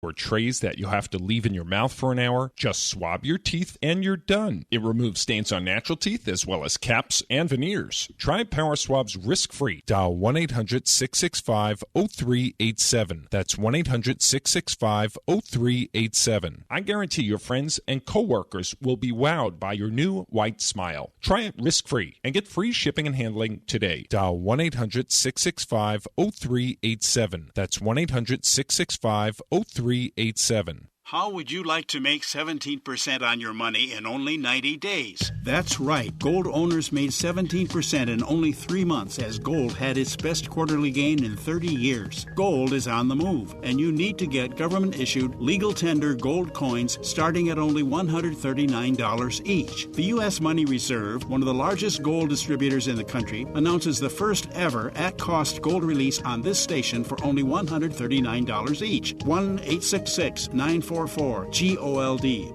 or trays that you'll have to leave in your mouth for an hour, just swab your teeth and you're done. It removes stains on natural teeth as well as caps and veneers. Try Power Swabs risk-free. Dial 1-800-665-0387. That's 1-800-665-0387. I guarantee your friends and coworkers will be wowed by your new white smile. Try it risk-free and get free shipping and handling today. Dial 1-800-665-0387. That's 1-800-665-0387. How would you like to make 17% on your money in only 90 days? That's right. Gold owners made 17% in only 3 months as gold had its best quarterly gain in 30 years. Gold is on the move, and you need to get government-issued legal tender gold coins starting at only $139 each. The U.S. Money Reserve, one of the largest gold distributors in the country, announces the first ever at-cost gold release on this station for only $139 each. 1-866-944-GOLD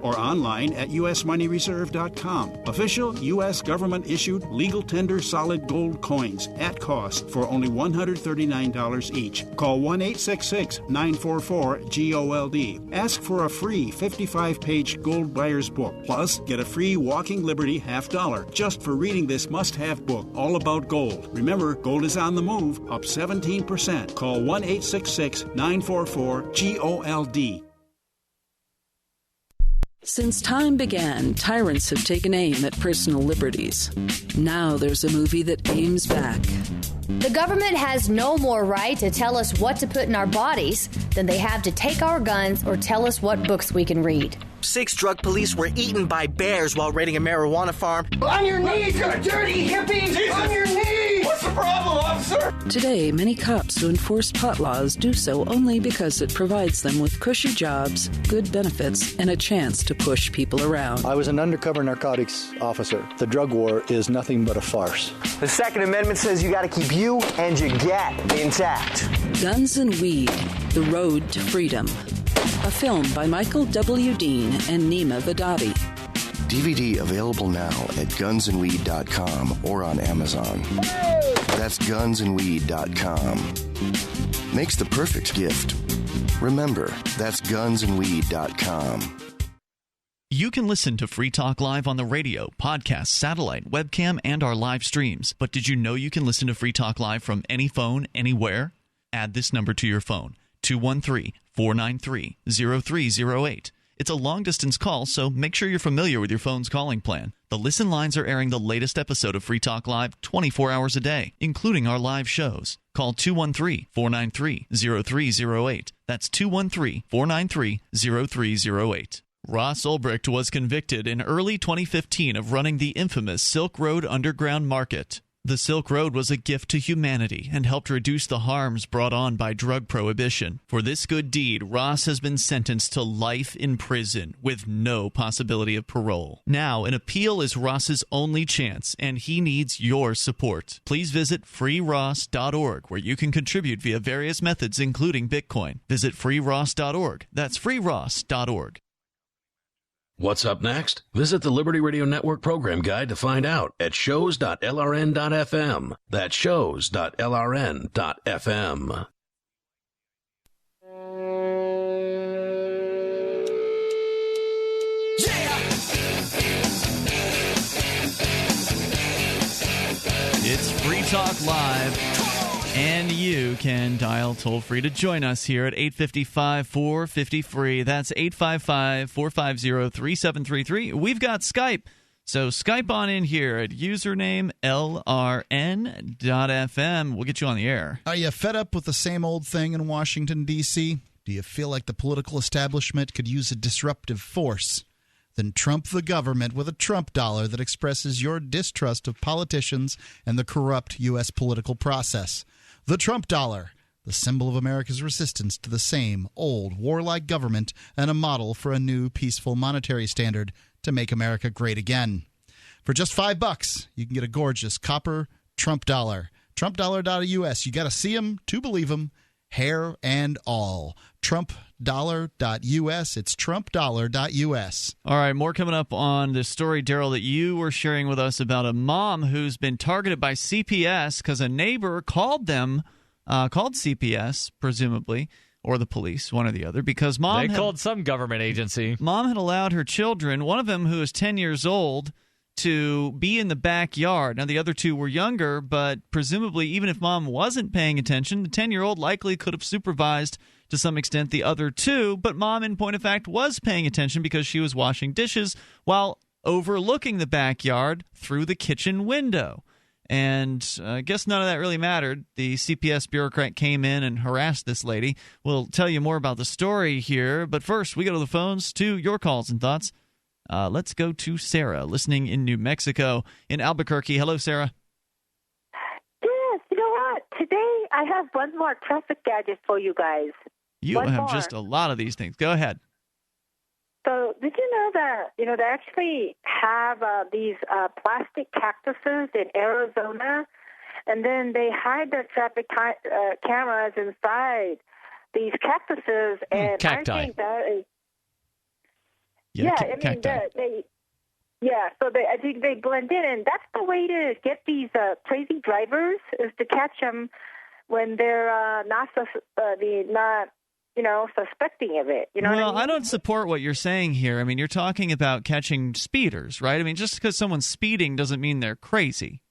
or online at usmoneyreserve.com. Official U.S. government-issued legal tender solid gold coins at cost for only $139 each. Call 1-866-944-GOLD. Ask for a free 55-page gold buyer's book. Plus, get a free Walking Liberty $50 just for reading this must-have book all about gold. Remember, gold is on the move, up 17%. Call 1-866-944-GOLD. Since time began, tyrants have taken aim at personal liberties. Now there's a movie that aims back. The government has no more right to tell us what to put in our bodies than they have to take our guns or tell us what books we can read. 6 drug police were eaten by bears while raiding a marijuana farm. On your knees, you dirty hippie! Jesus. On your knees! What's the problem, officer? Today, many cops who enforce pot laws do so only because it provides them with cushy jobs, good benefits, and a chance to push people around. I was an undercover narcotics officer. The drug war is nothing but a farce. The Second Amendment says you got to keep you and your get intact. Guns and Weed, The Road to Freedom. A film by Michael W. Dean and Nima Vadadi. DVD available now at gunsandweed.com or on Amazon. That's gunsandweed.com. Makes the perfect gift. Remember, that's gunsandweed.com. You can listen to Free Talk Live on the radio, podcast, satellite, webcam, and our live streams. But did you know you can listen to Free Talk Live from any phone, anywhere? Add this number to your phone, 213-493-0308. It's a long-distance call, so make sure you're familiar with your phone's calling plan. The Listen lines are airing the latest episode of Free Talk Live 24 hours a day, including our live shows. Call 213-493-0308. That's 213-493-0308. Ross Ulbricht was convicted in early 2015 of running the infamous Silk Road Underground Market. The Silk Road was a gift to humanity and helped reduce the harms brought on by drug prohibition. For this good deed, Ross has been sentenced to life in prison with no possibility of parole. Now, an appeal is Ross's only chance, and he needs your support. Please visit freeross.org, where you can contribute via various methods, including Bitcoin. Visit freeross.org. That's freeross.org. What's up next? Visit the Liberty Radio Network program guide to find out at shows.lrn.fm. That's shows.lrn.fm. It's Free Talk Live. And you can dial toll-free to join us here at 855-450-FREE. That's 855-450-3733. We've got Skype, so Skype on in here at username LRN.FM. We'll get you on the air. Are you fed up with the same old thing in Washington, D.C.? Do you feel like the political establishment could use a disruptive force? Then trump the government with a Trump dollar that expresses your distrust of politicians and the corrupt U.S. political process. The Trump dollar, the symbol of America's resistance to the same old warlike government and a model for a new peaceful monetary standard to make America great again. For just $5, you can get a gorgeous copper Trump dollar. TrumpDollar.us. You got to see them to believe them, hair and all. TrumpDollar.us. It's TrumpDollar.us. All right, more coming up on the story, Darryl, that you were sharing with us about a mom who's been targeted by CPS because a neighbor called CPS, presumably, or the police, one or the other, because They called some government agency. Mom had allowed her children, one of them who is 10 years old, to be in the backyard. Now, the other two were younger, but presumably, even if Mom wasn't paying attention, the 10-year-old likely could have supervised to some extent the other two, but Mom, in point of fact, was paying attention because she was washing dishes while overlooking the backyard through the kitchen window. And I guess none of that really mattered. The CPS bureaucrat came in and harassed this lady. We'll tell you more about the story here, but first we go to the phones to your calls and thoughts. Let's go to Sarah, listening in New Mexico, in Albuquerque. Hello, Sarah. Yes, you know what? Today I have one more traffic gadget for you guys. You have just a lot of these things. Go ahead. So did you know that, they actually have these plastic cactuses in Arizona, and then they hide their traffic cameras inside these cactuses, and cacti. I think that is... I think they blend in, and that's the way to get these crazy drivers, is to catch them when they're not suspecting of it. What I mean? I don't support what you're saying here. I mean, you're talking about catching speeders, right? I mean, just because someone's speeding doesn't mean they're crazy.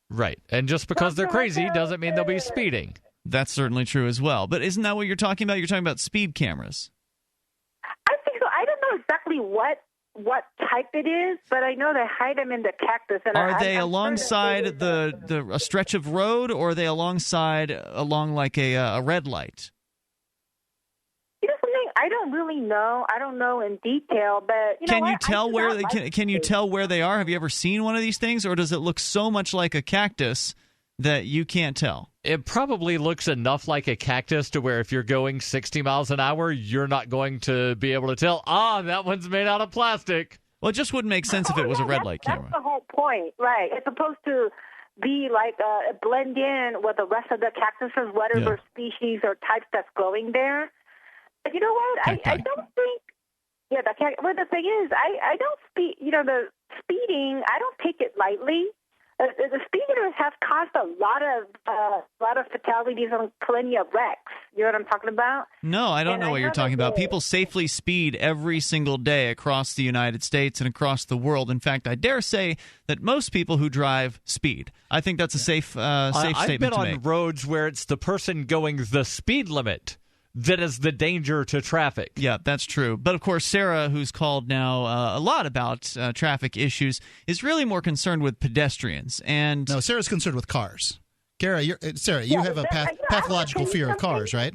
Right. And just because they're crazy doesn't mean they'll be speeding. That's certainly true as well. But isn't that what you're talking about? You're talking about speed cameras. I think so. I don't know exactly what type it is, but I know they hide them in the cactus. And are they alongside a stretch of road, or are they along like a red light? You know something? I don't really know. I don't know in detail, but can you tell where they are? Have you ever seen one of these things, or does it look so much like a cactus that you can't tell? It probably looks enough like a cactus to where if you're going 60 miles an hour, you're not going to be able to tell, that one's made out of plastic. Well, it just wouldn't make sense if it was a red light camera. That's the whole point, right? It's supposed to be like blend in with the rest of the cactuses, whatever species or types that's growing there. But you know what? I don't think... Yeah, the thing is, I don't speed... the speeding, I don't take it lightly. The speeders have caused a lot of fatalities and plenty of wrecks. You know what I'm talking about? No, I don't know what you're talking about. People safely speed every single day across the United States and across the world. In fact, I dare say that most people who drive speed. I think that's a safe statement to make. I've been on roads where it's the person going the speed limit that is the danger to traffic. Yeah, that's true. But, of course, Sarah, who's called now a lot about traffic issues, is really more concerned with pedestrians. And no, Sarah's concerned with cars. Sarah, you have a pathological fear of cars, right?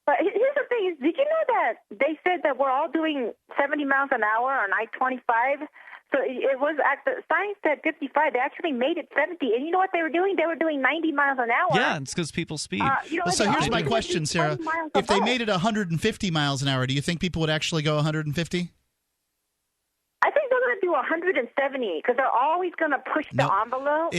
But here's the thing. Did you know that they said that we're all doing 70 miles an hour on I-25? So it was at the sign said 55. They actually made it 70. And you know what they were doing? They were doing 90 miles an hour. Yeah, it's because people speed. So here's my question, Sarah. If they made it 150 miles an hour, do you think people would actually go 150? I think they're going to do 170 because they're always going to push the envelope.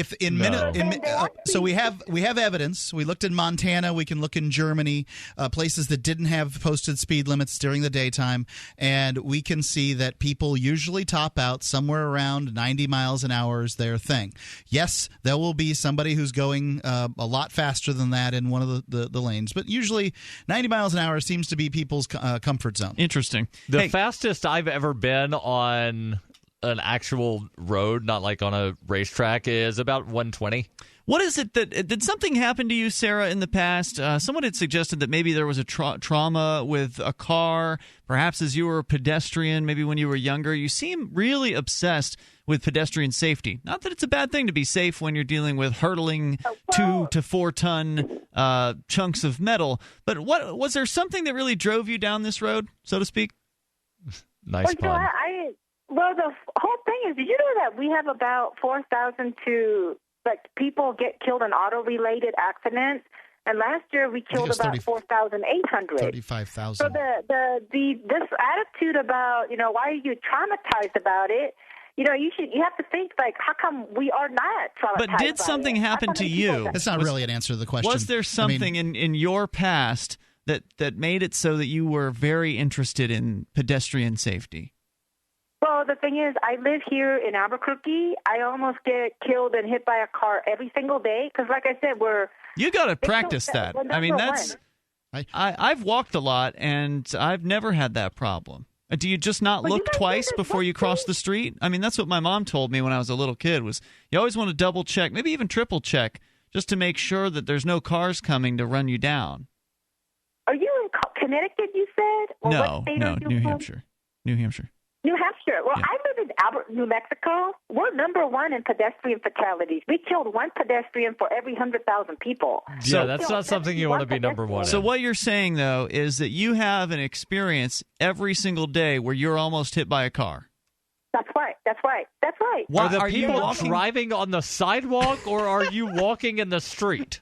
So we have evidence. We looked in Montana. We can look in Germany, places that didn't have posted speed limits during the daytime, and we can see that people usually top out somewhere around 90 miles an hour is their thing. Yes, there will be somebody who's going a lot faster than that in one of the lanes, but usually 90 miles an hour seems to be people's comfort zone. Interesting. The fastest I've ever been on an actual road, not like on a racetrack, is about 120. What is it that did something happen to you, Sarah, in the past? Someone had suggested that maybe there was a trauma with a car, perhaps as you were a pedestrian, maybe when you were younger. You seem really obsessed with pedestrian safety. Not that it's a bad thing to be safe when you're dealing with hurtling 2 to 4 ton chunks of metal, but what was there something that really drove you down this road, so to speak? Nice pun. Well, the whole thing is, did you know that we have about 4,000 people get killed in auto-related accidents? And last year we killed about 4,800. 35,000. So this attitude about, why are you traumatized about it? You have to think, how come we are not traumatized? But did something happen to you? That's not really an answer to the question. Was there something in your past that made it so that you were very interested in pedestrian safety? Well, the thing is, I live here in Albuquerque. I almost get killed and hit by a car every single day because, like I said, we're You got to practice that. I mean, that's. I've walked a lot, and I've never had that problem. Do you just not look twice before you cross the street? I mean, that's what my mom told me when I was a little kid. Was you always want to double check, maybe even triple check, just to make sure that there's no cars coming to run you down. Are you in Connecticut? You said? Or No, New Hampshire. New Hampshire. New Hampshire. Well, I live in Albert, New Mexico. We're number one in pedestrian fatalities. We killed one pedestrian for every 100,000 people. Yeah, that's not something you want to be number one in. So what you're saying, though, is that you have an experience every single day where you're almost hit by a car. That's right. That's right. That's right. Are the people driving on the sidewalk, or are you walking in the street?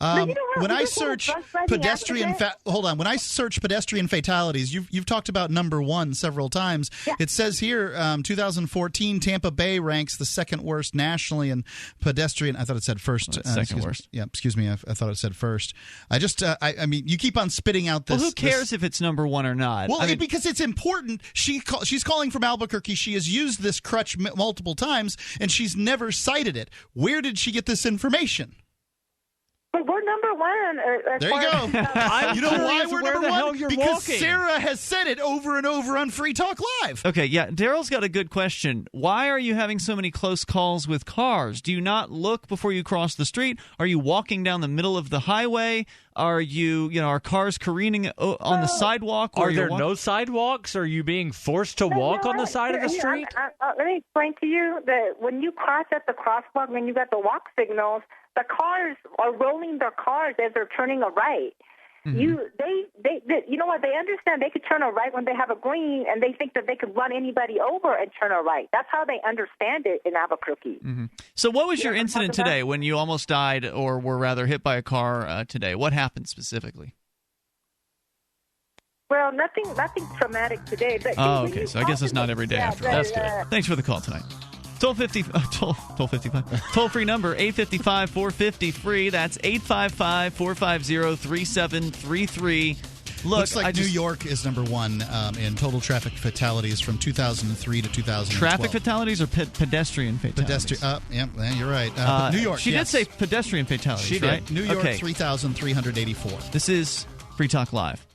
When I search pedestrian when I search pedestrian fatalities, you've talked about number one several times. Yeah. It says here 2014 Tampa Bay ranks the second worst nationally in pedestrian. I thought it said first. Second worst. Yeah, excuse me. I thought it said first. I mean, you keep on spitting out this. Well, who cares if it's number one or not? Well, because it's important. She's calling from Albuquerque. She has used this crutch multiple times, and she's never cited it. Where did she get this information? But we're number one. There you go. You know why we're number one? Because walking. Sarah has said it over and over on Free Talk Live. Okay, yeah. Daryl's got a good question. Why are you having so many close calls with cars? Do you not look before you cross the street? Are you walking down the middle of the highway? Are are cars careening on the sidewalk? Are there no sidewalks? Are you being forced to walk on the side of the street? Let me explain to you that when you cross at the crosswalk, when you got the walk signals, the cars are rolling their cars as they're turning a right. Mm-hmm. They you know what? They understand they could turn a right when they have a green, and they think that they could run anybody over and turn a right. That's how they understand it in Albuquerque. Mm-hmm. So what was your incident today when you almost died, or were rather hit by a car today? What happened specifically? Well, nothing traumatic today. But okay. So I guess it's not every day after all. That's good. Thanks for the call tonight. Toll free number 855-450-FREE. That's 855-450-3733. Looks like New York is number one in total traffic fatalities from 2003 to 2012. Traffic fatalities or pedestrian fatalities? Yeah, you're right. New York. She did say pedestrian fatalities, she right? Did. New York, 3,384. This is Free Talk Live.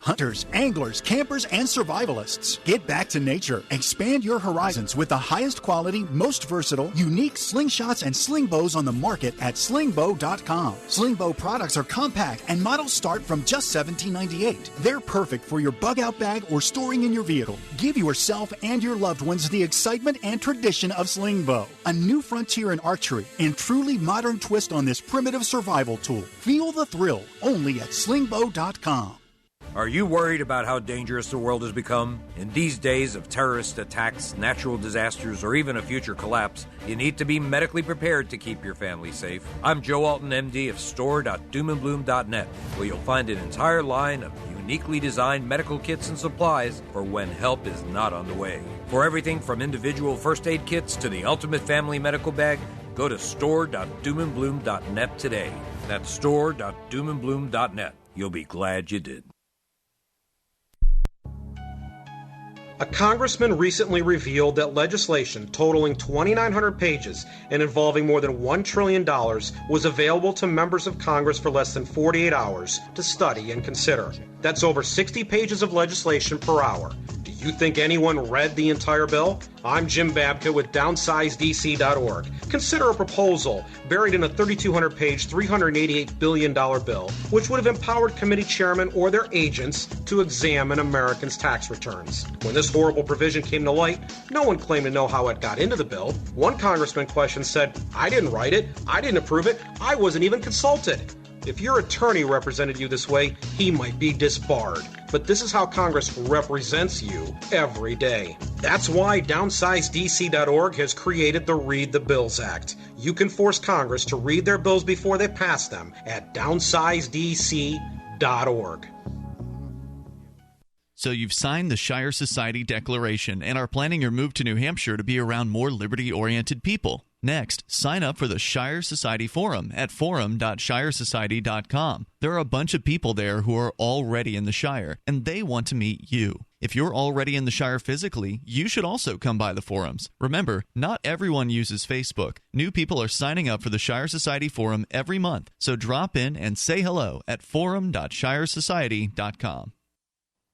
Hunters, anglers, campers, and survivalists. Get back to nature. Expand your horizons with the highest quality, most versatile, unique slingshots and sling bows on the market at slingbow.com. Sling bow products are compact and models start from just $17.98. They're perfect for your bug out bag or storing in your vehicle. Give yourself and your loved ones the excitement and tradition of sling bow. A new frontier in archery and truly modern twist on this primitive survival tool. Feel the thrill only at slingbow.com. Are you worried about how dangerous the world has become? In these days of terrorist attacks, natural disasters, or even a future collapse, you need to be medically prepared to keep your family safe. I'm Joe Alton, MD of store.doomandbloom.net, where you'll find an entire line of uniquely designed medical kits and supplies for when help is not on the way. For everything from individual first aid kits to the ultimate family medical bag, go to store.doomandbloom.net today. That's store.doomandbloom.net. You'll be glad you did. A congressman recently revealed that legislation totaling 2,900 pages and involving more than $1 trillion was available to members of Congress for less than 48 hours to study and consider. That's over 60 pages of legislation per hour. Do you think anyone read the entire bill? I'm Jim Babka with DownsizeDC.org. Consider a proposal buried in a 3,200-page, $388 billion bill, which would have empowered committee chairmen or their agents to examine Americans' tax returns. When this horrible provision came to light, no one claimed to know how it got into the bill. One congressman questioned said, "I didn't write it, I didn't approve it, I wasn't even consulted." If your attorney represented you this way, he might be disbarred. But this is how Congress represents you every day. That's why DownsizeDC.org has created the Read the Bills Act. You can force Congress to read their bills before they pass them at DownsizeDC.org. So you've signed the Shire Society Declaration and are planning your move to New Hampshire to be around more liberty-oriented people. Next, sign up for the Shire Society Forum at forum.shiresociety.com. There are a bunch of people there who are already in the Shire, and they want to meet you. If you're already in the Shire physically, you should also come by the forums. Remember, not everyone uses Facebook. New people are signing up for the Shire Society Forum every month, so drop in and say hello at forum.shiresociety.com.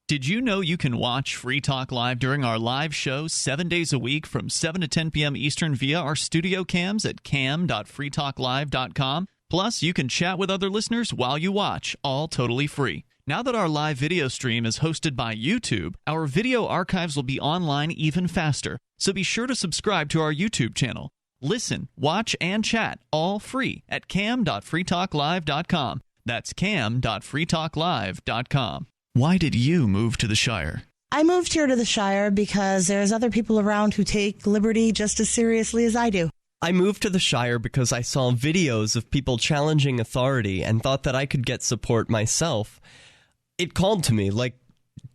Did you know you can watch Free Talk Live during our live show 7 days a week from 7 to 10 p.m. Eastern via our studio cams at cam.freetalklive.com? Plus, you can chat with other listeners while you watch, all totally free. Now that our live video stream is hosted by YouTube, our video archives will be online even faster. So be sure to subscribe to our YouTube channel. Listen, watch, and chat all free at cam.freetalklive.com. That's cam.freetalklive.com. Why did you move to the Shire? I moved here to the Shire because there's other people around who take liberty just as seriously as I do. I moved to the Shire because I saw videos of people challenging authority and thought that I could get support myself. It called to me, like,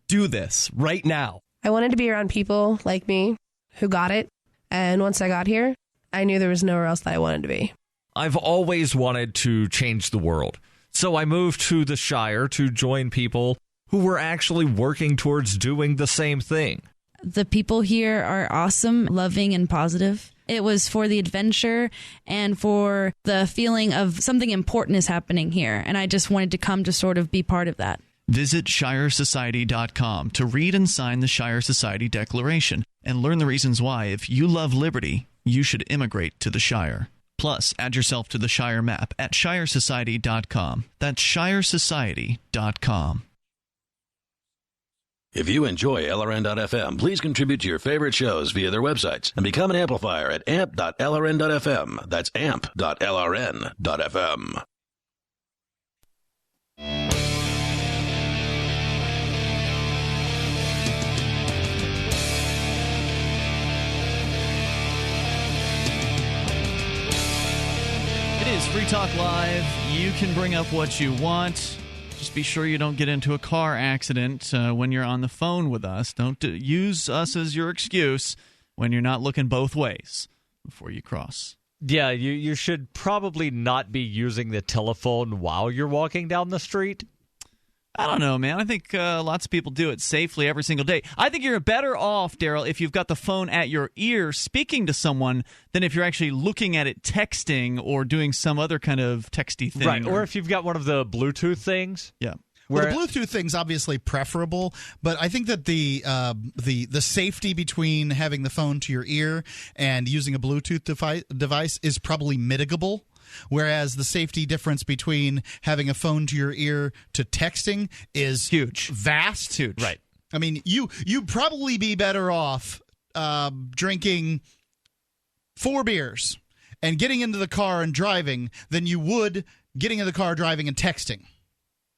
do this right now. I wanted to be around people like me who got it, and once I got here, I knew there was nowhere else that I wanted to be. I've always wanted to change the world, so I moved to the Shire to join people who were actually working towards doing the same thing. The people here are awesome, loving, and positive. It was for the adventure and for the feeling of something important is happening here, and I just wanted to come to sort of be part of that. Visit ShireSociety.com to read and sign the Shire Society Declaration and learn the reasons why, if you love liberty, you should immigrate to the Shire. Plus, add yourself to the Shire map at ShireSociety.com. That's ShireSociety.com. If you enjoy LRN.FM, please contribute to your favorite shows via their websites and become an amplifier at amp.lrn.fm. That's amp.lrn.fm. It is Free Talk Live. You can bring up what you want. Just be sure you don't get into a car accident when you're on the phone with us. Don't use us as your excuse when you're not looking both ways before you cross. Yeah, you should probably not be using the telephone while you're walking down the street. I don't know, man. I think lots of people do it safely every single day. I think you're better off, Darryl, if you've got the phone at your ear speaking to someone than if you're actually looking at it texting or doing some other kind of texty thing. Right, or if you've got one of the Bluetooth things. Yeah. Well, the Bluetooth thing's obviously preferable, but I think that the safety between having the phone to your ear and using a Bluetooth device is probably mitigable. Whereas the safety difference between having a phone to your ear to texting is huge, vast. Huge, right? I mean, you'd probably be better off drinking 4 beers and getting into the car and driving than you would getting in the car, driving, and texting.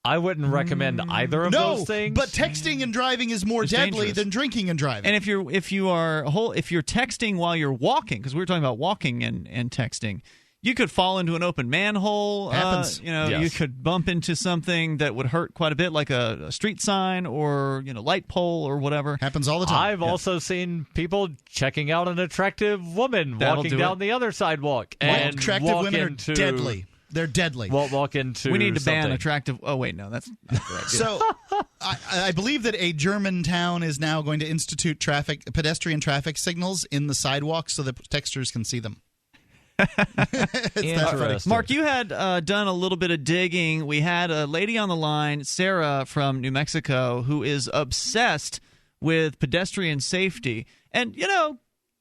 I wouldn't recommend either of those things. But texting and driving is more deadly than drinking and driving. And if you're texting while you're walking, because we were talking about walking and texting. You could fall into an open manhole. Happens. Yes. You could bump into something that would hurt quite a bit, like a street sign or light pole or whatever. Happens all the time. I've also seen people checking out an attractive woman walking down the other sidewalk. And attractive women are deadly. They're deadly. Walk into. We need to ban something. attractive. Oh wait, no, that's not correct. So, I believe that a German town is now going to institute pedestrian traffic signals in the sidewalks so that texters can see them. Mark, you had done a little bit of digging. We had a lady on the line, Sarah from New Mexico, who is obsessed with pedestrian safety. And,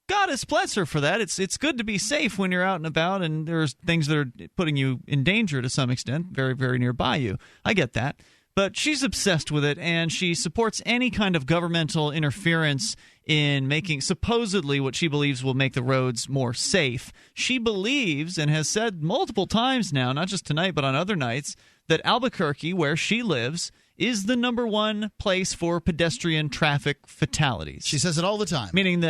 God has blessed her for that. It's good to be safe when you're out and about, and there's things that are putting you in danger to some extent, very, very nearby you. I get that. But she's obsessed with it, and she supports any kind of governmental interference in making supposedly what she believes will make the roads more safe. She believes, and has said multiple times now, not just tonight but on other nights, that Albuquerque, where she lives, is the number one place for pedestrian traffic fatalities. She says it all the time. Meaning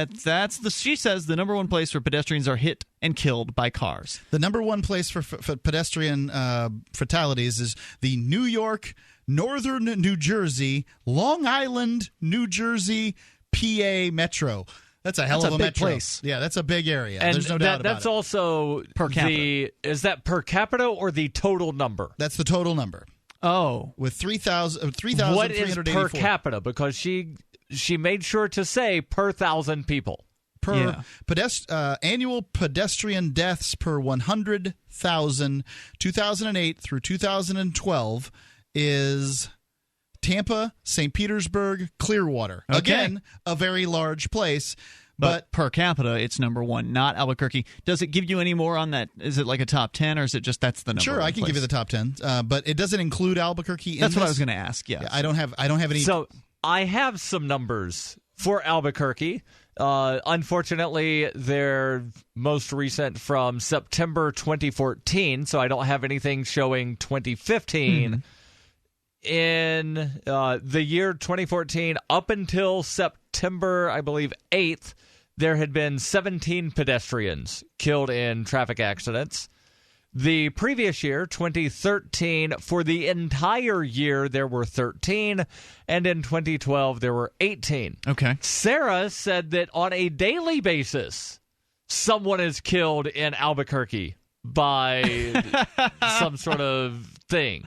she says the number one place where pedestrians are hit and killed by cars. The number one place for pedestrian fatalities is the New York, Northern New Jersey, Long Island, New Jersey, PA Metro. That's a hell of a big metro. place. Yeah, that's a big area. And There's no doubt about that's it. also per capita. Is that per capita or the total number? That's the total number. Oh, with 3,000. What is per capita? Because she made sure to say per 1,000 people. Annual pedestrian deaths per 100,000, 2008 through 2012 is Tampa, St. Petersburg, Clearwater. Okay. Again, a very large place. But per capita, it's number one, not Albuquerque. Does it give you any more on that? Is it like a top 10, or is it just that's the number? Sure, I can give you the top 10, but it doesn't include Albuquerque. That's what I was going to ask. Yes. Yeah, I don't have any. So I have some numbers for Albuquerque. Unfortunately, they're most recent from September 2014, so I don't have anything showing 2015. In the year 2014, up until September, I believe, 8th, there had been 17 pedestrians killed in traffic accidents. The previous year, 2013, for the entire year, there were 13, and in 2012, there were 18. Okay. Sarah said that on a daily basis, someone is killed in Albuquerque by some sort of thing.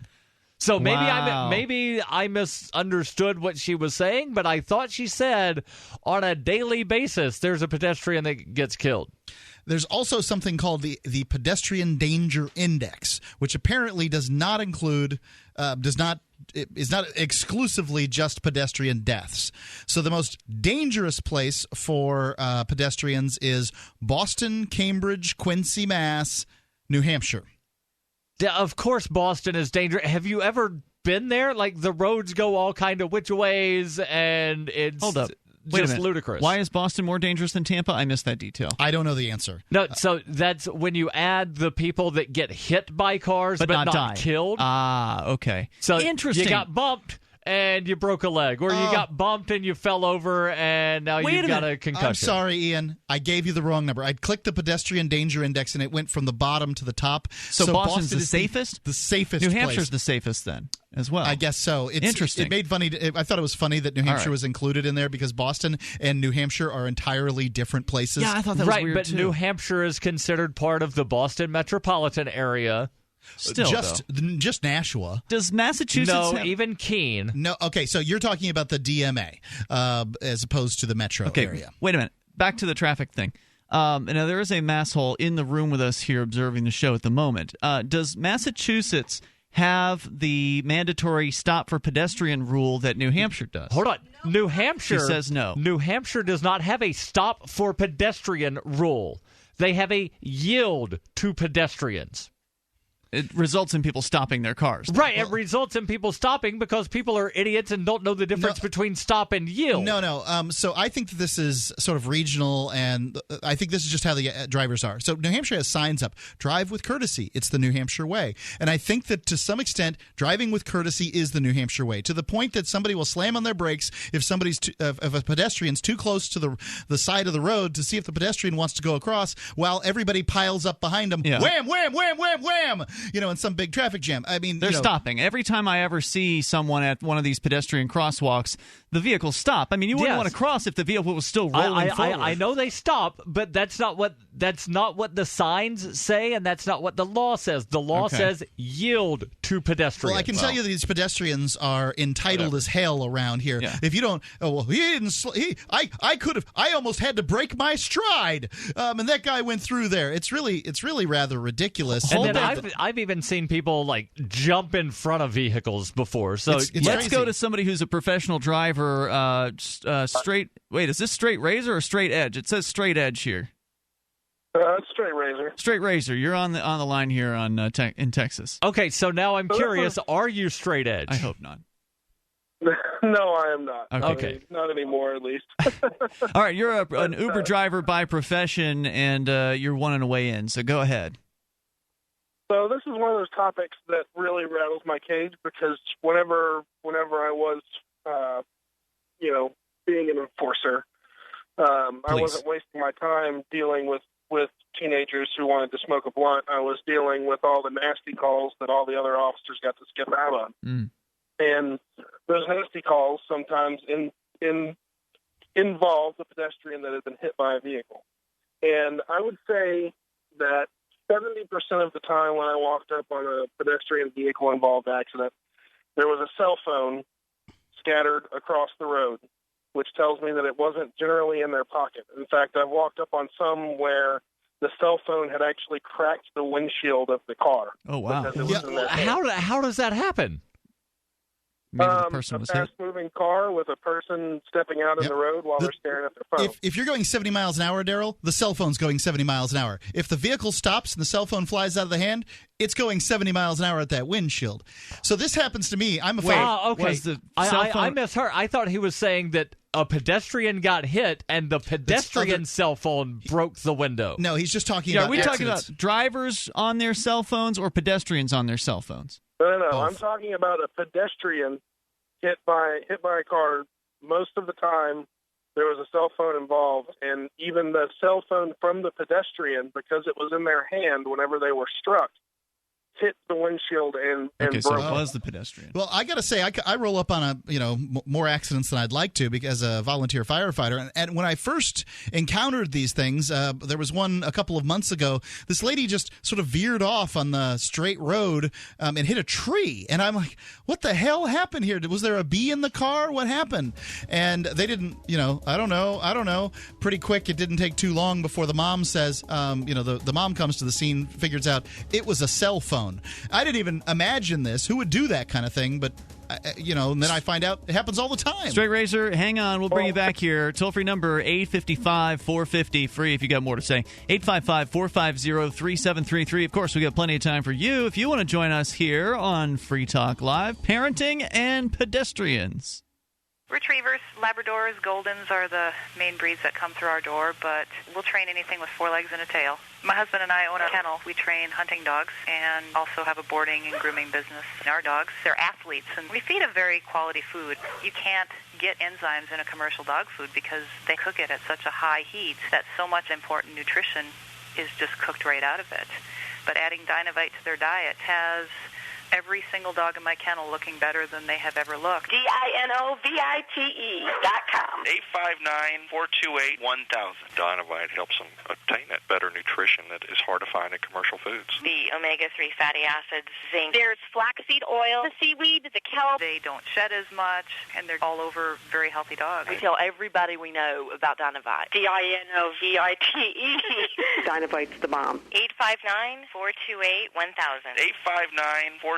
So maybe I misunderstood what she was saying, but I thought she said on a daily basis there's a pedestrian that gets killed. There's also something called the Pedestrian Danger Index, which apparently does not include is not exclusively just pedestrian deaths. So the most dangerous place for pedestrians is Boston, Cambridge, Quincy, Mass, New Hampshire. Of course Boston is dangerous. Have you ever been there? Like, the roads go all kind of which ways, and it's just ludicrous. Why is Boston more dangerous than Tampa? I missed that detail. I don't know the answer. No, so that's when you add the people that get hit by cars but not die. Killed. Ah, okay. So interesting. You got bumped and you broke a leg, or you got bumped and you fell over and now you've got a concussion. I'm sorry, Ian. I gave you the wrong number. I clicked the Pedestrian Danger Index and it went from the bottom to the top. So Boston's the safest? The safest New Hampshire's place. The safest then as well. I guess so. Interesting. It made funny. I thought it was funny that New Hampshire was included in there because Boston and New Hampshire are entirely different places. Yeah, I thought that was weird but too. New Hampshire is considered part of the Boston metropolitan area. Still, just Nashua. Does Massachusetts have... even Keene. No, okay, so you're talking about the DMA as opposed to the metro area. Wait a minute. Back to the traffic thing. Now, there is a masshole in the room with us here observing the show at the moment. Does Massachusetts have the mandatory stop for pedestrian rule that New Hampshire does? Hold on. New Hampshire... She says no. New Hampshire does not have a stop for pedestrian rule. They have a yield to pedestrians. It results in people stopping their cars. Right, it results in people stopping because people are idiots and don't know the difference between stop and yield. No. So I think that this is sort of regional, and I think this is just how the drivers are. So New Hampshire has signs up, drive with courtesy. It's the New Hampshire way. And I think that to some extent, driving with courtesy is the New Hampshire way, to the point that somebody will slam on their brakes if if a pedestrian's too close to the side of the road to see if the pedestrian wants to go across, while everybody piles up behind them. Yeah. Wham, wham, wham, wham, wham! In some big traffic jam. I mean, they're stopping. Every time I ever see someone at one of these pedestrian crosswalks, the vehicles stop. I mean, you wouldn't want to cross if the vehicle was still rolling forward. I know they stop, but that's not what the signs say, and that's not what the law says. The law says yield to pedestrians. Well, I can tell you that these pedestrians are entitled as hell around here. Yeah. If you don't, he didn't. I almost had to break my stride, and that guy went through there. It's really rather ridiculess. And then I've even seen people like jump in front of vehicles before. So let's go to somebody who's a professional driver. Straight. Wait, is this straight razor or straight edge? It says straight edge here. Straight razor. Straight razor. You're on the line here in Texas. Okay, so now I'm curious. Are you straight edge? I hope not. No, I am not. Okay. Not anymore, at least. All right, you're an Uber driver by profession, and you're wanting to weigh in. So go ahead. So this is one of those topics that really rattles my cage because whenever I was, being an enforcer, I wasn't wasting my time dealing with teenagers who wanted to smoke a blunt. I was dealing with all the nasty calls that all the other officers got to skip out on. And those nasty calls sometimes in involved a pedestrian that had been hit by a vehicle. And I would say that 70% of the time when I walked up on a pedestrian vehicle-involved accident, there was a cell phone scattered across the road, which tells me that it wasn't generally in their pocket. In fact, I've walked up on some where the cell phone had actually cracked the windshield of the car. Oh, wow. How does that happen? Maybe the person was a fast-moving car with a person stepping out in the road while they're staring at their phone. If you're going 70 miles an hour, Darryl, the cell phone's going 70 miles an hour. If the vehicle stops and the cell phone flies out of the hand, it's going 70 miles an hour at that windshield. So this happens to me. I'm afraid. Okay. I misheard. I thought he was saying that a pedestrian got hit and the pedestrian cell phone broke the window. No, he's just talking about accidents. Are we talking about drivers on their cell phones or pedestrians on their cell phones? No. I'm talking about a pedestrian hit by a car. Most of the time, there was a cell phone involved, and even the cell phone from the pedestrian, because it was in their hand whenever they were struck, hit the windshield and broke. So it was the pedestrian. Well, I got to say, I roll up on more accidents than I'd like to because a volunteer firefighter. And when I first encountered these things, there was one a couple of months ago. This lady just sort of veered off on the straight road and hit a tree. And I'm like, what the hell happened here? Was there a bee in the car? What happened? And they didn't, I don't know. Pretty quick. It didn't take too long before the mom says, the mom comes to the scene, figures out it was a cell phone. I didn't even imagine this. Who would do that kind of thing? But, and then I find out it happens all the time. Straight Razor, hang on. We'll bring you back here. Toll-free number 855-450, free if you got more to say. 855-450-3733. Of course, we got plenty of time for you if you want to join us here on Free Talk Live. Parenting and pedestrians. Retrievers, Labradors, Goldens are the main breeds that come through our door, but we'll train anything with 4 legs and a tail. My husband and I own a kennel. We train hunting dogs and also have a boarding and grooming business. Our dogs, they're athletes, and we feed a very quality food. You can't get enzymes in a commercial dog food because they cook it at such a high heat that so much important nutrition is just cooked right out of it. But adding Dynovite to their diet has every single dog in my kennel looking better than they have ever looked. DINOVITE.com. 859-428-1000. Dynovite helps them obtain that better nutrition that is hard to find in commercial foods. The omega-3 fatty acids, zinc. There's flaxseed oil, the seaweed, the kelp. They don't shed as much, and they're all over very healthy dogs. We tell everybody we know about Dynovite. DINOVITE. Dynovite's the bomb. 859-428-1000. 859-428-1000.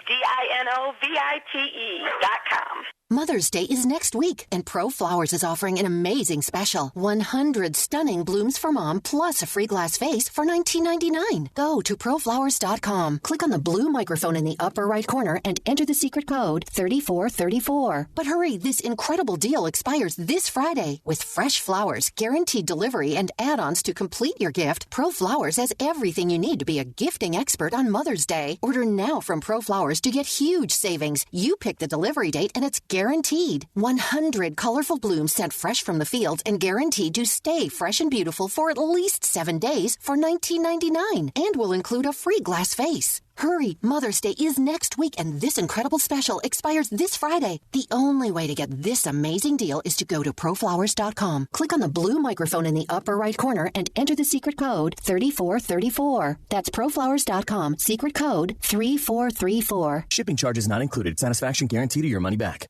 DINOVITE.com. Mother's Day is next week, and Pro Flowers is offering an amazing special. 100 stunning blooms for mom, plus a free glass vase for $19.99. Go to proflowers.com. Click on the blue microphone in the upper right corner and enter the secret code 3434. But hurry, this incredible deal expires this Friday. With fresh flowers, guaranteed delivery, and add-ons to complete your gift, Pro Flowers has everything you need to be a gifting expert on Mother's Day. Order now from Pro Flowers to get huge savings. You pick the delivery date, and it's guaranteed. 100 colorful blooms sent fresh from the field and guaranteed to stay fresh and beautiful for at least 7 days for $19.99, and will include a free glass vase. Hurry, Mother's Day is next week, and this incredible special expires this Friday. The only way to get this amazing deal is to go to proflowers.com. Click on the blue microphone in the upper right corner and enter the secret code 3434. That's proflowers.com, secret code 3434. Shipping charges not included. Satisfaction guaranteed or your money back.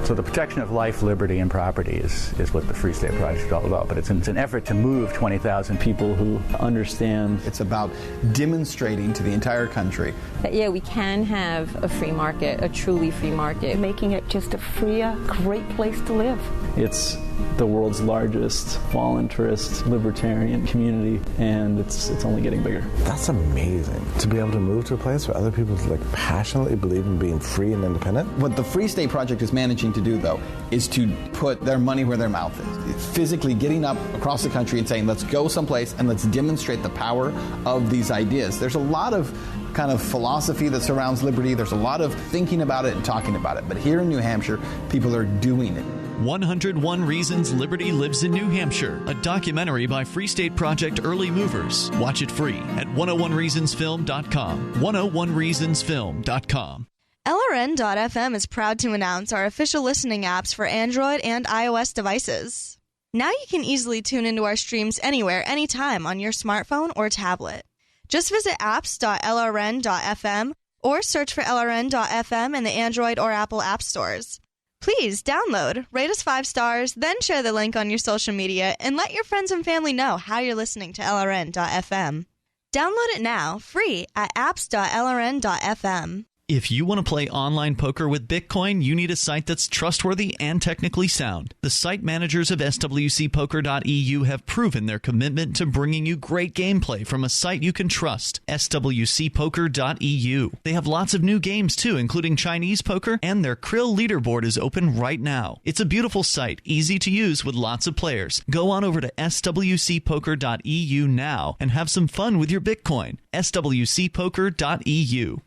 So the protection of life, liberty, and property is what the Free State Project is all about. But it's an effort to move 20,000 people who understand. It's about demonstrating to the entire country that, we can have a free market, a truly free market. Making it just a freer, great place to live. It's the world's largest voluntarist libertarian community, and it's only getting bigger. That's amazing, to be able to move to a place where other people passionately believe in being free and independent. What the Free State Project is managing to do, though, is to put their money where their mouth is. Physically getting up across the country and saying, let's go someplace and let's demonstrate the power of these ideas. There's a lot of kind of philosophy that surrounds liberty. There's a lot of thinking about it and talking about it. But here in New Hampshire, people are doing it. 101 Reasons Liberty Lives in New Hampshire, a documentary by Free State Project Early Movers. Watch it free at 101reasonsfilm.com. 101reasonsfilm.com. LRN.FM is proud to announce our official listening apps for Android and iOS devices. Now you can easily tune into our streams anywhere, anytime on your smartphone or tablet. Just visit apps.lrn.fm or search for LRN.FM in the Android or Apple app stores. Please download, rate us 5 stars, then share the link on your social media and let your friends and family know how you're listening to LRN.FM. Download it now, free at apps.lrn.fm. If you want to play online poker with Bitcoin, you need a site that's trustworthy and technically sound. The site managers of swcpoker.eu have proven their commitment to bringing you great gameplay from a site you can trust, swcpoker.eu. They have lots of new games too, including Chinese poker, and their Krill leaderboard is open right now. It's a beautiful site, easy to use with lots of players. Go on over to swcpoker.eu now and have some fun with your Bitcoin. swcpoker.eu.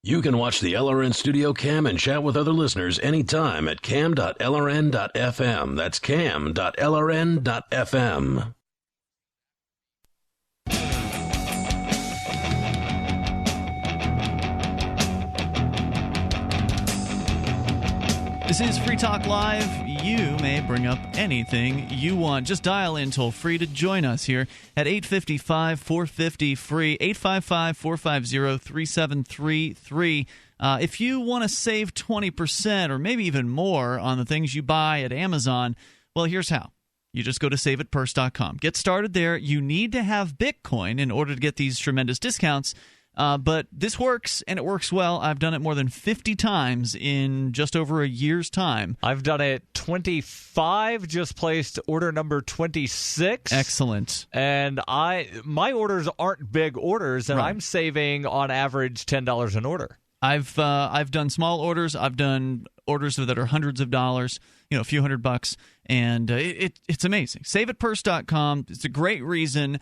You can watch the LRN Studio Cam and chat with other listeners anytime at cam.lrn.fm. That's cam.lrn.fm. This is Free Talk Live. You may bring up anything you want. Just dial in toll free to join us here at 855-450-FREE, 855-450-3733. If you want to save 20% or maybe even more on the things you buy at Amazon, well, here's how. You just go to saveitpurse.com. Get started there. You need to have Bitcoin in order to get these tremendous discounts. But this works, and it works well. I've done it more than 50 times in just over a year's time. I've done it 25, just placed order number 26. Excellent. And my orders aren't big orders, and Right. I'm saving on average $10 an order. I've done small orders. I've done orders that are hundreds of dollars, a few $100, and it's amazing. SaveItPurse.com. It's a great reason.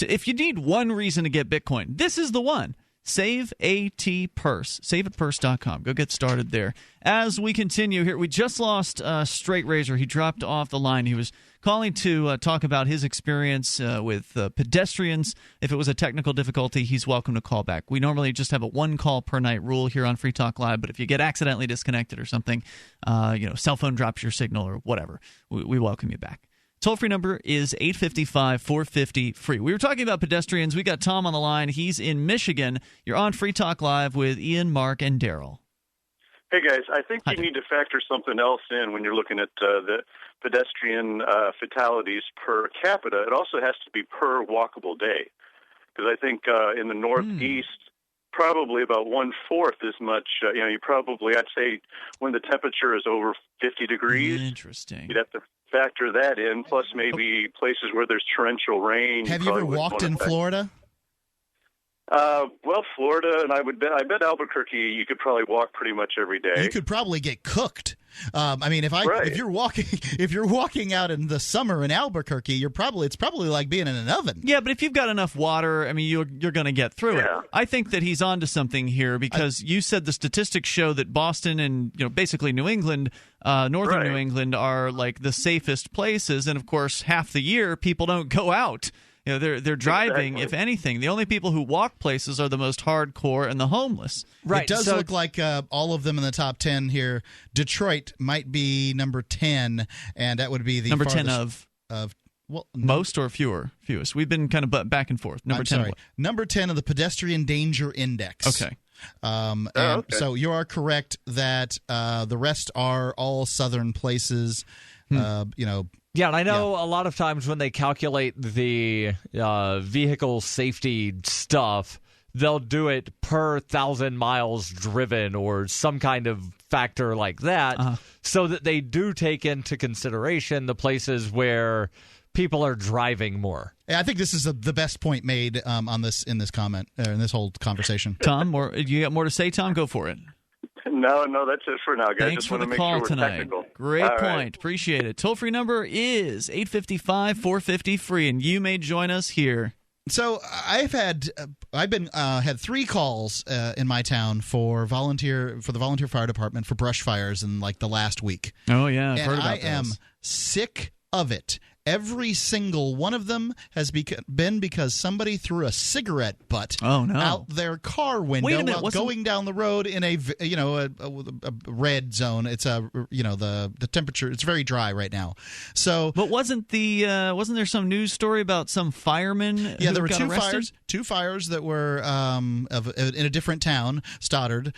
If you need one reason to get Bitcoin, this is the one. Save AT Purse. SaveItPurse.com. Go get started there. As we continue here, we just lost Straight Razor. He dropped off the line. He was calling to talk about his experience with pedestrians. If it was a technical difficulty, he's welcome to call back. We normally just have a one call per night rule here on Free Talk Live, but if you get accidentally disconnected or something, cell phone drops your signal or whatever, we welcome you back. Toll-free number is 855-450-FREE. We were talking about pedestrians. We got Tom on the line. He's in Michigan. You're on Free Talk Live with Ian, Mark, and Darryl. Hey, guys. I think you need to factor something else in when you're looking at the pedestrian fatalities per capita. It also has to be per walkable day. Because I think in the Northeast, probably about 1/4 as much. You probably, I'd say, when the temperature is over 50 degrees. Interesting. You'd have to factor that in, plus maybe places where there's torrential rain. Have you ever walked in Florida? Well, Florida, and I bet Albuquerque, you could probably walk pretty much every day. You could probably get cooked. If you're walking out in the summer in Albuquerque, it's probably like being in an oven. Yeah, but if you've got enough water, you're going to get through it. I think that he's onto something here because you said the statistics show that Boston and basically New England, northern New England, are like the safest places, and of course, half the year people don't go out. They're driving, if anything. The only people who walk places are the most hardcore and the homeless. Right. It does look like all of them in the top 10 here. Detroit might be number 10, and that would be the number 10 of most or fewest. We've been kind of back and forth. Number 10 of the Pedestrian Danger Index. Okay. So you are correct that the rest are all southern places. Yeah, and I know a lot of times when they calculate the vehicle safety stuff, they'll do it per 1,000 miles driven or some kind of factor like that, so that they do take into consideration the places where people are driving more. I think this is the best point made in this comment in this whole conversation. Tom, you got more to say? Tom, go for it. No, that's it for now, guys. Thanks for the call tonight. Great point. Right. Appreciate it. Toll-free number is 855-450-FREE, and you may join us here. So I've had 3 calls in my town for the volunteer fire department for brush fires in like the last week. Oh yeah, I've heard about I am sick of it. Every single one of them has been because somebody threw a cigarette butt out their car window while going down the road in a red zone. It's the temperature. It's very dry right now. So, but wasn't there some news story about some firemen? Yeah, there were two fires. Two fires that were in a different town, Stoddard,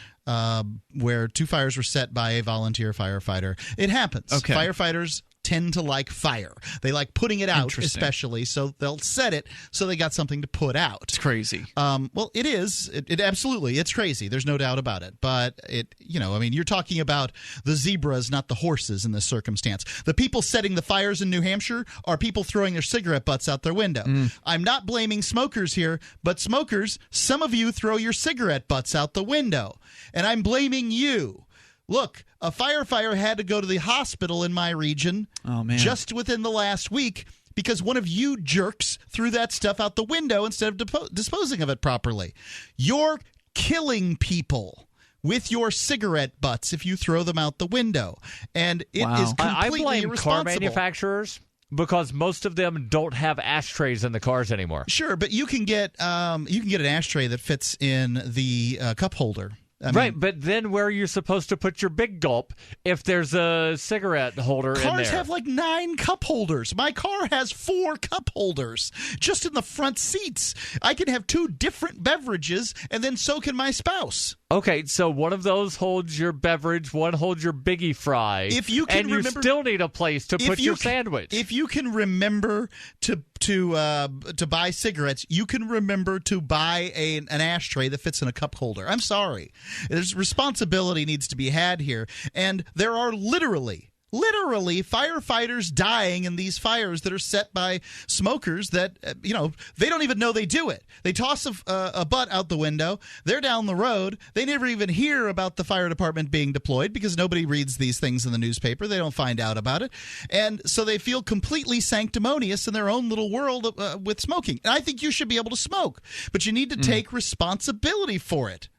where two fires were set by a volunteer firefighter. It happens. Okay. Firefighters tend to like fire. They like putting it out, especially, so they'll set it so they got something to put out. It's crazy. Well, it is. It absolutely. It's crazy. There's no doubt about it. But you're talking about the zebras, not the horses in this circumstance. The people setting the fires in New Hampshire are people throwing their cigarette butts out their window. I'm not blaming smokers here, but smokers, some of you throw your cigarette butts out the window, and I'm blaming you. Look, a firefighter had to go to the hospital in my region just within the last week because one of you jerks threw that stuff out the window instead of disposing of it properly. You're killing people with your cigarette butts if you throw them out the window. And it is completely irresponsible. I blame car manufacturers because most of them don't have ashtrays in the cars anymore. Sure, but you can get an ashtray that fits in the cup holder. Right, but then where are you supposed to put your big gulp if there's a cigarette holder in there? Cars have like 9 cup holders. My car has 4 cup holders just in the front seats. I can have 2 different beverages, and then so can my spouse. Okay, so one of those holds your beverage, one holds your Biggie Fry, you still need a place to put your sandwich. If you can remember to buy cigarettes, you can remember to buy an ashtray that fits in a cup holder. I'm sorry. There's responsibility needs to be had here, and there are literally firefighters dying in these fires that are set by smokers that they don't even know they do it. They toss a butt out the window. They're down the road. They never even hear about the fire department being deployed because nobody reads these things in the newspaper. They don't find out about it, and so they feel completely sanctimonious in their own little world with smoking. And I think you should be able to smoke, but you need to take responsibility for it.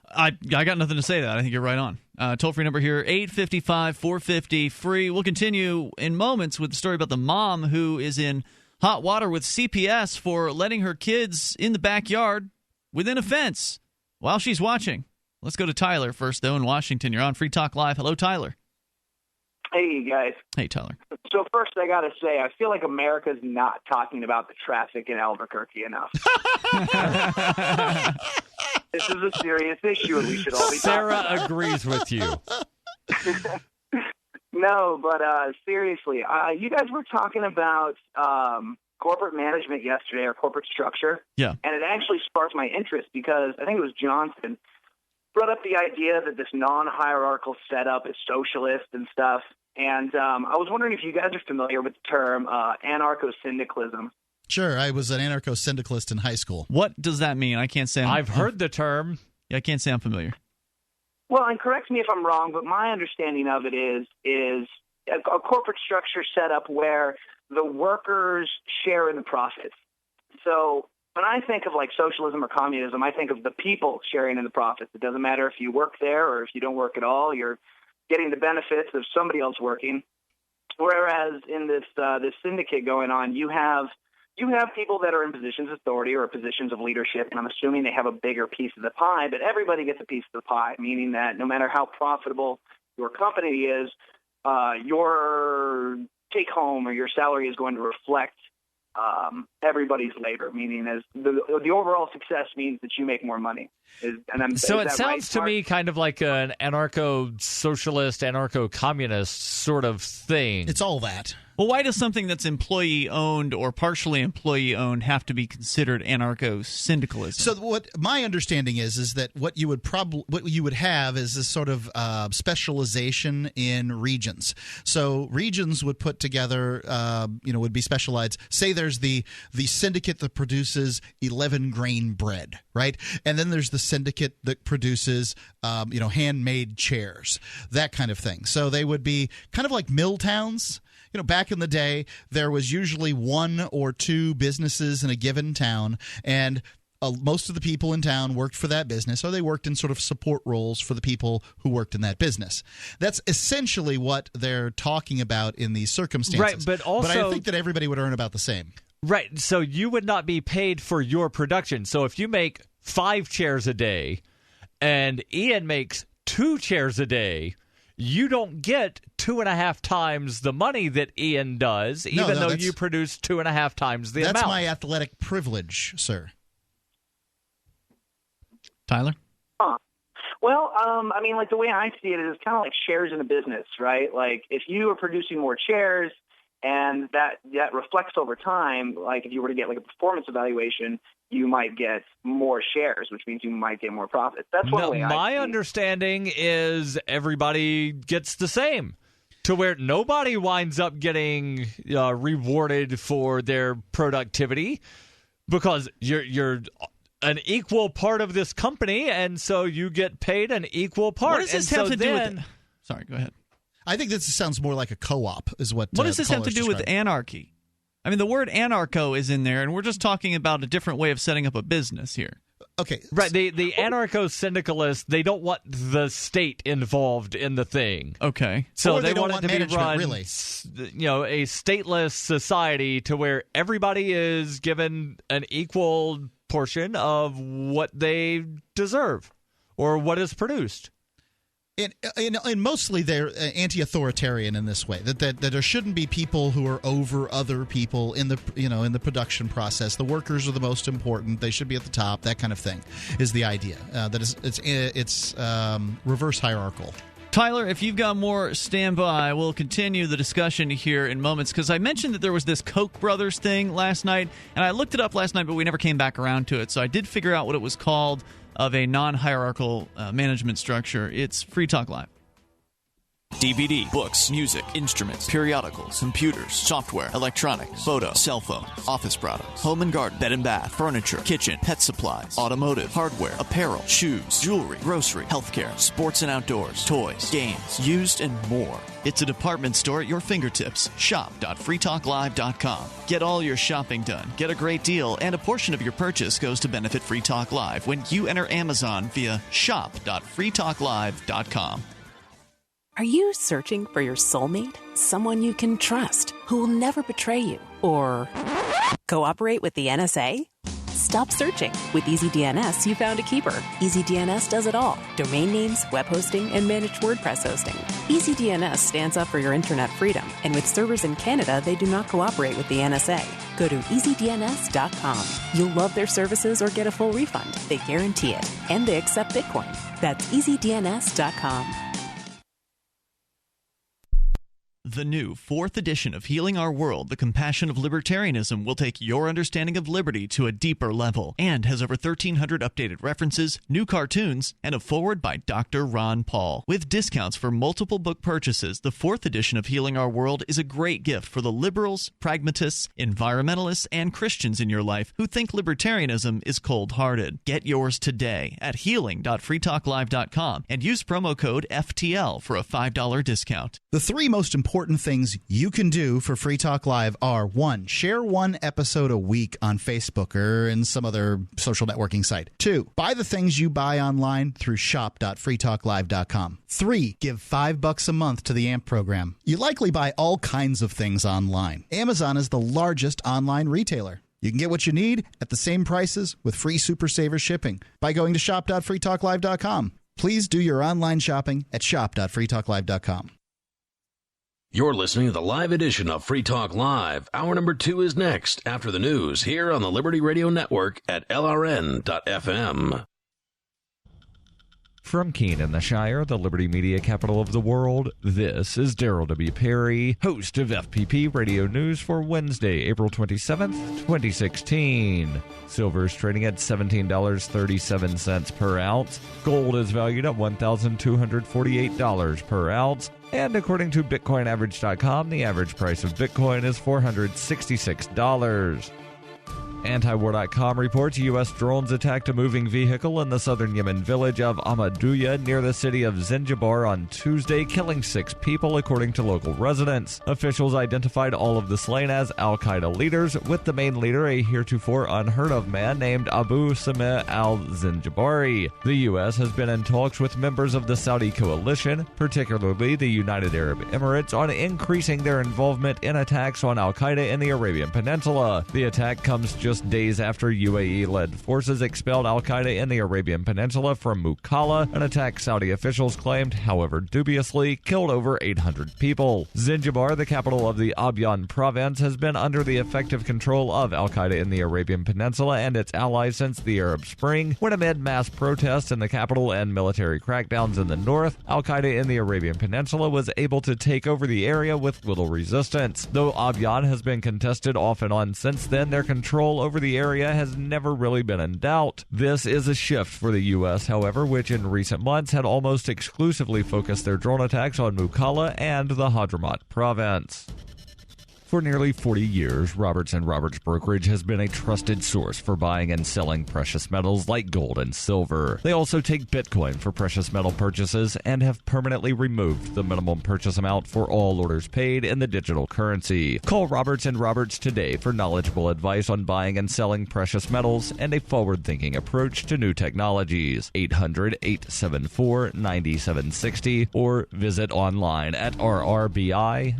I got nothing to say to that. I think you're right on. Toll-free number here, 855-450-FREE. We'll continue in moments with the story about the mom who is in hot water with CPS for letting her kids in the backyard within a fence while she's watching. Let's go to Tyler first, though, in Washington. You're on Free Talk Live. Hello, Tyler. Hey, guys. Hey, Tyler. So first, I got to say, I feel like America's not talking about the traffic in Albuquerque enough. This is a serious issue, and we should all be Sarah talking about. agrees with you. No, but seriously, you guys were talking about corporate management yesterday, or corporate structure. Yeah. And it actually sparked my interest because I think it was Johnson brought up the idea that this non-hierarchical setup is socialist and stuff. And I was wondering if you guys are familiar with the term Anarcho-Syndicalism. Sure, I was an anarcho-syndicalist in high school. What does that mean? I can't say. I've heard the term. Yeah, I can't say I'm familiar. Well, and correct me if I'm wrong, but my understanding of it is a corporate structure set up where the workers share in the profits. So when I think of like socialism or communism, I think of the people sharing in the profits. It doesn't matter if you work there or if you don't work at all. You're getting the benefits of somebody else working. Whereas in this syndicate going on, you have people that are in positions of authority or positions of leadership, and I'm assuming they have a bigger piece of the pie, but everybody gets a piece of the pie, meaning that no matter how profitable your company is, your take-home or your salary is going to reflect everybody's labor, meaning as the overall success means that you make more money. So it sounds to me kind of like an anarcho-socialist, anarcho-communist sort of thing. It's all that. Well, why does something that's employee-owned or partially employee-owned have to be considered anarcho-syndicalism? So what my understanding is that what you would have is this sort of specialization in regions. So regions would put together, would be specialized. Say there's the syndicate that produces 11-grain bread, right? And then there's the syndicate that produces, handmade chairs, that kind of thing. So they would be kind of like mill towns. Back in the day, there was usually 1 or 2 businesses in a given town, and Most of the people in town worked for that business, or they worked in sort of support roles for the people who worked in that business. That's essentially what they're talking about in these circumstances. Right, but I think that everybody would earn about the same. Right, so you would not be paid for your production. So if you make 5 chairs a day and Ian makes 2 chairs a day, you don't get 2.5 times the money that Ian does, even though you produce 2.5 times the amount. That's my athletic privilege, sir. Tyler? Well, I mean, like the way I see it is kind of like shares in a business, right? Like if you are producing more chairs and that reflects over time, like if you were to get like a performance evaluation, you might get more shares, which means you might get more profits. That's one way I see it. My understanding is everybody gets the same, to where nobody winds up getting rewarded for their productivity because you're an equal part of this company, and so you get paid an equal part. What does this have to do with... Sorry, go ahead. I think this sounds more like a co-op is what does this have to do with anarchy? I mean, the word anarcho is in there, and we're just talking about a different way of setting up a business here. Okay. Right, the anarcho-syndicalists, they don't want the state involved in the thing. Okay. So they want don't it to want be run, really. A stateless society to where everybody is given an equal portion of what they deserve or what is produced. And mostly they're anti-authoritarian in this way. That there shouldn't be people who are over other people in the production process. The workers are the most important. They should be at the top. That kind of thing is the idea. It's reverse hierarchical. Tyler, if you've got more, stand by. We'll continue the discussion here in moments, because I mentioned that there was this Koch brothers thing last night, and I looked it up last night, but we never came back around to it. So I did figure out what it was called, of a non-hierarchical management structure. It's Free Talk Live. DVD, books, music, instruments, periodicals, computers, software, electronics, photo, cell phones, office products, home and garden, bed and bath, furniture, kitchen, pet supplies, automotive, hardware, apparel, shoes, jewelry, grocery, healthcare, sports and outdoors, toys, games, used, and more. It's a department store at your fingertips. Shop.freetalklive.com. Get all your shopping done, get a great deal, and a portion of your purchase goes to benefit Free Talk Live when you enter Amazon via shop.freetalklive.com. Are you searching for your soulmate? Someone you can trust, who will never betray you? Or cooperate with the NSA? Stop searching. With EasyDNS, you found a keeper. EasyDNS does it all. Domain names, web hosting, and managed WordPress hosting. EasyDNS stands up for your internet freedom. And with servers in Canada, they do not cooperate with the NSA. Go to EasyDNS.com. You'll love their services or get a full refund. They guarantee it. And they accept Bitcoin. That's EasyDNS.com. The new 4th edition of Healing Our World, The Compassion of Libertarianism, will take your understanding of liberty to a deeper level and has over 1,300 updated references, new cartoons, and a foreword by Dr. Ron Paul. With discounts for multiple book purchases, the 4th edition of Healing Our World is a great gift for the liberals, pragmatists, environmentalists, and Christians in your life who think libertarianism is cold-hearted. Get yours today at healing.freetalklive.com and use promo code FTL for a $5 discount. The 3 most important things you can do for Free Talk Live are: 1, share 1 episode a week on Facebook or in some other social networking site. 2, buy the things you buy online through shop.freetalklive.com. 3, give $5 a month to the AMP program. You likely buy all kinds of things online. Amazon is the largest online retailer. You can get what you need at the same prices with free Super Saver shipping by going to shop.freetalklive.com. Please do your online shopping at shop.freetalklive.com. You're listening to the live edition of Free Talk Live. Hour number 2 is next after the news here on the Liberty Radio Network at LRN.FM. From Keene in the Shire, the Liberty Media capital of the world, this is Darryl W. Perry, host of FPP Radio News for Wednesday, April 27th, 2016. Silver is trading at $17.37 per ounce. Gold is valued at $1,248 per ounce. And according to BitcoinAverage.com, the average price of Bitcoin is $466. Antiwar.com reports U.S. drones attacked a moving vehicle in the southern Yemen village of Ahmadiyya near the city of Zinjibar on Tuesday, killing 6 people, according to local residents. Officials identified all of the slain as al-Qaeda leaders, with the main leader a heretofore unheard-of man named Abu Sameh al-Zinjibari. The U.S. has been in talks with members of the Saudi coalition, particularly the United Arab Emirates, on increasing their involvement in attacks on al-Qaeda in the Arabian Peninsula. The attack comes just days after UAE-led forces expelled al-Qaeda in the Arabian Peninsula from Mukalla, an attack Saudi officials claimed, however dubiously, killed over 800 people. Zinjibar, the capital of the Abyan province, has been under the effective control of al-Qaeda in the Arabian Peninsula and its allies since the Arab Spring, when amid mass protests in the capital and military crackdowns in the north, al-Qaeda in the Arabian Peninsula was able to take over the area with little resistance. Though Abyan has been contested off and on since then, their control over the area has never really been in doubt. This is a shift for the U.S., however, which in recent months had almost exclusively focused their drone attacks on Mukalla and the Hadramaut province. For nearly 40 years, Roberts & Roberts Brokerage has been a trusted source for buying and selling precious metals like gold and silver. They also take Bitcoin for precious metal purchases and have permanently removed the minimum purchase amount for all orders paid in the digital currency. Call Roberts & Roberts today for knowledgeable advice on buying and selling precious metals and a forward-thinking approach to new technologies. 800-874-9760 or visit online at rrbi.co.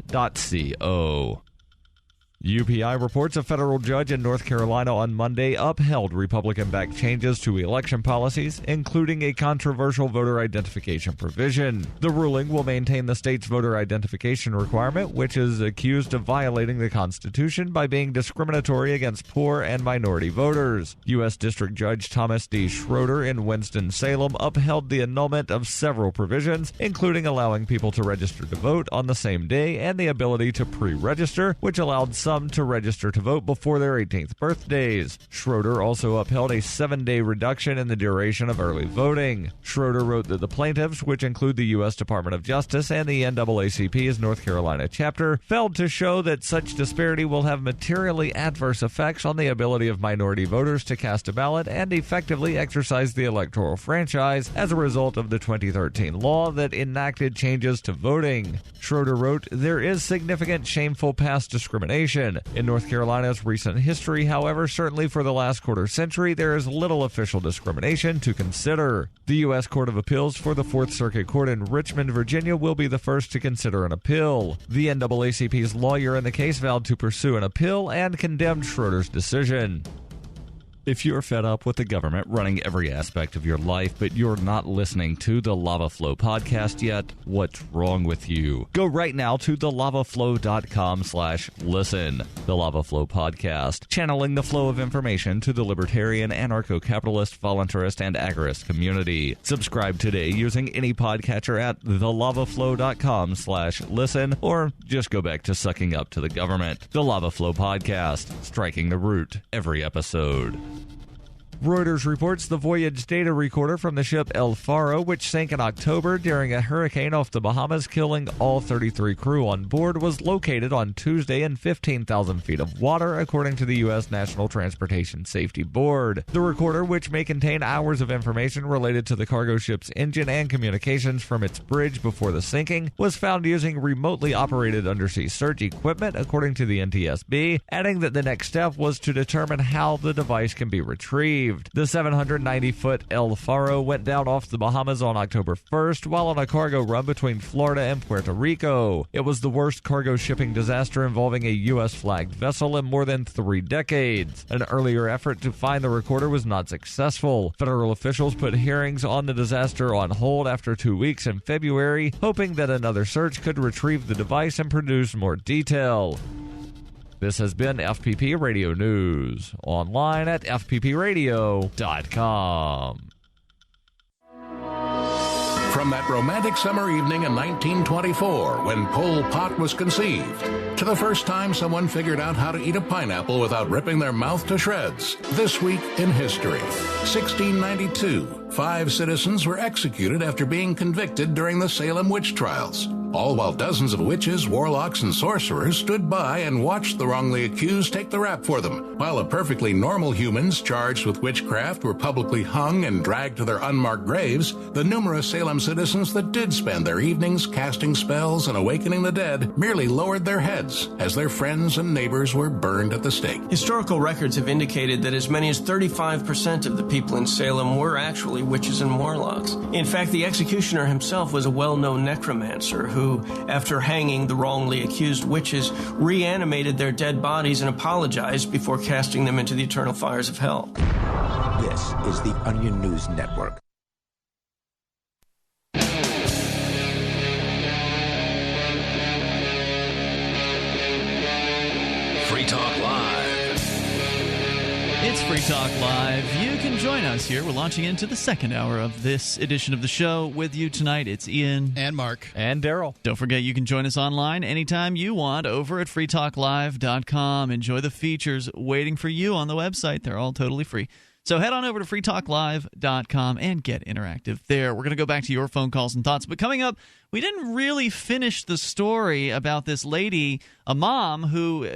UPI reports a federal judge in North Carolina on Monday upheld Republican-backed changes to election policies, including a controversial voter identification provision. The ruling will maintain the state's voter identification requirement, which is accused of violating the Constitution by being discriminatory against poor and minority voters. U.S. District Judge Thomas D. Schroeder in Winston-Salem upheld the annulment of several provisions, including allowing people to register to vote on the same day and the ability to pre-register, which allowed some to register to vote before their 18th birthdays. Schroeder also upheld a 7-day reduction in the duration of early voting. Schroeder wrote that the plaintiffs, which include the U.S. Department of Justice and the NAACP's North Carolina chapter, failed to show that such disparity will have materially adverse effects on the ability of minority voters to cast a ballot and effectively exercise the electoral franchise as a result of the 2013 law that enacted changes to voting. Schroeder wrote, "There is significant shameful past discrimination. In North Carolina's recent history, however, certainly for the last quarter century, there is little official discrimination to consider." The U.S. Court of Appeals for the Fourth Circuit Court in Richmond, Virginia, will be the first to consider an appeal. The NAACP's lawyer in the case vowed to pursue an appeal and condemned Schroeder's decision. If you're fed up with the government running every aspect of your life, but you're not listening to the Lava Flow podcast yet, what's wrong with you? Go right now to thelavaflow.com/listen. The Lava Flow podcast, channeling the flow of information to the libertarian, anarcho-capitalist, voluntarist, and agorist community. Subscribe today using any podcatcher at thelavaflow.com/listen, or just go back to sucking up to the government. The Lava Flow podcast, striking the root every episode. Reuters reports the voyage data recorder from the ship El Faro, which sank in October during a hurricane off the Bahamas, killing all 33 crew on board, was located on Tuesday in 15,000 feet of water, according to the U.S. National Transportation Safety Board. The recorder, which may contain hours of information related to the cargo ship's engine and communications from its bridge before the sinking, was found using remotely operated undersea search equipment, according to the NTSB, adding that the next step was to determine how the device can be retrieved. The 790-foot El Faro went down off the Bahamas on October 1st while on a cargo run between Florida and Puerto Rico. It was the worst cargo shipping disaster involving a U.S.-flagged vessel in more than 3 decades. An earlier effort to find the recorder was not successful. Federal officials put hearings on the disaster on hold after 2 weeks in February, hoping that another search could retrieve the device and produce more detail. This has been FPP Radio News, online at fppradio.com. From that romantic summer evening in 1924 when Pol Pot was conceived, to the first time someone figured out how to eat a pineapple without ripping their mouth to shreds. This week in history, 1692, 5 citizens were executed after being convicted during the Salem witch trials. all while dozens of witches, warlocks, and sorcerers stood by and watched the wrongly accused take the rap for them, while the perfectly normal humans charged with witchcraft were publicly hung and dragged to their unmarked graves. The numerous Salem citizens that did spend their evenings casting spells and awakening the dead merely lowered their heads as their friends and neighbors were burned at the stake. Historical records have indicated that as many as 35% of the people in Salem were actually witches and warlocks. In fact, the executioner himself was a well-known necromancer who, after hanging the wrongly accused witches, reanimated their dead bodies and apologized before casting them into the eternal fires of hell. This is the Onion News Network. Free Talk Live. It's Free Talk Live. You can join us here. We're launching into the second hour of this edition of the show. With you tonight, it's Ian. And Mark. And Darryl. Don't forget, you can join us online anytime you want over at freetalklive.com. Enjoy the features waiting for you on the website. They're all totally free. So head on over to freetalklive.com and get interactive there. We're going to go back to your phone calls and thoughts. But coming up, we didn't really finish the story about this lady, a mom who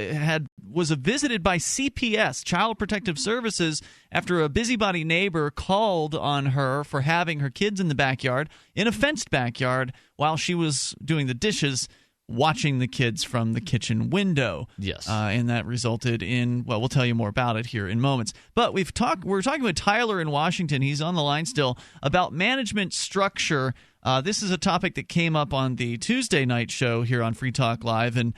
was visited by CPS, Child Protective Services, after a busybody neighbor called on her for having her kids in the backyard, in a fenced backyard, while she was doing the dishes, watching the kids from the kitchen window. Yes. And that resulted in, well, we'll tell you more about it here in moments. But we're talking with Tyler in Washington. He's on the line still, about management structure. This is a topic that came up on the Tuesday night show here on Free Talk Live. And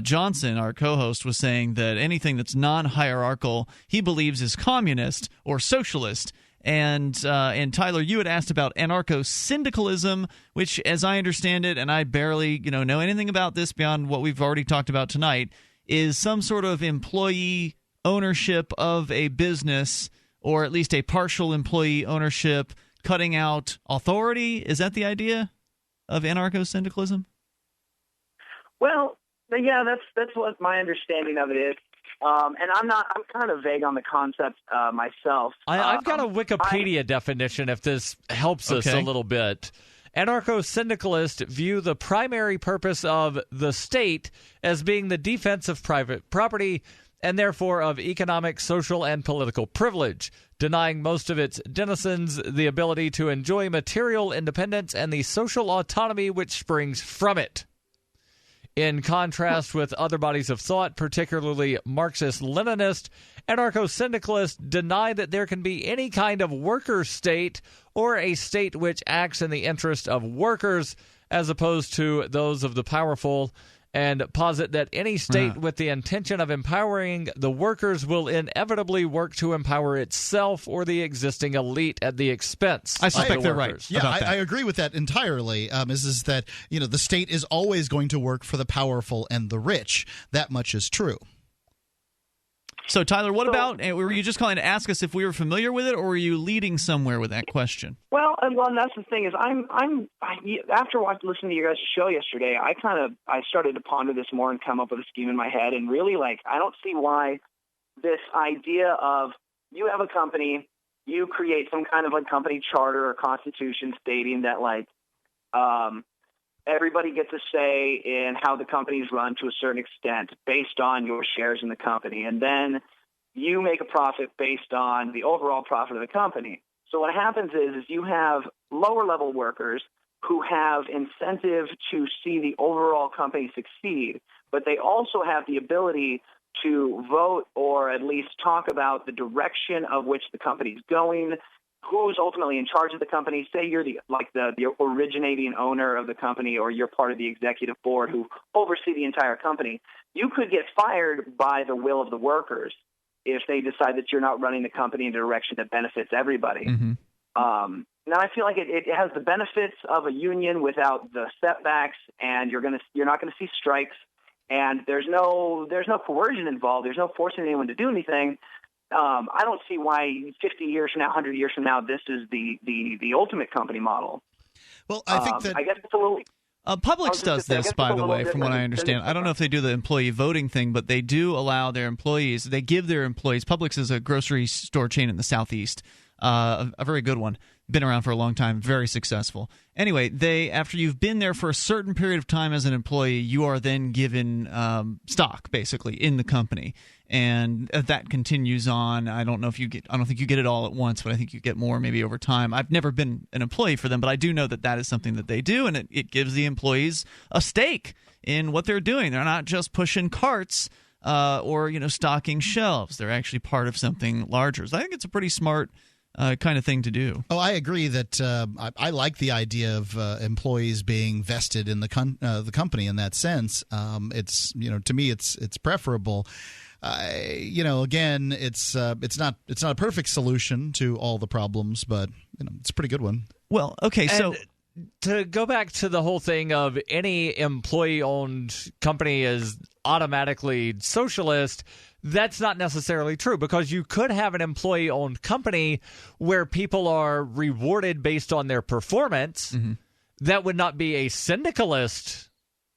Johnson, our co-host, was saying that anything that's non-hierarchical, he believes is communist or socialist. And Tyler, you had asked about Anarcho-Syndicalism, which, as I understand it, and I barely know anything about this beyond what we've already talked about tonight, is some sort of employee ownership of a business, or at least a partial employee ownership, cutting out authority. Is that the idea of Anarcho-Syndicalism? Well, yeah, that's what my understanding of it is. And I'm kind of vague on the concept myself. I've got a Wikipedia definition if this helps us a little bit. Anarcho-syndicalists view the primary purpose of the state as being the defense of private property and therefore of economic, social, and political privilege, denying most of its denizens the ability to enjoy material independence and the social autonomy which springs from it. In contrast with other bodies of thought, particularly Marxist-Leninist, anarcho-syndicalists deny that there can be any kind of worker state or a state which acts in the interest of workers as opposed to those of the powerful, and posit that any state with the intention of empowering the workers will inevitably work to empower itself or the existing elite at the expense I suspect of the they're workers. right. Yeah, I agree with that entirely. Is that the state is always going to work for the powerful and the rich. That much is true. So, Tyler, what about? Were you just calling to ask us if we were familiar with it, or were you leading somewhere with that question? Well, and that's the thing is, after listening to your guys' show yesterday, I started to ponder this more and come up with a scheme in my head, and really, I don't see why this idea of you have a company, you create some kind of company charter or constitution stating that everybody gets a say in how the company is run to a certain extent based on your shares in the company. And then you make a profit based on the overall profit of the company. So what happens is you have lower-level workers who have incentive to see the overall company succeed, but they also have the ability to vote or at least talk about the direction of which the company is going, who's ultimately in charge of the company. Say you're the originating owner of the company, or you're part of the executive board who oversee the entire company. You could get fired by the will of the workers if they decide that you're not running the company in a direction that benefits everybody. Mm-hmm. Now, I feel like it has the benefits of a union without the setbacks, and you're not going to see strikes, and there's no coercion involved. There's no forcing anyone to do anything. I don't see why 50 years from now, 100 years from now, this is the ultimate company model. Well, I think that I guess it's a little. Publix does this, by the way, from what I understand. I don't know if they do the employee voting thing, but they do allow their employees. They give their employees. Publix is a grocery store chain in the Southeast. a very good one. Been around for a long time, very successful. Anyway, after you've been there for a certain period of time as an employee, you are then given stock, basically, in the company. And that continues on. I don't think you get it all at once, but I think you get more maybe over time. I've never been an employee for them, but I do know that is something that they do, and it gives the employees a stake in what they're doing. They're not just pushing carts or stocking shelves. They're actually part of something larger. So I think it's a pretty smart kind of thing to do. Oh, I agree that I like the idea of employees being vested in the company in that sense. It's to me it's preferable. Again, it's not a perfect solution to all the problems, but it's a pretty good one. Well, okay, so to go back to the whole thing of any employee-owned company is automatically socialist, that's not necessarily true, because you could have an employee-owned company where people are rewarded based on their performance. Mm-hmm. That would not be a syndicalist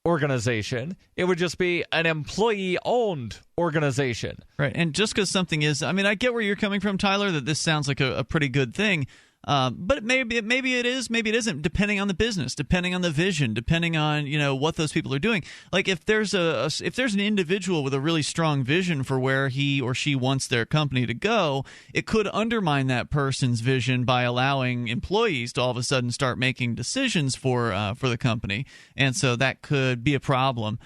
organization. It would just be an employee-owned organization. Right, and just because something is... I get where you're coming from, Tyler, that this sounds like a pretty good thing. But maybe it is, maybe it isn't, depending on the business, depending on the vision, depending on what those people are doing. Like if there's an individual with a really strong vision for where he or she wants their company to go, it could undermine that person's vision by allowing employees to all of a sudden start making decisions for the company, and so that could be a problem.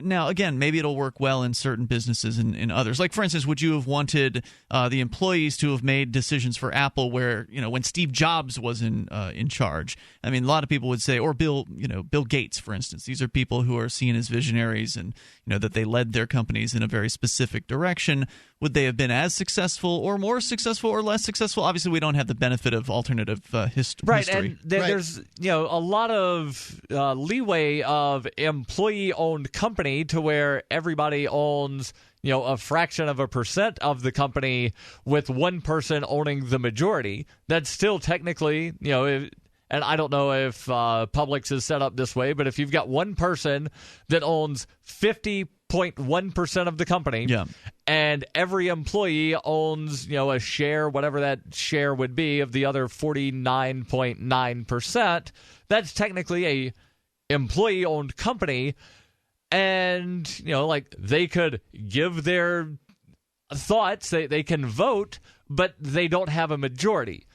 Now, again, maybe it'll work well in certain businesses and in others. Like, for instance, would you have wanted the employees to have made decisions for Apple where, when Steve Jobs was in charge? A lot of people would say, or Bill Gates, for instance. These are people who are seen as visionaries and, that they led their companies in a very specific direction. Would they have been as successful or more successful or less successful? Obviously, we don't have the benefit of alternative history. Right, and there's a lot of leeway of employee-owned company to where everybody owns a fraction of a percent of the company, with one person owning the majority. That's still technically and I don't know if Publix is set up this way, but if you've got one person that owns 50.1% of the company, and every employee owns, a share, whatever that share would be, of the other 49.9%, that's technically a employee-owned company. And, they could give their thoughts, they can vote, but they don't have a majority.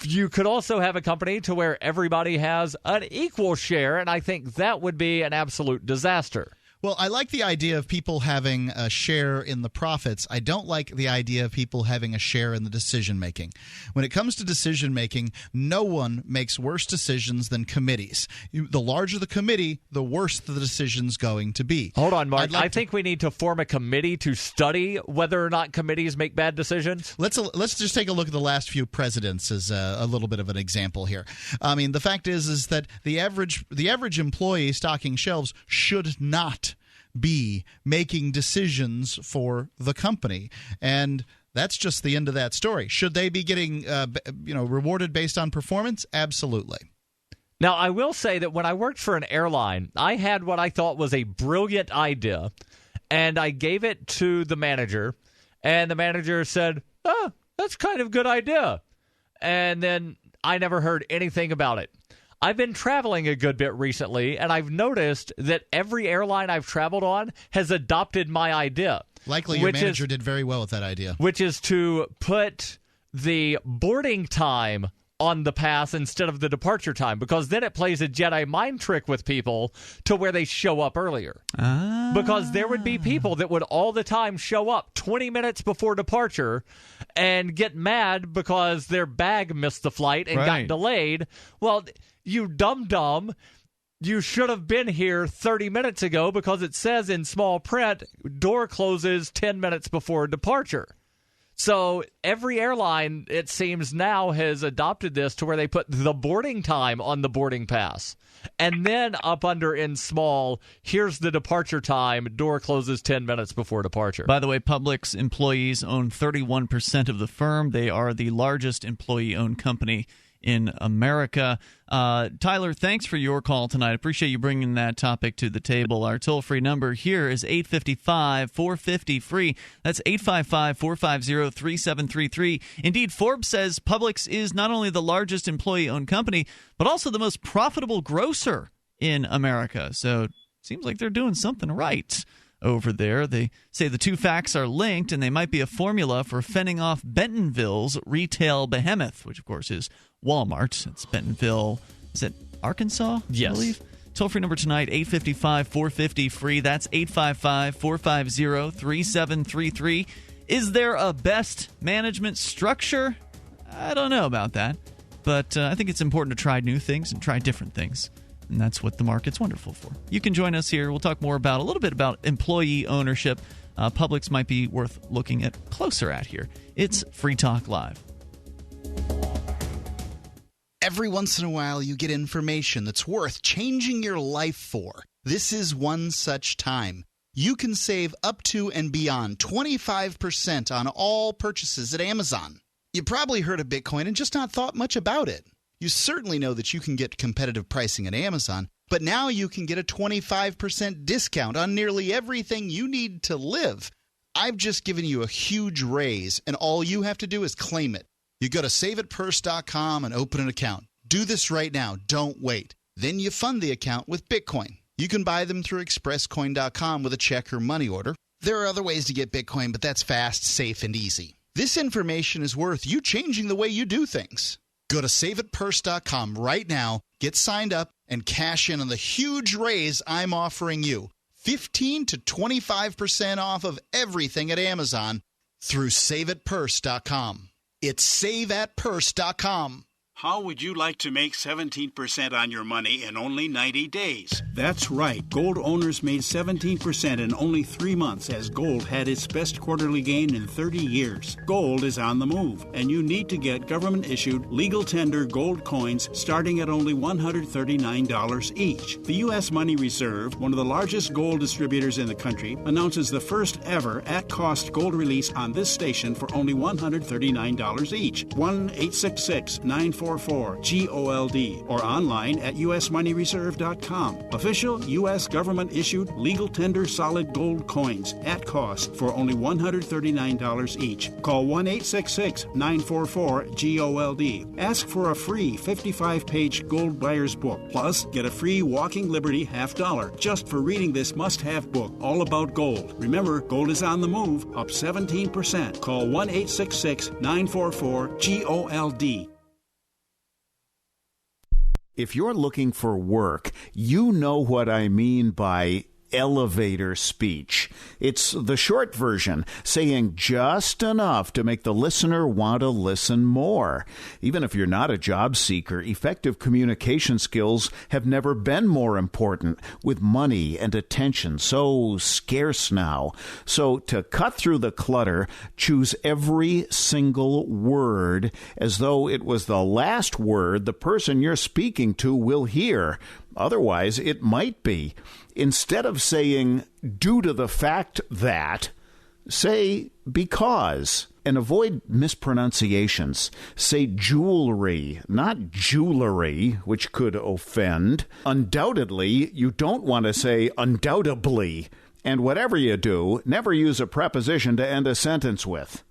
You could also have a company to where everybody has an equal share, and I think that would be an absolute disaster. Well, I like the idea of people having a share in the profits. I don't like the idea of people having a share in the decision-making. When it comes to decision-making, no one makes worse decisions than committees. The larger the committee, the worse the decision's going to be. Hold on, Mark. I think we need to form a committee to study whether or not committees make bad decisions. Let's just take a look at the last few presidents as a little bit of an example here. The fact is that the average employee stocking shelves should not be making decisions for the company, and that's just the end of that story. Should they be getting rewarded based on performance? Absolutely. Now, I will say that when I worked for an airline, I had what I thought was a brilliant idea, and I gave it to the manager, and the manager said, "Oh, that's kind of a good idea," and then I never heard anything about it. I've been traveling a good bit recently, and I've noticed that every airline I've traveled on has adopted my idea. Likely your manager did very well with that idea. Which is to put the boarding time on the pass instead of the departure time, because then it plays a Jedi mind trick with people to where they show up earlier. Because there would be people that would all the time show up 20 minutes before departure and get mad because their bag missed the flight and got delayed. Well, you dum-dum, you should have been here 30 minutes ago, because it says in small print, door closes 10 minutes before departure. So every airline, it seems now, has adopted this to where they put the boarding time on the boarding pass. And then up under in small, here's the departure time, door closes 10 minutes before departure. By the way, Publix employees own 31% of the firm. They are the largest employee-owned company in America. Tyler, thanks for your call tonight. I appreciate you bringing that topic to the table. Our toll-free number here is 855-450-FREE. That's 855-450-3733. Indeed, Forbes says Publix is not only the largest employee-owned company, but also the most profitable grocer in America. So it seems like they're doing something right over there. They say the two facts are linked, and they might be a formula for fending off Bentonville's retail behemoth, which, of course, is Wal-Mart. It's Bentonville. Is it Arkansas? Yes. I believe. Toll-free number tonight, 855-450-FREE. That's 855-450-3733. Is there a best management structure? I don't know about that. But I think it's important to try new things and try different things. And that's what the market's wonderful for. You can join us here. We'll talk more about a little bit about employee ownership. Publix might be worth looking at closer at here. It's Free Talk Live. Every once in a while, you get information that's worth changing your life for. This is one such time. You can save up to and beyond 25% on all purchases at Amazon. You probably heard of Bitcoin and just not thought much about it. You certainly know that you can get competitive pricing at Amazon, but now you can get a 25% discount on nearly everything you need to live. I've just given you a huge raise, and all you have to do is claim it. You go to saveitpurse.com and open an account. Do this right now. Don't wait. Then you fund the account with Bitcoin. You can buy them through expresscoin.com with a check or money order. There are other ways to get Bitcoin, but that's fast, safe, and easy. This information is worth you changing the way you do things. Go to saveitpurse.com right now, get signed up, and cash in on the huge raise I'm offering you. 15 to 25% off of everything at Amazon through saveitpurse.com. It's saveatpurse.com. How would you like to make 17% on your money in only 90 days? That's right. Gold owners made 17% in only 3 months as gold had its best quarterly gain in 30 years. Gold is on the move, and you need to get government-issued legal tender gold coins starting at only $139 each. The U.S. Money Reserve, one of the largest gold distributors in the country, announces the first ever at-cost gold release on this station for only $139 each. 1-866-944-GOLD or online at usmoneyreserve.com. Official U.S. government-issued legal tender solid gold coins at cost for only $139 each. Call 1-866-944-GOLD. Ask for a free 55-page gold buyer's book. Plus, get a free Walking Liberty $50 just for reading this must-have book all about gold. Remember, gold is on the move, up 17%. Call 1-866-944-GOLD. If you're looking for work, you know what I mean by elevator speech. It's the short version, saying just enough to make the listener want to listen more. Even if you're not a job seeker, effective communication skills have never been more important, with money and attention so scarce now. So to cut through the clutter, choose every single word as though it was the last word the person you're speaking to will hear. Otherwise, it might be. Instead of saying, due to the fact that, say, because. And avoid mispronunciations. Say jewelry, not jewelry, which could offend. Undoubtedly, you don't want to say undoubtedly. And whatever you do, never use a preposition to end a sentence with.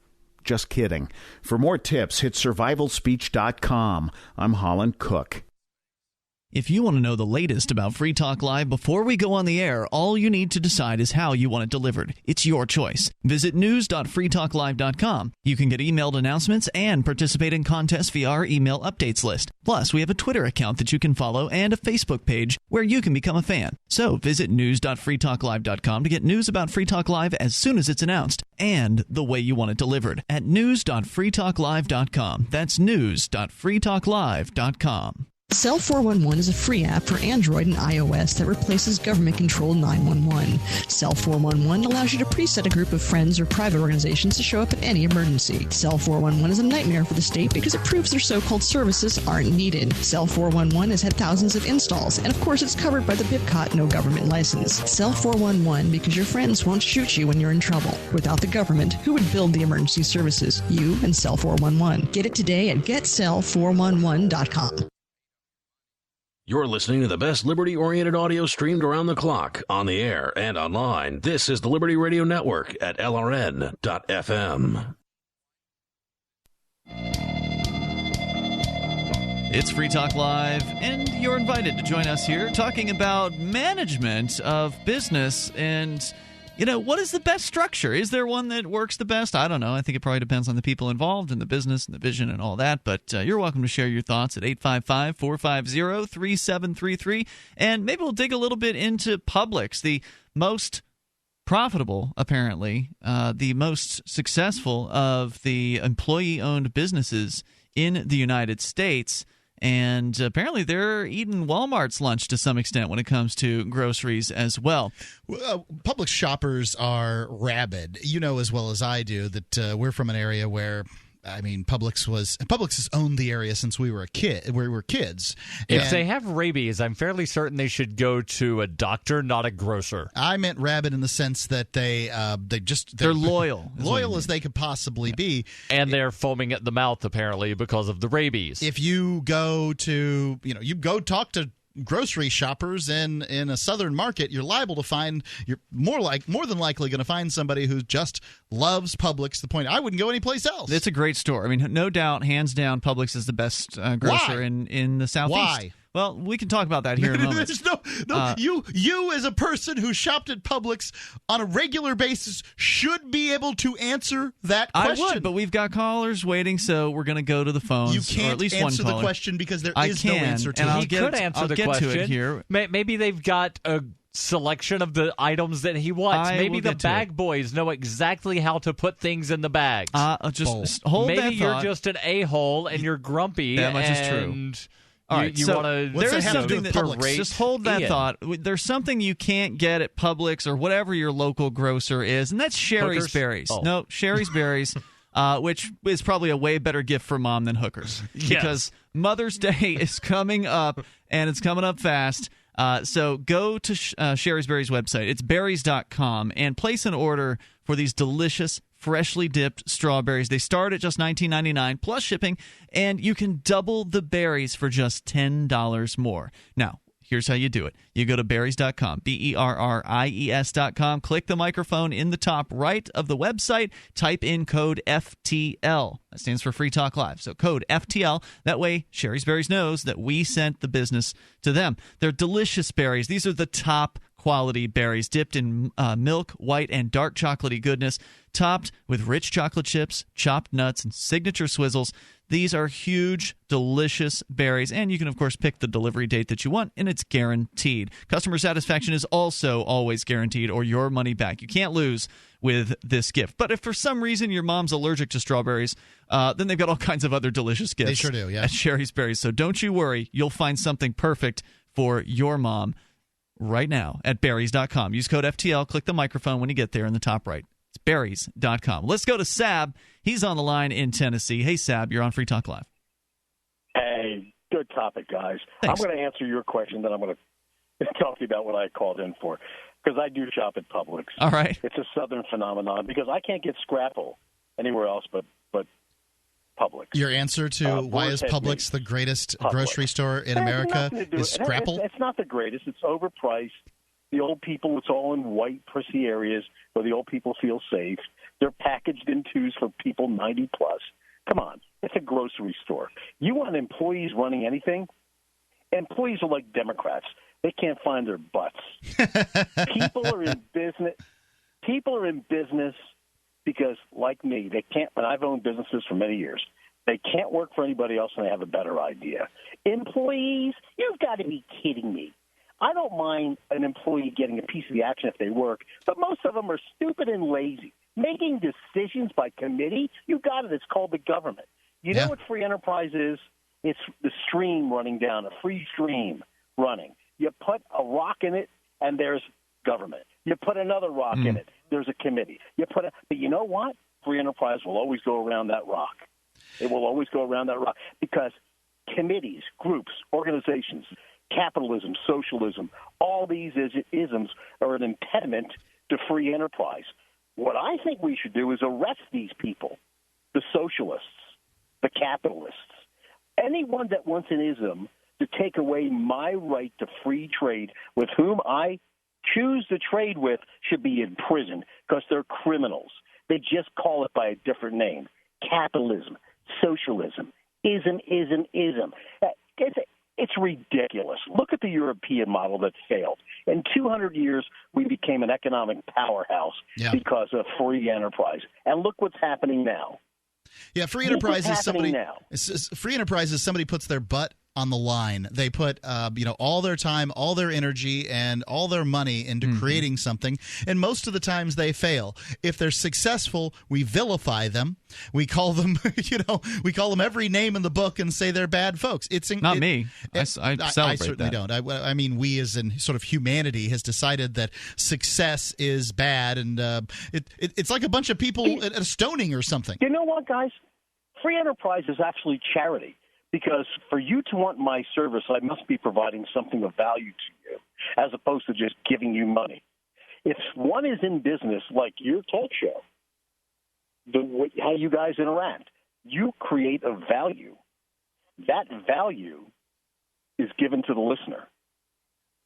Just kidding. For more tips, hit survivalspeech.com. I'm Holland Cook. If you want to know the latest about Free Talk Live before we go on the air, all you need to decide is how you want it delivered. It's your choice. Visit news.freetalklive.com. You can get emailed announcements and participate in contests via our email updates list. Plus, we have a Twitter account that you can follow and a Facebook page where you can become a fan. So visit news.freetalklive.com to get news about Free Talk Live as soon as it's announced and the way you want it delivered at news.freetalklive.com. That's news.freetalklive.com. Cell 411 is a free app for Android and iOS that replaces government-controlled 911. Cell 411 allows you to preset a group of friends or private organizations to show up in any emergency. Cell 411 is a nightmare for the state because it proves their so-called services aren't needed. Cell 411 has had thousands of installs, and of course it's covered by the BIPCOT no government license. Cell 411 because your friends won't shoot you when you're in trouble. Without the government, who would build the emergency services? You and Cell 411. Get it today at getcell411.com. You're listening to the best liberty-oriented audio streamed around the clock, on the air and online. This is the Liberty Radio Network at LRN.FM. It's Free Talk Live, and you're invited to join us here talking about management of business and, what is the best structure? Is there one that works the best? I don't know. I think it probably depends on the people involved in the business and the vision and all that. But you're welcome to share your thoughts at 855-450-3733. And maybe we'll dig a little bit into Publix, the most profitable, apparently, the most successful of the employee-owned businesses in the United States. And apparently they're eating Wal-Mart's lunch to some extent when it comes to groceries as well. Publix shoppers are rabid. You know as well as I do that we're from an area where, Publix has owned the area since we were kids. If they have rabies, I'm fairly certain they should go to a doctor, not a grocer. I meant rabid in the sense that they're loyal. Loyal as they could possibly be. And they're foaming at the mouth, apparently, because of the rabies. If you go to, you go talk to grocery shoppers in a southern market, you're liable to find you're more than likely going to find somebody who just loves Publix to the point I wouldn't go anyplace else. It's a great store. I mean, no doubt, hands down, Publix is the best grocer in the Southeast. Why? Well, we can talk about that here in a moment. You as a person who shopped at Publix on a regular basis should be able to answer that question. I would, but we've got callers waiting, so we're going to go to the phones. You can't or at least answer one the question because there is no answer to it. He could answer the question. To it here. Maybe they've got a selection of the items that he wants. Maybe the bag boys know exactly how to put things in the bags. Just hold that thought. Maybe you're just an a-hole and you're grumpy. That much is true. All right, there is something that just hold that thought. There's something you can't get at Publix or whatever your local grocer is, and that's Sherry's Berries. Oh. No, Sherry's Berries, which is probably a way better gift for mom than hookers. Yes. Because Mother's Day is coming up, and it's coming up fast. So go to Sherry's Berries website. It's berries.com, and place an order for these delicious, freshly dipped strawberries. They start at just $19.99 plus shipping, and you can double the berries for just $10 more. Now, here's how you do it. You go to berries.com, BERRIES.com, click the microphone in the top right of the website, type in code FTL. That stands for Free Talk Live. So code FTL. That way, Sherry's Berries knows that we sent the business to them. They're delicious berries. These are the top quality berries dipped in milk, white, and dark chocolatey goodness, topped with rich chocolate chips, chopped nuts, and signature swizzles. These are huge, delicious berries, and you can, of course, pick the delivery date that you want, and it's guaranteed. Customer satisfaction is also always guaranteed, or your money back. You can't lose with this gift. But if for some reason your mom's allergic to strawberries, then they've got all kinds of other delicious gifts. They sure do, yeah. At Sherry's Berries. So don't you worry. You'll find something perfect for your mom right now at berries.com. Use code FTL. Click the microphone when you get there in the top right. It's berries.com. Let's go to Sab. He's on the line in Tennessee. Hey, Sab, you're on Free Talk Live. Hey, good topic, guys. Thanks. I'm going to answer your question, then I'm going to talk to you about what I called in for, because I do shop at Publix. All right. It's a southern phenomenon because I can't get Scrapple anywhere else but Publix. Your answer to why is Publix the greatest grocery store in America is Scrapple? It's not the greatest. It's overpriced. The old people, it's all in white, prissy areas where the old people feel safe. They're packaged in twos for people 90 plus. Come on. It's a grocery store. You want employees running anything? Employees are like Democrats. They can't find their butts. People are in business. People are in business because, like me, they can't. And I've owned businesses for many years. They can't work for anybody else, and they have a better idea. Employees, you've got to be kidding me. I don't mind an employee getting a piece of the action if they work, but most of them are stupid and lazy. Making decisions by committee, you got it. It's called the government. You know what free enterprise is? It's the stream running down, a free stream running. You put a rock in it, and there's government. You put another rock in it, there's a committee. But you know what? Free enterprise will always go around that rock. It will always go around that rock because committees, groups, organizations, capitalism, socialism, all these isms are an impediment to free enterprise. What I think we should do is arrest these people, the socialists, the capitalists, anyone that wants an ism to take away my right to free trade with whom I choose to trade with should be in prison because they're criminals. They just call it by a different name. Capitalism, socialism, ism. It's ridiculous. Look at the European model that failed. In 200 years, we became an economic powerhouse because of free enterprise. And look what's happening now. Yeah, free enterprise is somebody puts their butt on the line. They put all their time, all their energy, and all their money into creating something, and most of the times they fail. If they're successful, we vilify them. We call them we call them every name in the book and say they're bad folks. Not me. I celebrate I certainly that. don't. I mean, we as in sort of humanity has decided that success is bad, and it's like a bunch of people at a stoning or something. You know what, guys? Free enterprise is actually charity. Because for you to want my service, I must be providing something of value to you, as opposed to just giving you money. If one is in business, like your talk show, how you guys interact, you create a value. That value is given to the listener.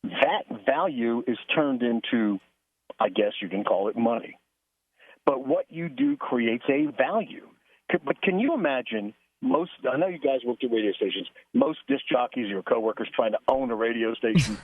That value is turned into, I guess you can call it money. But what you do creates a value. But can you imagine... I know you guys work at radio stations. Most disc jockeys, your coworkers, trying to own a radio station,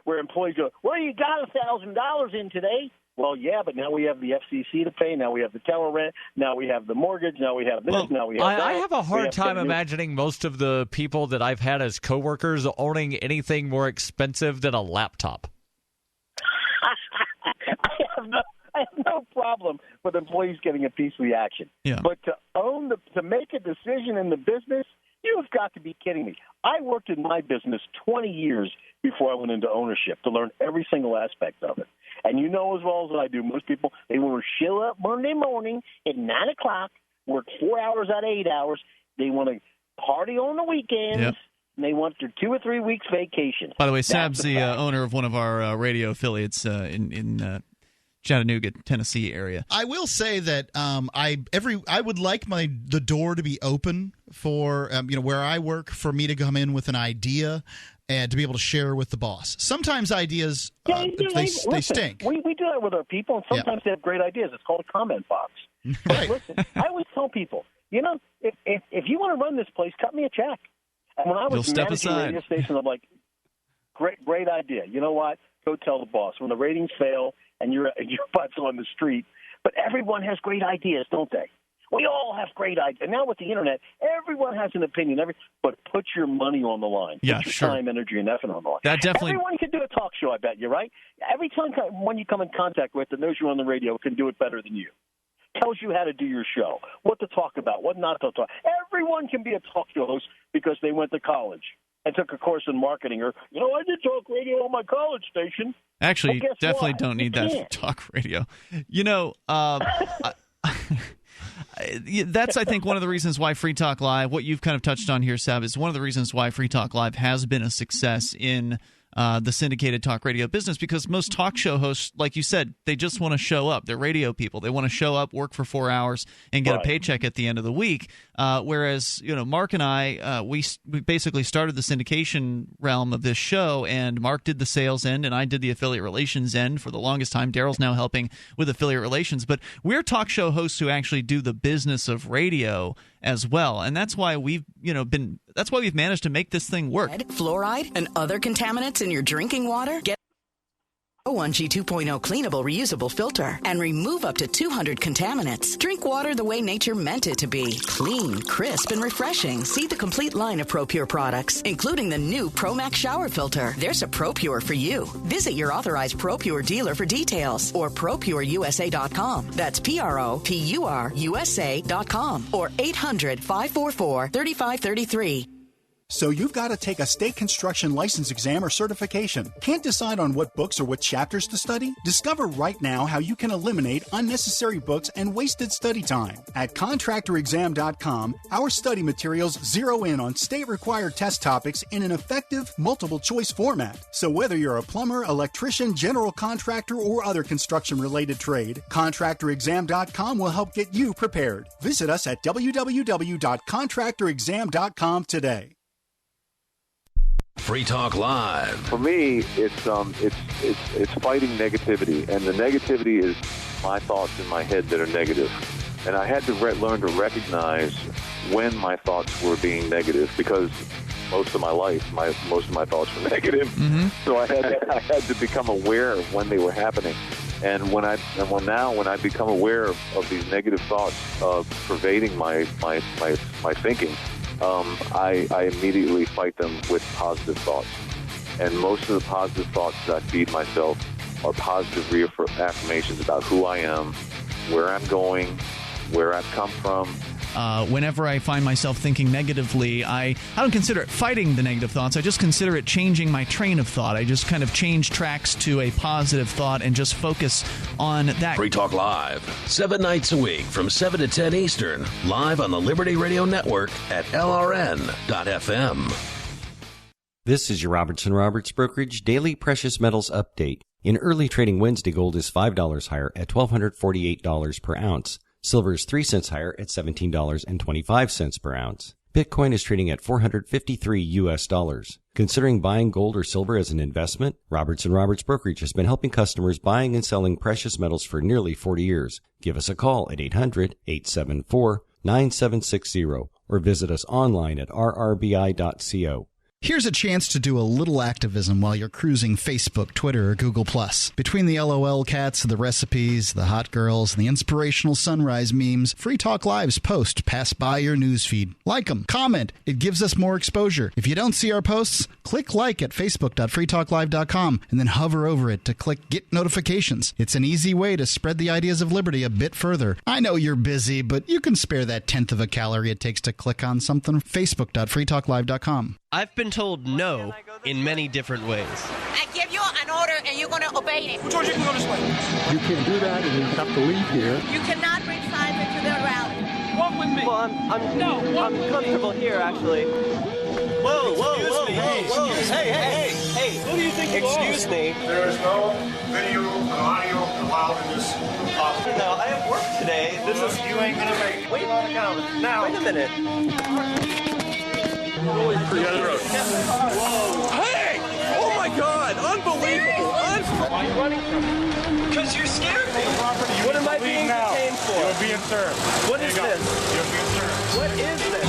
where employees go, "Well, you got $1,000 in today." Well, yeah, but now we have the FCC to pay. Now we have the tower rent. Now we have the mortgage. Now we have this. Now we have that. I have a hard time imagining most of the people that I've had as coworkers owning anything more expensive than a laptop. I have no problem with employees getting a piece of the action. Yeah. But to make a decision in the business, you've got to be kidding me. I worked in my business 20 years before I went into ownership to learn every single aspect of it. And you know as well as I do, most people, they want to show up Monday morning at 9 o'clock, work 4 hours out of 8 hours. They want to party on the weekends. Yep. And they want their 2 or 3 weeks vacation. By the way, Sab's the owner of one of our radio affiliates in Chattanooga, Tennessee area. I will say that I would like the door to be open for where I work, for me to come in with an idea and to be able to share with the boss. Sometimes ideas they stink. We do that with our people, and sometimes they have great ideas. It's called a comment box. Right. Listen, I always tell people, if you want to run this place, cut me a check. And when I was managing a radio station, I'm like, great idea. You know what? Go tell the boss. When the ratings fail and your butt's on the street, but everyone has great ideas, don't they? We all have great ideas. And now with the internet, everyone has an opinion. But put your money on the line. Yeah, put your sure. time, energy, and effort on the line. That definitely. Everyone can do a talk show, I bet you, right? Every time one you come in contact with that knows you're on the radio can do it better than you. Tells you how to do your show, what to talk about, what not to talk. Everyone can be a talk show host because they went to college and took a course in marketing, or I did talk radio on my college station. Actually, well, definitely what? don't need that for talk radio. That's, I think, one of the reasons why Free Talk Live, what you've kind of touched on here, Sab, is one of the reasons why Free Talk Live has been a success in the syndicated talk radio business, because most talk show hosts, like you said, they just want to show up. They're radio people. They want to show up, work for 4 hours, and get a paycheck at the end of the week. Whereas, Mark and I, we basically started the syndication realm of this show, and Mark did the sales end, and I did the affiliate relations end for the longest time. Darryl's now helping with affiliate relations. But we're talk show hosts who actually do the business of radio as well, and that's why we've managed to make this thing work. Fluoride and other contaminants in your drinking water? 1G 2.0 cleanable, reusable filter and remove up to 200 contaminants. Drink water the way nature meant it to be. Clean, crisp, and refreshing. See the complete line of ProPure products, including the new ProMax shower filter. There's a ProPure for you. Visit your authorized ProPure dealer for details or ProPureUSA.com. That's ProPureUSA.com or 800-544-3533. So you've got to take a state construction license exam or certification. Can't decide on what books or what chapters to study? Discover right now how you can eliminate unnecessary books and wasted study time. At contractorexam.com, our study materials zero in on state-required test topics in an effective, multiple-choice format. So whether you're a plumber, electrician, general contractor, or other construction-related trade, contractorexam.com will help get you prepared. Visit us at www.contractorexam.com today. Free Talk Live. For me, it's fighting negativity, and the negativity is my thoughts in my head that are negative. And I had to learn to recognize when my thoughts were being negative, because most of my life, most of my thoughts were negative. Mm-hmm. So I had to become aware of when they were happening. And when I become aware of these negative thoughts pervading my thinking, I immediately fight them with positive thoughts. And most of the positive thoughts that I feed myself are positive affirmations about who I am, where I'm going, where I've come from. Whenever I find myself thinking negatively, I don't consider it fighting the negative thoughts. I just consider it changing my train of thought. I just kind of change tracks to a positive thought and just focus on that. Free Talk Live, 7 nights a week from 7 to 10 Eastern, live on the Liberty Radio Network at LRN.FM. This is your Roberts Brokerage Daily Precious Metals Update. In early trading Wednesday, gold is $5 higher at $1,248 per ounce. Silver is 3 cents higher at $17.25 per ounce. Bitcoin is trading at $453. Considering buying gold or silver as an investment? Roberts Brokerage has been helping customers buying and selling precious metals for nearly 40 years. Give us a call at 800-874-9760 or visit us online at rrbi.co. Here's a chance to do a little activism while you're cruising Facebook, Twitter, or Google+. Between the LOL cats, the recipes, the hot girls, and the inspirational sunrise memes, Free Talk Live's posts pass by your newsfeed. Like them, comment. It gives us more exposure. If you don't see our posts, click like at facebook.freetalklive.com and then hover over it to click Get Notifications. It's an easy way to spread the ideas of liberty a bit further. I know you're busy, but you can spare that tenth of a calorie it takes to click on something. Facebook.freetalklive.com. I've been told no in many different ways. I give you an order and you're going to obey it. George, you can go this way. You can't do that and you have to leave here. You cannot bring signs into the rally. Walk with me. Well, I'm comfortable here, actually. Whoa. Hey. Who do you think you are? Excuse me. There is no video and audio allowed in this office. No, I have work today. You ain't going to make it. Wait a minute. Hey! Oh my God! Unbelievable! Why are you running from me? Because you're scared me. What am I being detained for? You're being served. What is this? You're being served. What is this?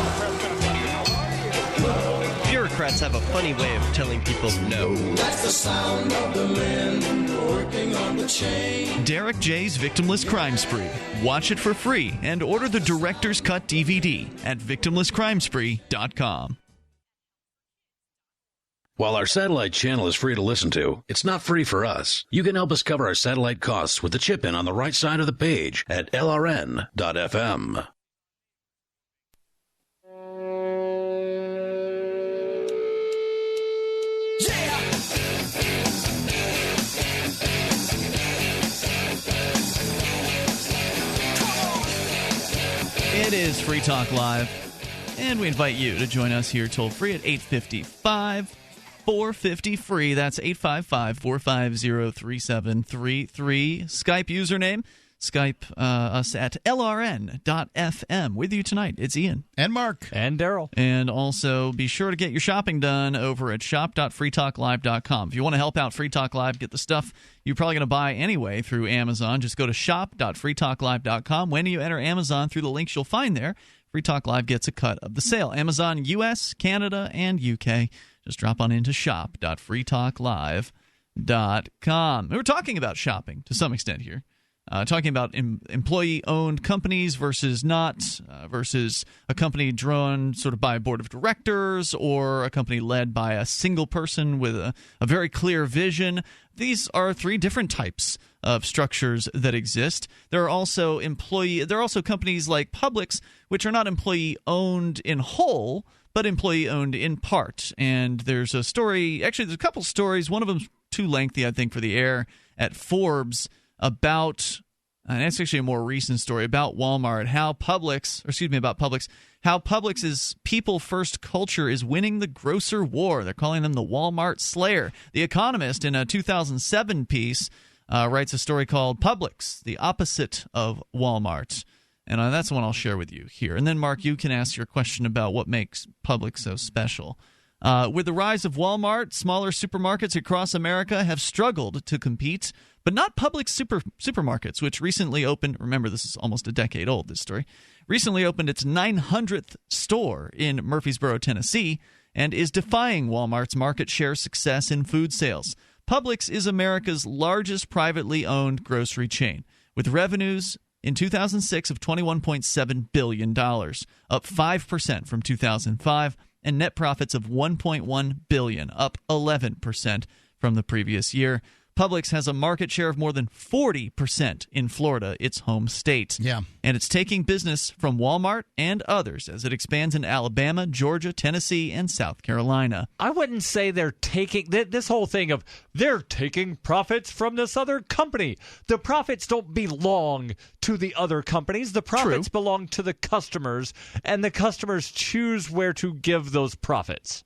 Bureaucrats have a funny way of telling people no. That's the sound of the men working on the chain. Derek J's Victimless Crime Spree. Watch it for free and order the Director's Cut DVD at victimlesscrimespree.com. While our satellite channel is free to listen to, it's not free for us. You can help us cover our satellite costs with the chip-in on the right side of the page at lrn.fm. It is Free Talk Live, and we invite you to join us here toll free at 855-450-FREE. That's 855-450-3733. Skype username, Skype us at lrn.fm. With you tonight, it's Ian. And Mark. And Darryl. And also be sure to get your shopping done over at shop.freetalklive.com. If you want to help out Free Talk Live, get the stuff you're probably going to buy anyway through Amazon, just go to shop.freetalklive.com. When you enter Amazon through the links you'll find there, Free Talk Live gets a cut of the sale. Amazon US, Canada, and UK. Just drop on into shop.freetalklive.com. We're talking about shopping to some extent here. Talking about employee-owned companies versus not, versus a company drawn sort of by a board of directors or a company led by a single person with a very clear vision. These are three different types of structures that exist. There are also companies like Publix, which are not employee-owned in whole, but employee-owned in part. And there's a story, actually there's a couple stories, one of them's too lengthy, I think, for the air, at Forbes, about, and it's actually a more recent story, about Walmart, how Publix's people-first culture is winning the grocer war. They're calling them the Walmart Slayer. The Economist, in a 2007 piece, writes a story called Publix, the Opposite of Walmart. And that's the one I'll share with you here. And then, Mark, you can ask your question about what makes Publix so special. With the rise of Walmart, smaller supermarkets across America have struggled to compete, but not Publix supermarkets, which recently opened, remember this is almost a decade old, this story, recently opened its 900th store in Murfreesboro, Tennessee, and is defying Walmart's market share success in food sales. Publix is America's largest privately owned grocery chain, with revenues in 2006 of $21.7 billion, up 5% from 2005, and net profits of $1.1 billion, up 11% from the previous year. Publix has a market share of more than 40% in Florida, its home state. Yeah. And it's taking business from Walmart and others as it expands in Alabama, Georgia, Tennessee, and South Carolina. I wouldn't say they're taking this whole thing of they're taking profits from this other company. The profits don't belong to the other companies. The profits belong to the customers, and the customers choose where to give those profits.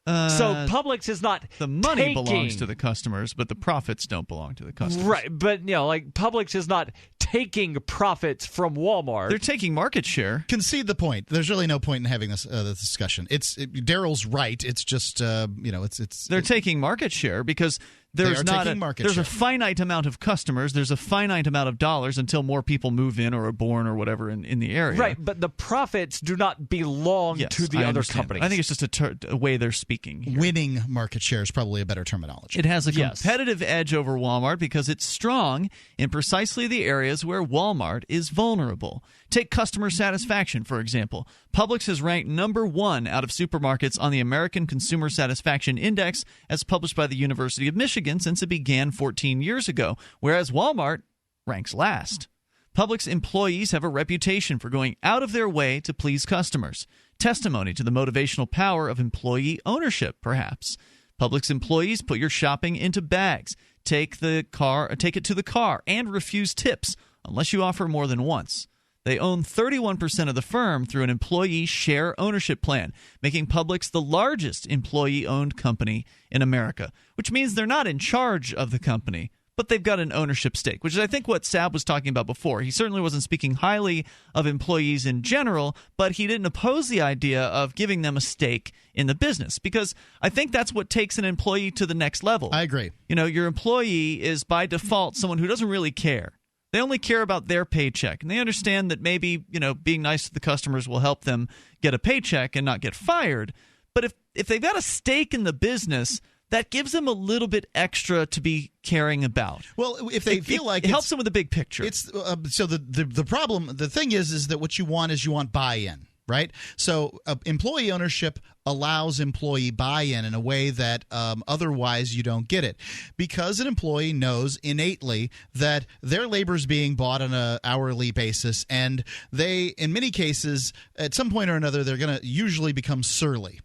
So Publix is not the money belongs to the customers, but the profits don't belong to the customers. Right, but like Publix is not taking profits from Walmart. They're taking market share. Concede the point. There's really no point in having this discussion. Darryl's right. It's just they're taking market share because there's a finite amount of customers. There's a finite amount of dollars until more people move in or are born or whatever in the area. Right, but the profits do not belong to the other companies. I think it's just a way they're speaking here. Winning market share is probably a better terminology. It has a competitive edge over Walmart because it's strong in precisely the areas where Walmart is vulnerable. Take customer satisfaction, for example. Publix has ranked number 1 out of supermarkets on the American Consumer Satisfaction Index, as published by the University of Michigan since it began 14 years ago, whereas Walmart ranks last. Publix employees have a reputation for going out of their way to please customers. Testimony to the motivational power of employee ownership, perhaps. Publix employees put your shopping into bags, take it to the car, and refuse tips unless you offer more than once. They own 31% of the firm through an employee share ownership plan, making Publix the largest employee-owned company in America, which means they're not in charge of the company, but they've got an ownership stake, which is, I think, what Sab was talking about before. He certainly wasn't speaking highly of employees in general, but he didn't oppose the idea of giving them a stake in the business, because I think that's what takes an employee to the next level. I agree. Your employee is, by default, someone who doesn't really care. They only care about their paycheck, and they understand that maybe, being nice to the customers will help them get a paycheck and not get fired. But if they've got a stake in the business, that gives them a little bit extra to be caring about. Well, if they feel like it helps them with the big picture. It's so the problem, the thing is that what you want buy-in. Right? So employee ownership allows employee buy-in in a way that otherwise you don't get it, because an employee knows innately that their labor is being bought on an hourly basis, and they, in many cases, at some point or another, they're going to usually become surly.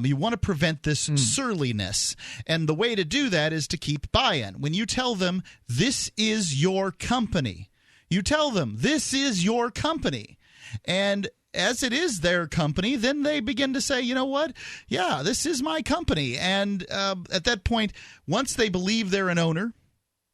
You want to prevent this surliness, and the way to do that is to keep buy-in. When you tell them, this is your company, and as it is their company, then they begin to say, you know what? Yeah, this is my company. And at that point, once they believe they're an owner,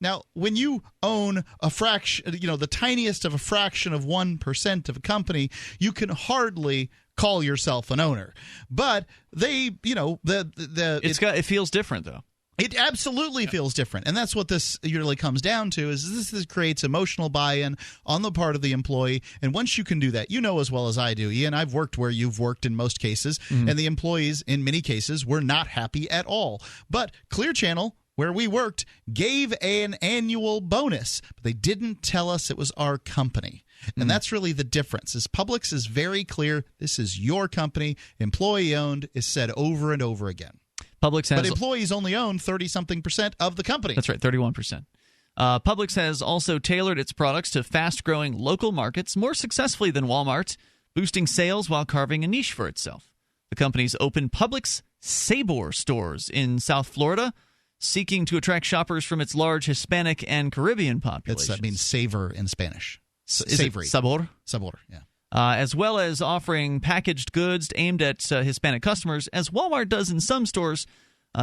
now, when you own a fraction, the tiniest of a fraction of 1% of a company, you can hardly call yourself an owner. But they, it feels different, though. It absolutely feels different, and that's what this usually comes down to, is this creates emotional buy-in on the part of the employee, and once you can do that, as well as I do, Ian, I've worked where you've worked in most cases, and the employees, in many cases, were not happy at all. But Clear Channel, where we worked gave an annual bonus, but they didn't tell us it was our company. And that's really the difference. Is Publix is very clear. This is your company, employee-owned, is said over and over again. Publix has, but employees only own 30-something% of the company. That's right, 31%. Publix has also tailored its products to fast-growing local markets more successfully than Wal-Mart, boosting sales while carving a niche for itself. The company's opened Publix Sabor stores in South Florida, seeking to attract shoppers from its large Hispanic and Caribbean population. That means savor in Spanish. Savory. Sabor? Sabor, yeah. As well as offering packaged goods aimed at Hispanic customers, as Walmart does in some stores.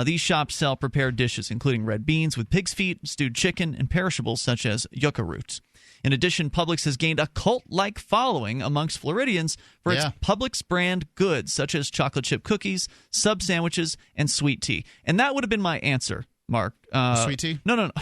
These shops sell prepared dishes, including red beans with pig's feet, stewed chicken, and perishables such as yucca roots. In addition, Publix has gained a cult-like following amongst Floridians for its Publix brand goods, such as chocolate chip cookies, sub sandwiches, and sweet tea. And that would have been my answer, Mark. Sweet tea? No, not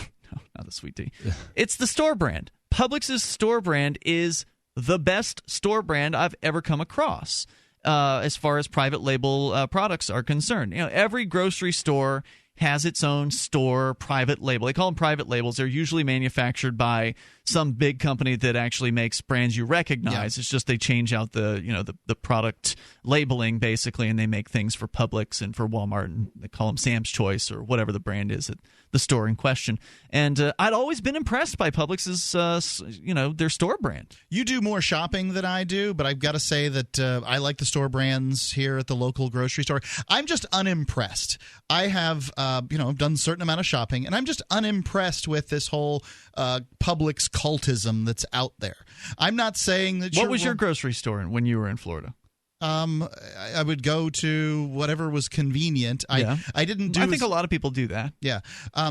the sweet tea. It's the store brand. Publix's store brand is the best store brand I've ever come across. As far as private label products are concerned. Every grocery store has its own store private label. They call them private labels. They're usually manufactured by some big company that actually makes brands you recognize. It's just they change out the product labeling basically, and they make things for Publix and for Walmart, and they call them Sam's Choice or whatever the brand is at the store in question. And I'd always been impressed by Publix's their store brand. You do more shopping than I do, but I've got to say that I like the store brands here at the local grocery store. I'm just unimpressed. I have done a certain amount of shopping, and I'm just unimpressed with this whole Publix cultism that's out there. I'm not saying that. What was your grocery store when you were in Florida? I would go to whatever was convenient. I didn't do. I think a lot of people do that. Yeah.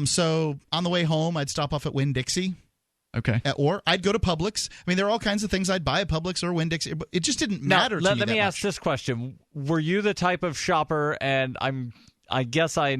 So on the way home, I'd stop off at Winn-Dixie. Okay. Or I'd go to Publix. I mean, there are all kinds of things I'd buy at Publix or Winn-Dixie. It just didn't matter to me. Let me ask this question: were you the type of shopper? And I guess I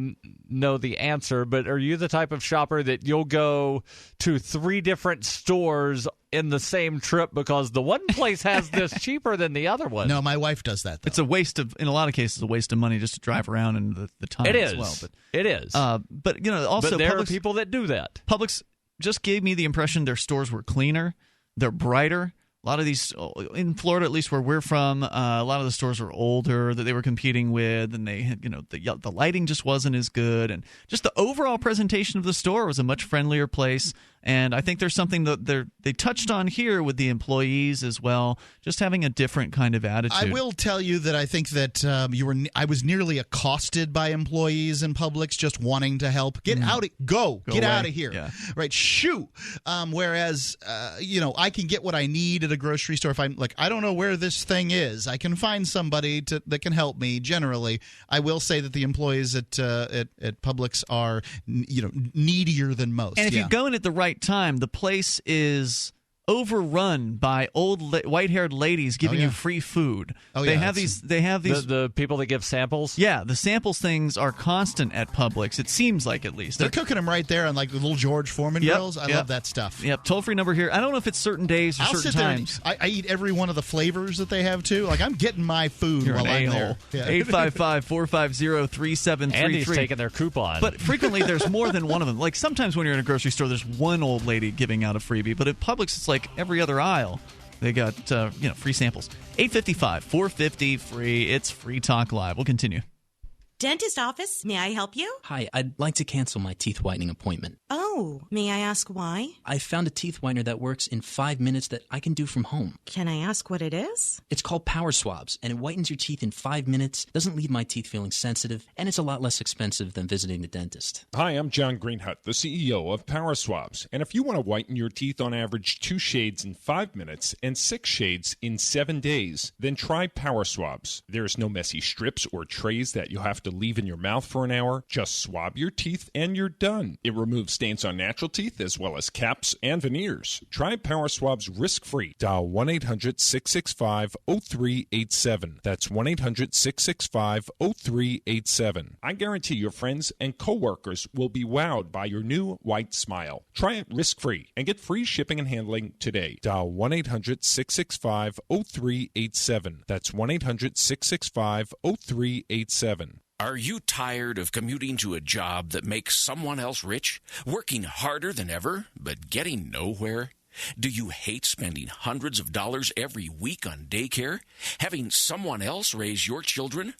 know the answer, but are you the type of shopper that you'll go to 3 different stores in the same trip because the one place has this cheaper than the other one? No, my wife does that, though. It's a waste of, in a lot of cases, a waste of money just to drive around and the time it is. as well. But, it is. Also, but there Publix, are people that do that. Publix just gave me the impression their stores were cleaner, they're brighter. A lot of these, in Florida at least where we're from, a lot of the stores were older that they were competing with, and they had, the lighting just wasn't as good, and just the overall presentation of the store was a much friendlier place. And I think there's something that they touched on here with the employees as well, just having a different kind of attitude. I will tell you that I think that I was nearly accosted by employees in Publix just wanting to help. Get out, go get away. Out of here, right? Shoo. Whereas I can get what I need at a grocery store. If I'm like, I don't know where this thing is, I can find somebody that can help me. Generally, I will say that the employees at Publix are needier than most. And if you go in at the right time, the place is overrun by old white-haired ladies giving you free food. They have these the people that give samples. Yeah, the samples things are constant at Publix. It seems like, at least they're cooking them right there on like the little George Foreman grills. I love that stuff. Yep, toll-free number here. I don't know if it's certain days or certain times. I eat every one of the flavors that they have too. Like I'm getting my food You're while I'm there. 855-450-3733. Andy's taking their coupon. But frequently there's more than one of them. Like sometimes when you're in a grocery store, there's one old lady giving out a freebie. But at Publix, it's like every other aisle. They got free samples. 855-450-FREE. It's Free Talk Live. We'll continue. Dentist office, may I help you? Hi, I'd like to cancel my teeth whitening appointment. Oh, may I ask why? I found a teeth whitener that works in 5 minutes that I can do from home. Can I ask what it is? It's called Power Swabs, and it whitens your teeth in 5 minutes, doesn't leave my teeth feeling sensitive, and it's a lot less expensive than visiting the dentist. Hi, I'm John Greenhut, the CEO of Power Swabs, and if you want to whiten your teeth on average 2 shades in 5 minutes and 6 shades in 7 days, then try Power Swabs. There's no messy strips or trays that you'll have to leave in your mouth for an hour. Just swab your teeth and you're done. It removes stains on natural teeth as well as caps and veneers. Try Power Swabs risk-free. Dial 1-800-665-0387. That's 1-800-665-0387. I guarantee your friends and coworkers will be wowed by your new white smile. Try it risk-free and get free shipping and handling today. Dial 1-800-665-0387. That's 1-800-665-0387. Are you tired of commuting to a job that makes someone else rich, working harder than ever, but getting nowhere? Do you hate spending hundreds of dollars every week on daycare, having someone else raise your children?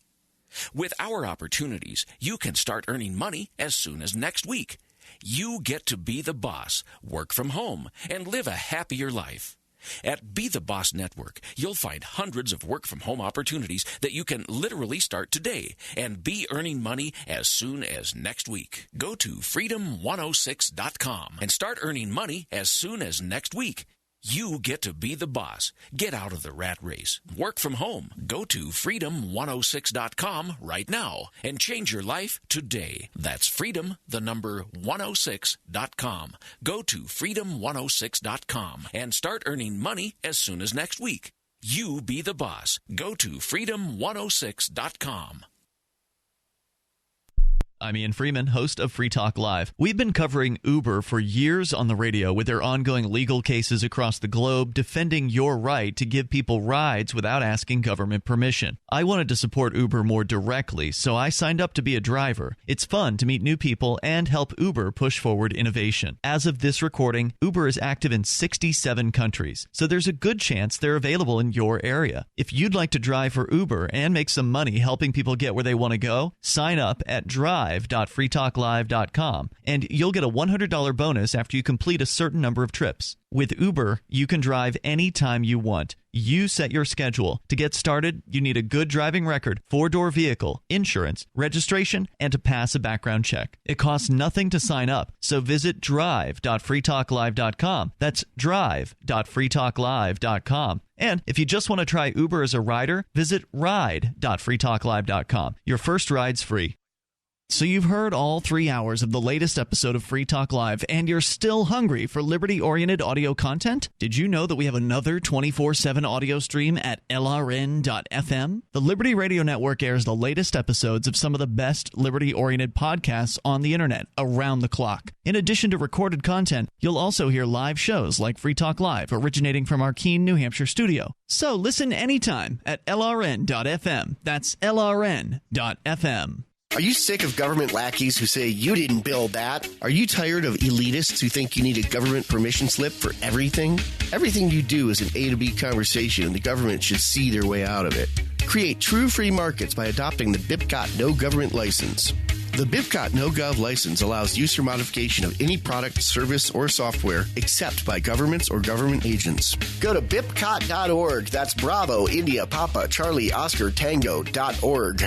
With our opportunities, you can start earning money as soon as next week. You get to be the boss, work from home, and live a happier life. At Be the Boss Network, you'll find hundreds of work-from-home opportunities that you can literally start today and be earning money as soon as next week. Go to freedom106.com and start earning money as soon as next week. You get to be the boss. Get out of the rat race. Work from home. Go to freedom106.com right now and change your life today. That's freedom, the number 106.com. Go to freedom106.com and start earning money as soon as next week. You be the boss. Go to freedom106.com. I'm Ian Freeman, host of Free Talk Live. We've been covering Uber for years on the radio with their ongoing legal cases across the globe defending your right to give people rides without asking government permission. I wanted to support Uber more directly, so I signed up to be a driver. It's fun to meet new people and help Uber push forward innovation. As of this recording, Uber is active in 67 countries, so there's a good chance they're available in your area. If you'd like to drive for Uber and make some money helping people get where they want to go, sign up at drive.freetalklive.com, and you'll get a $100 bonus after you complete a certain number of trips. With Uber, you can drive anytime you want. You set your schedule. To get started, you need a good driving record, 4-door vehicle, insurance, registration, and to pass a background check. It costs nothing to sign up, so visit drive.freetalklive.com. That's drive.freetalklive.com. And if you just want to try Uber as a rider, visit ride.freetalklive.com. Your first ride's free. So you've heard all 3 hours of the latest episode of Free Talk Live, and you're still hungry for liberty-oriented audio content? Did you know that we have another 24/7 audio stream at LRN.FM? The Liberty Radio Network airs the latest episodes of some of the best liberty-oriented podcasts on the internet around the clock. In addition to recorded content, you'll also hear live shows like Free Talk Live, originating from our Keene, New Hampshire studio. So listen anytime at LRN.FM. That's LRN.FM. Are you sick of government lackeys who say you didn't build that? Are you tired of elitists who think you need a government permission slip for everything? Everything you do is an A to B conversation, and the government should see their way out of it. Create true free markets by adopting the BIPCOT No Government License. The BIPCOT No Gov license allows use or modification of any product, service, or software except by governments or government agents. Go to BIPCOT.org. That's Bravo, India, Papa, Charlie, Oscar, Tango.org.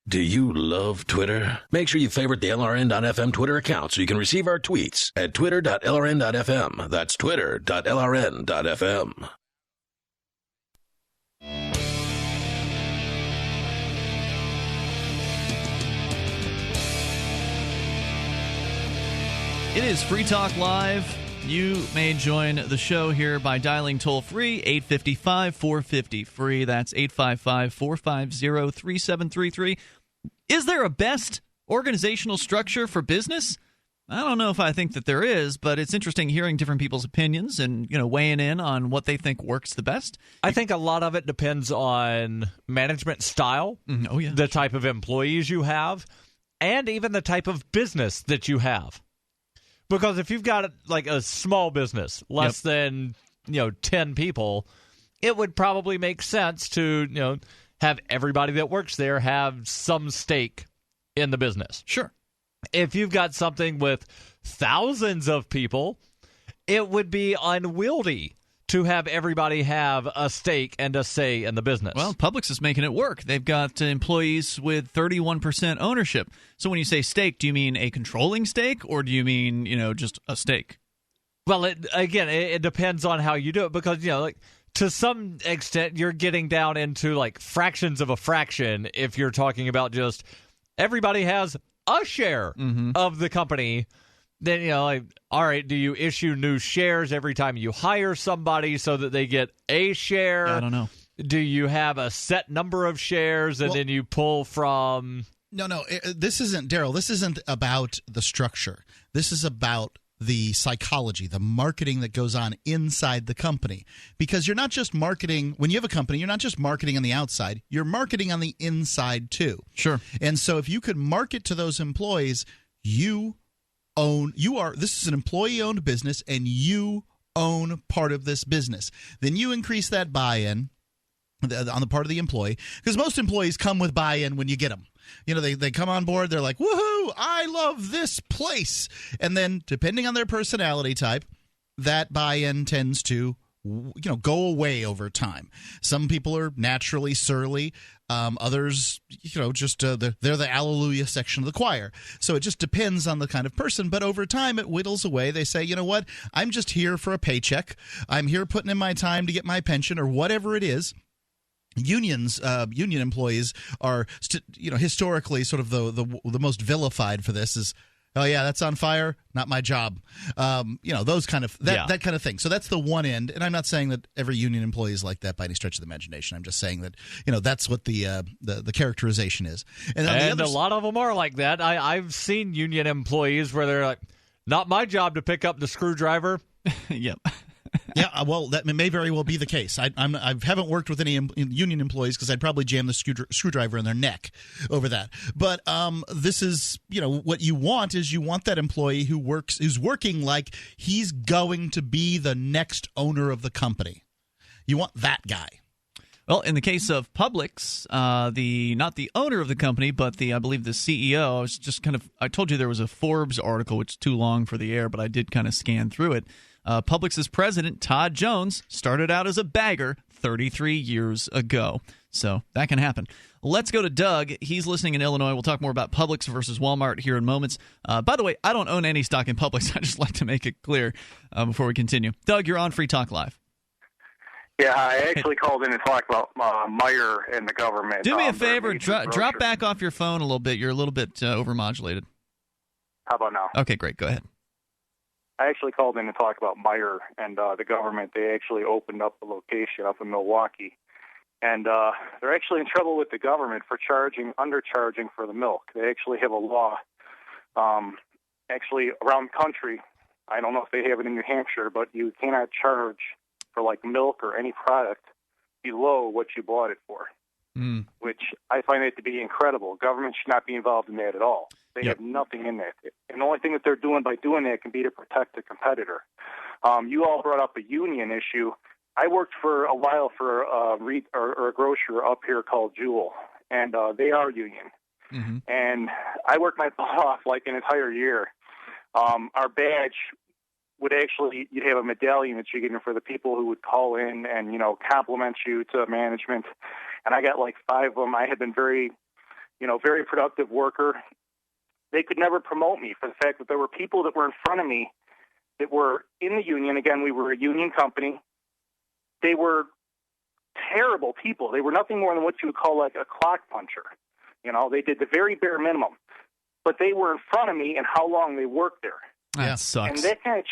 Do you love Twitter? Make sure you favorite the LRN.FM Twitter account so you can receive our tweets at twitter.lrn.fm. That's twitter.lrn.fm. It is Free Talk Live. You may join the show here by dialing toll-free 855-450-FREE. That's 855-450-3733. Is there a best organizational structure for business? I don't know if I think that there is, but it's interesting hearing different people's opinions and, weighing in on what they think works the best. I think a lot of it depends on management style, the type of employees you have, and even the type of business that you have. Because if you've got like a small business, less than 10 people, it would probably make sense to have everybody that works there have some stake in the business. Sure. If you've got something with thousands of people, it would be unwieldy to have everybody have a stake and a say in the business. Well, Publix is making it work. They've got employees with 31% ownership. So when you say stake, do you mean a controlling stake, or do you mean, just a stake? Well, it depends on how you do it, because, to some extent, you're getting down into like fractions of a fraction if you're talking about just everybody has a share of the company. Then, all right, do you issue new shares every time you hire somebody so that they get a share? I don't know. Do you have a set number of shares and then you pull from... No, this isn't, Darryl, this isn't about the structure. This is about the psychology, the marketing that goes on inside the company. Because you're not just marketing, when you have a company, you're not just marketing on the outside, you're marketing on the inside too. Sure. And so if you could market to those employees, this is an employee-owned business, and you own part of this business. Then you increase that buy-in on the part of the employee, because most employees come with buy-in when you get them. They come on board, they're like, woohoo, I love this place. And then depending on their personality type, that buy-in tends to go away over time. Some people are naturally surly. Others, they're the hallelujah section of the choir. So it just depends on the kind of person. But over time, it whittles away. They say, you know what? I'm just here for a paycheck. I'm here putting in my time to get my pension or whatever it is. Union employees are, historically sort of the most vilified for this is, oh yeah, that's on fire, not my job. Those kind of that kind of thing. So that's the one end, and I'm not saying that every union employee is like that by any stretch of the imagination. I'm just saying that that's what the characterization is. And a lot of them are like that. I've seen union employees where they're like, not my job to pick up the screwdriver. Yep. Yeah, well, that may very well be the case. I haven't worked with any union employees because I'd probably jam the screwdriver in their neck over that. But this is, what you want is you want that employee who's working like he's going to be the next owner of the company. You want that guy. Well, in the case of Publix, not the owner of the company, but I believe the CEO. I told you there was a Forbes article, which is too long for the air, but I did kind of scan through it. Publix's president, Todd Jones, started out as a bagger 33 years ago. So that can happen. Let's go to Doug. He's listening in Illinois. We'll talk more about Publix versus Walmart here in moments. By the way, I don't own any stock in Publix. I just like to make it clear before we continue. Doug, you're on Free Talk Live. Yeah, I actually called in to talk about Meijer and the government. Do me a favor. Drop back off your phone a little bit. You're a little bit overmodulated. How about now? Okay, great. Go ahead. I actually called in to talk about Meijer and the government. They actually opened up a location up in Milwaukee. And they're actually in trouble with the government for undercharging for the milk. They actually have a law actually around the country. I don't know if they have it in New Hampshire, but you cannot charge for like milk or any product below what you bought it for, which I find it to be incredible. Government should not be involved in that at all. They have nothing in that. And the only thing that they're doing by doing that can be to protect the competitor. You all brought up a union issue. I worked for a while for a grocer up here called Jewel, and they are union. Mm-hmm. And I worked my butt off like an entire year. Our badge would actually, you'd have a medallion that you get for the people who would call in and, compliment you to management. And I got like 5 of them. I had been very productive worker. They could never promote me for the fact that there were people that were in front of me that were in the union. Again, we were a union company. They were terrible people. They were nothing more than what you would call like a clock puncher. They did the very bare minimum. But they were in front of me and how long they worked there. That sucks. And that kind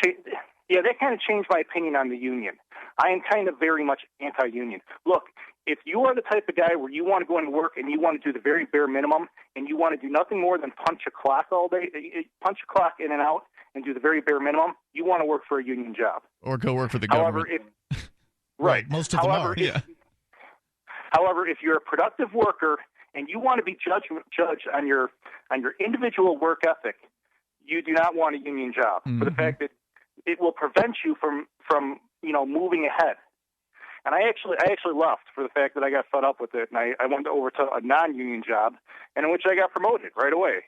of changed my opinion on the union. I am kind of very much anti-union. Look, if you are the type of guy where you want to go into work and you want to do the very bare minimum and you want to do nothing more than punch a clock all day, punch a clock in and out and do the very bare minimum, you want to work for a union job. Or go work for the government. Right. Most of them are. However, if you're a productive worker and you want to be judged on your individual work ethic, you do not want a union job for the fact that it will prevent you from moving ahead. And I actually left for the fact that I got fed up with it, and I went over to a non-union job, and in which I got promoted right away.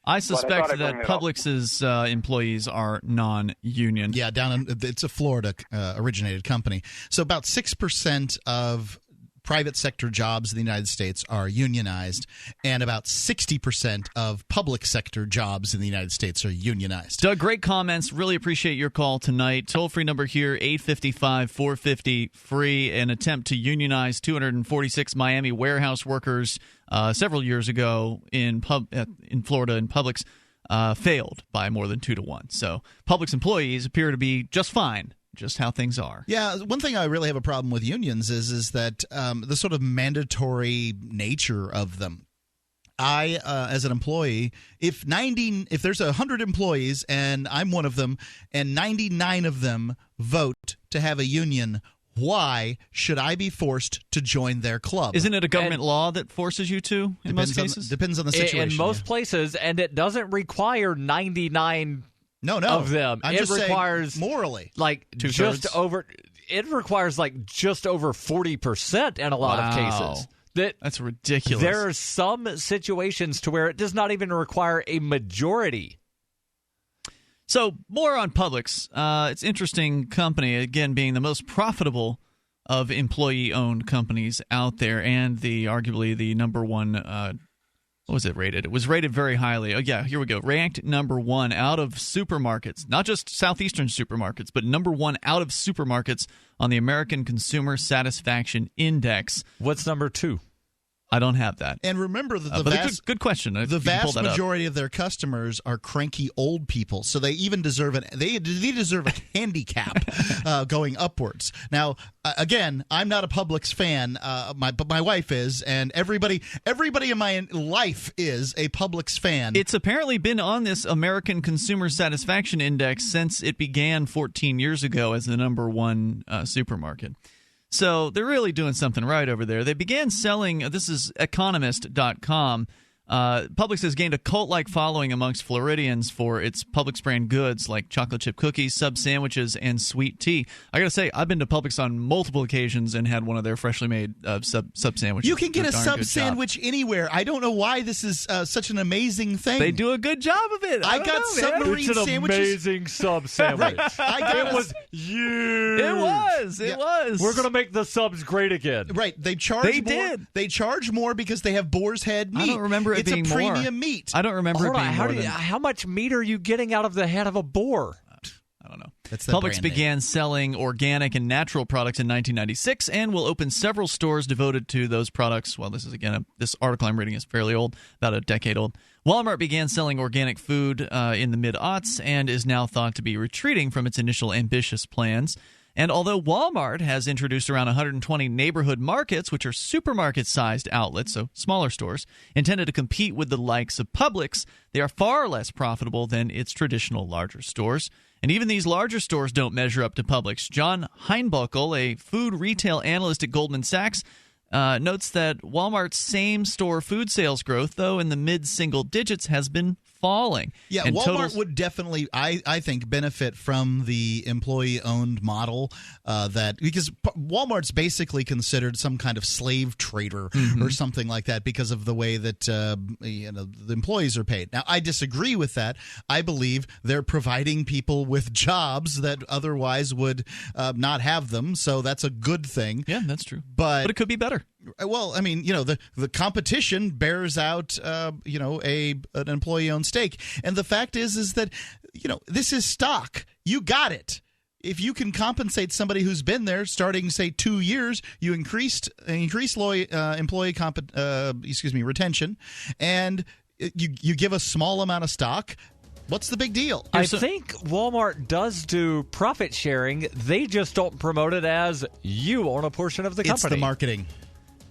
I suspect that Publix's employees are non-union. Yeah, it's a Florida originated company. So about 6% of private sector jobs in the United States are unionized, and about 60% of public sector jobs in the United States are unionized. Doug, great comments. Really appreciate your call tonight. Toll-free number here, 855-450-FREE. An attempt to unionize 246 Miami warehouse workers several years ago in Florida in Publix failed by more than 2-1. So Publix employees appear to be just fine. Just how things are. Yeah, one thing I really have a problem with unions is that the sort of mandatory nature of them. I, as an employee, if there's 100 employees and I'm one of them, and 99 of them vote to have a union, why should I be forced to join their club? Isn't it a government law that forces you to in most cases? Depends on the situation. In most places, and it doesn't require 99 of them. I'm it just requires saying morally. Like Two-thirds? It requires like just over 40% in a lot of cases. That's ridiculous. There are some situations to where it does not even require a majority. So more on Publix. It's interesting company, again, being the most profitable of employee-owned companies out there, and arguably the number one. What was it rated? It was rated very highly. Oh, yeah, here we go. Ranked number one out of supermarkets, not just southeastern supermarkets, but number one out of supermarkets on the American Consumer Satisfaction Index. What's number two? I don't have that. And remember that good question. The vast majority of their customers are cranky old people, so they even deserve they deserve a handicap going upwards. Now, again, I'm not a Publix fan, but my wife is, and everybody in my life is a Publix fan. It's apparently been on this American Consumer Satisfaction Index since it began 14 years ago as the number one supermarket. So they're really doing something right over there. They began selling, this is Economist.com, Publix has gained a cult-like following amongst Floridians for its Publix brand goods like chocolate chip cookies, sub sandwiches, and sweet tea. I gotta say, I've been to Publix on multiple occasions and had one of their freshly made sub sandwiches. You can get a sub sandwich anywhere. I don't know why this is such an amazing thing. They do a good job of it. I got submarine it's an sandwiches. Amazing sub sandwich. Right. It was huge. It was. We're gonna make the subs great again. Right. They charge more because they have boar's head meat. I don't remember it being more. It's a premium more. meat. I don't remember it being more. How much meat are you getting out of the head of a boar? I don't know. That's the Publix began selling organic and natural products in 1996 and will open several stores devoted to those products. Well, this is, again, this article I'm reading is fairly old, about a decade old. Walmart began selling organic food in the mid-aughts and is now thought to be retreating from its initial ambitious plans. And although Walmart has introduced around 120 neighborhood markets, which are supermarket-sized outlets, so smaller stores, intended to compete with the likes of Publix, they are far less profitable than its traditional larger stores. And even these larger stores don't measure up to Publix. John Heinbuckle, a food retail analyst at Goldman Sachs, notes that Walmart's same-store food sales growth, though in the mid-single digits, has been falling. Yeah, and Walmart would definitely, I think, benefit from the employee-owned model because Walmart's basically considered some kind of slave trader or something like that because of the way that the employees are paid. Now, I disagree with that. I believe they're providing people with jobs that otherwise would not have them, so that's a good thing. Yeah, that's true. But it could be better. Well, I mean, the competition bears out, an employee-owned stake, and the fact is that, this is stock. You got it. If you can compensate somebody who's been there starting, say, 2 years, you increase employee retention, and you give a small amount of stock. What's the big deal? I think Walmart does do profit sharing. They just don't promote it as you own a portion of the company. It's the marketing.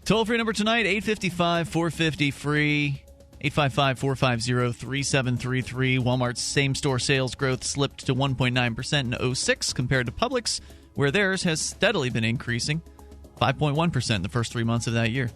Toll-free number tonight, 855-450-FREE, 855-450-3733. Walmart's same-store sales growth slipped to 1.9% in 2006 compared to Publix, where theirs has steadily been increasing, 5.1% in the first 3 months of that year.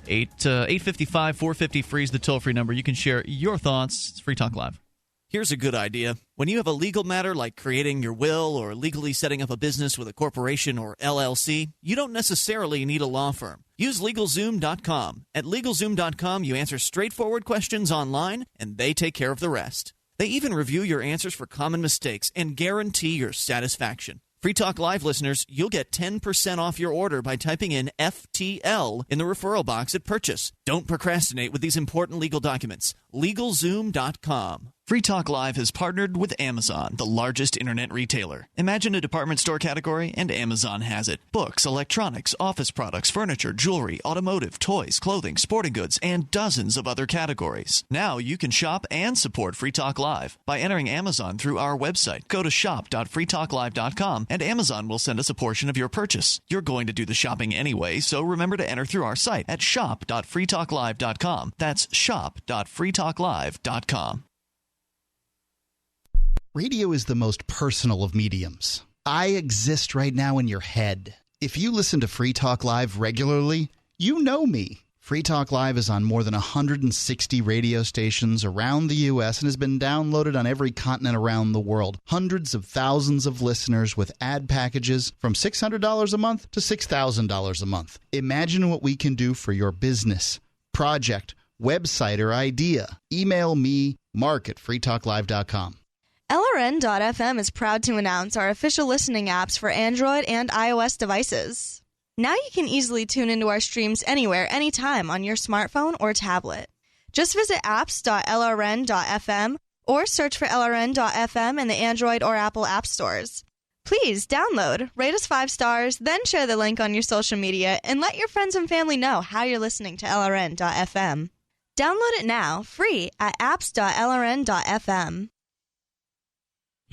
855-450-FREE is the toll-free number. You can share your thoughts. It's Free Talk Live. Here's a good idea. When you have a legal matter like creating your will or legally setting up a business with a corporation or LLC, you don't necessarily need a law firm. Use LegalZoom.com. At LegalZoom.com, you answer straightforward questions online, and they take care of the rest. They even review your answers for common mistakes and guarantee your satisfaction. Free Talk Live listeners, you'll get 10% off your order by typing in FTL in the referral box at purchase. Don't procrastinate with these important legal documents. LegalZoom.com. Free Talk Live has partnered with Amazon, the largest internet retailer. Imagine a department store category, and Amazon has it. Books, electronics, office products, furniture, jewelry, automotive, toys, clothing, sporting goods, and dozens of other categories. Now you can shop and support Free Talk Live by entering Amazon through our website. Go to shop.freetalklive.com, and Amazon will send us a portion of your purchase. You're going to do the shopping anyway, so remember to enter through our site at shop.freetalklive.com. That's shop.freetalklive.com. Radio is the most personal of mediums. I exist right now in your head. If you listen to Free Talk Live regularly, you know me. Free Talk Live is on more than 160 radio stations around the U.S. and has been downloaded on every continent around the world. Hundreds of thousands of listeners with ad packages from $600 a month to $6,000 a month. Imagine what we can do for your business, project, website, or idea. Email me, mark@freetalklive.com. LRN.FM is proud to announce our official listening apps for Android and iOS devices. Now you can easily tune into our streams anywhere, anytime on your smartphone or tablet. Just visit apps.lrn.fm or search for LRN.FM in the Android or Apple app stores. Please download, rate us 5 stars, then share the link on your social media and let your friends and family know how you're listening to LRN.FM. Download it now, free at apps.lrn.fm.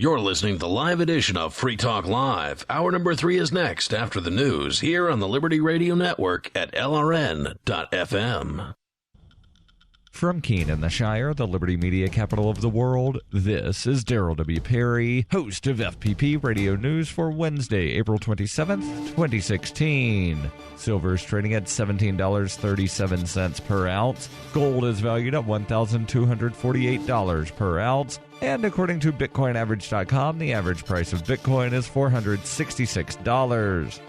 You're listening to the live edition of Free Talk Live. Hour number 3 is next after the news here on the Liberty Radio Network at LRN.FM. From Keene in the Shire, the Liberty Media capital of the world, this is Darryl W. Perry, host of FPP Radio News for Wednesday, April 27th, 2016. Silver is trading at $17.37 per ounce. Gold is valued at $1,248 per ounce. And according to BitcoinAverage.com, the average price of Bitcoin is $466.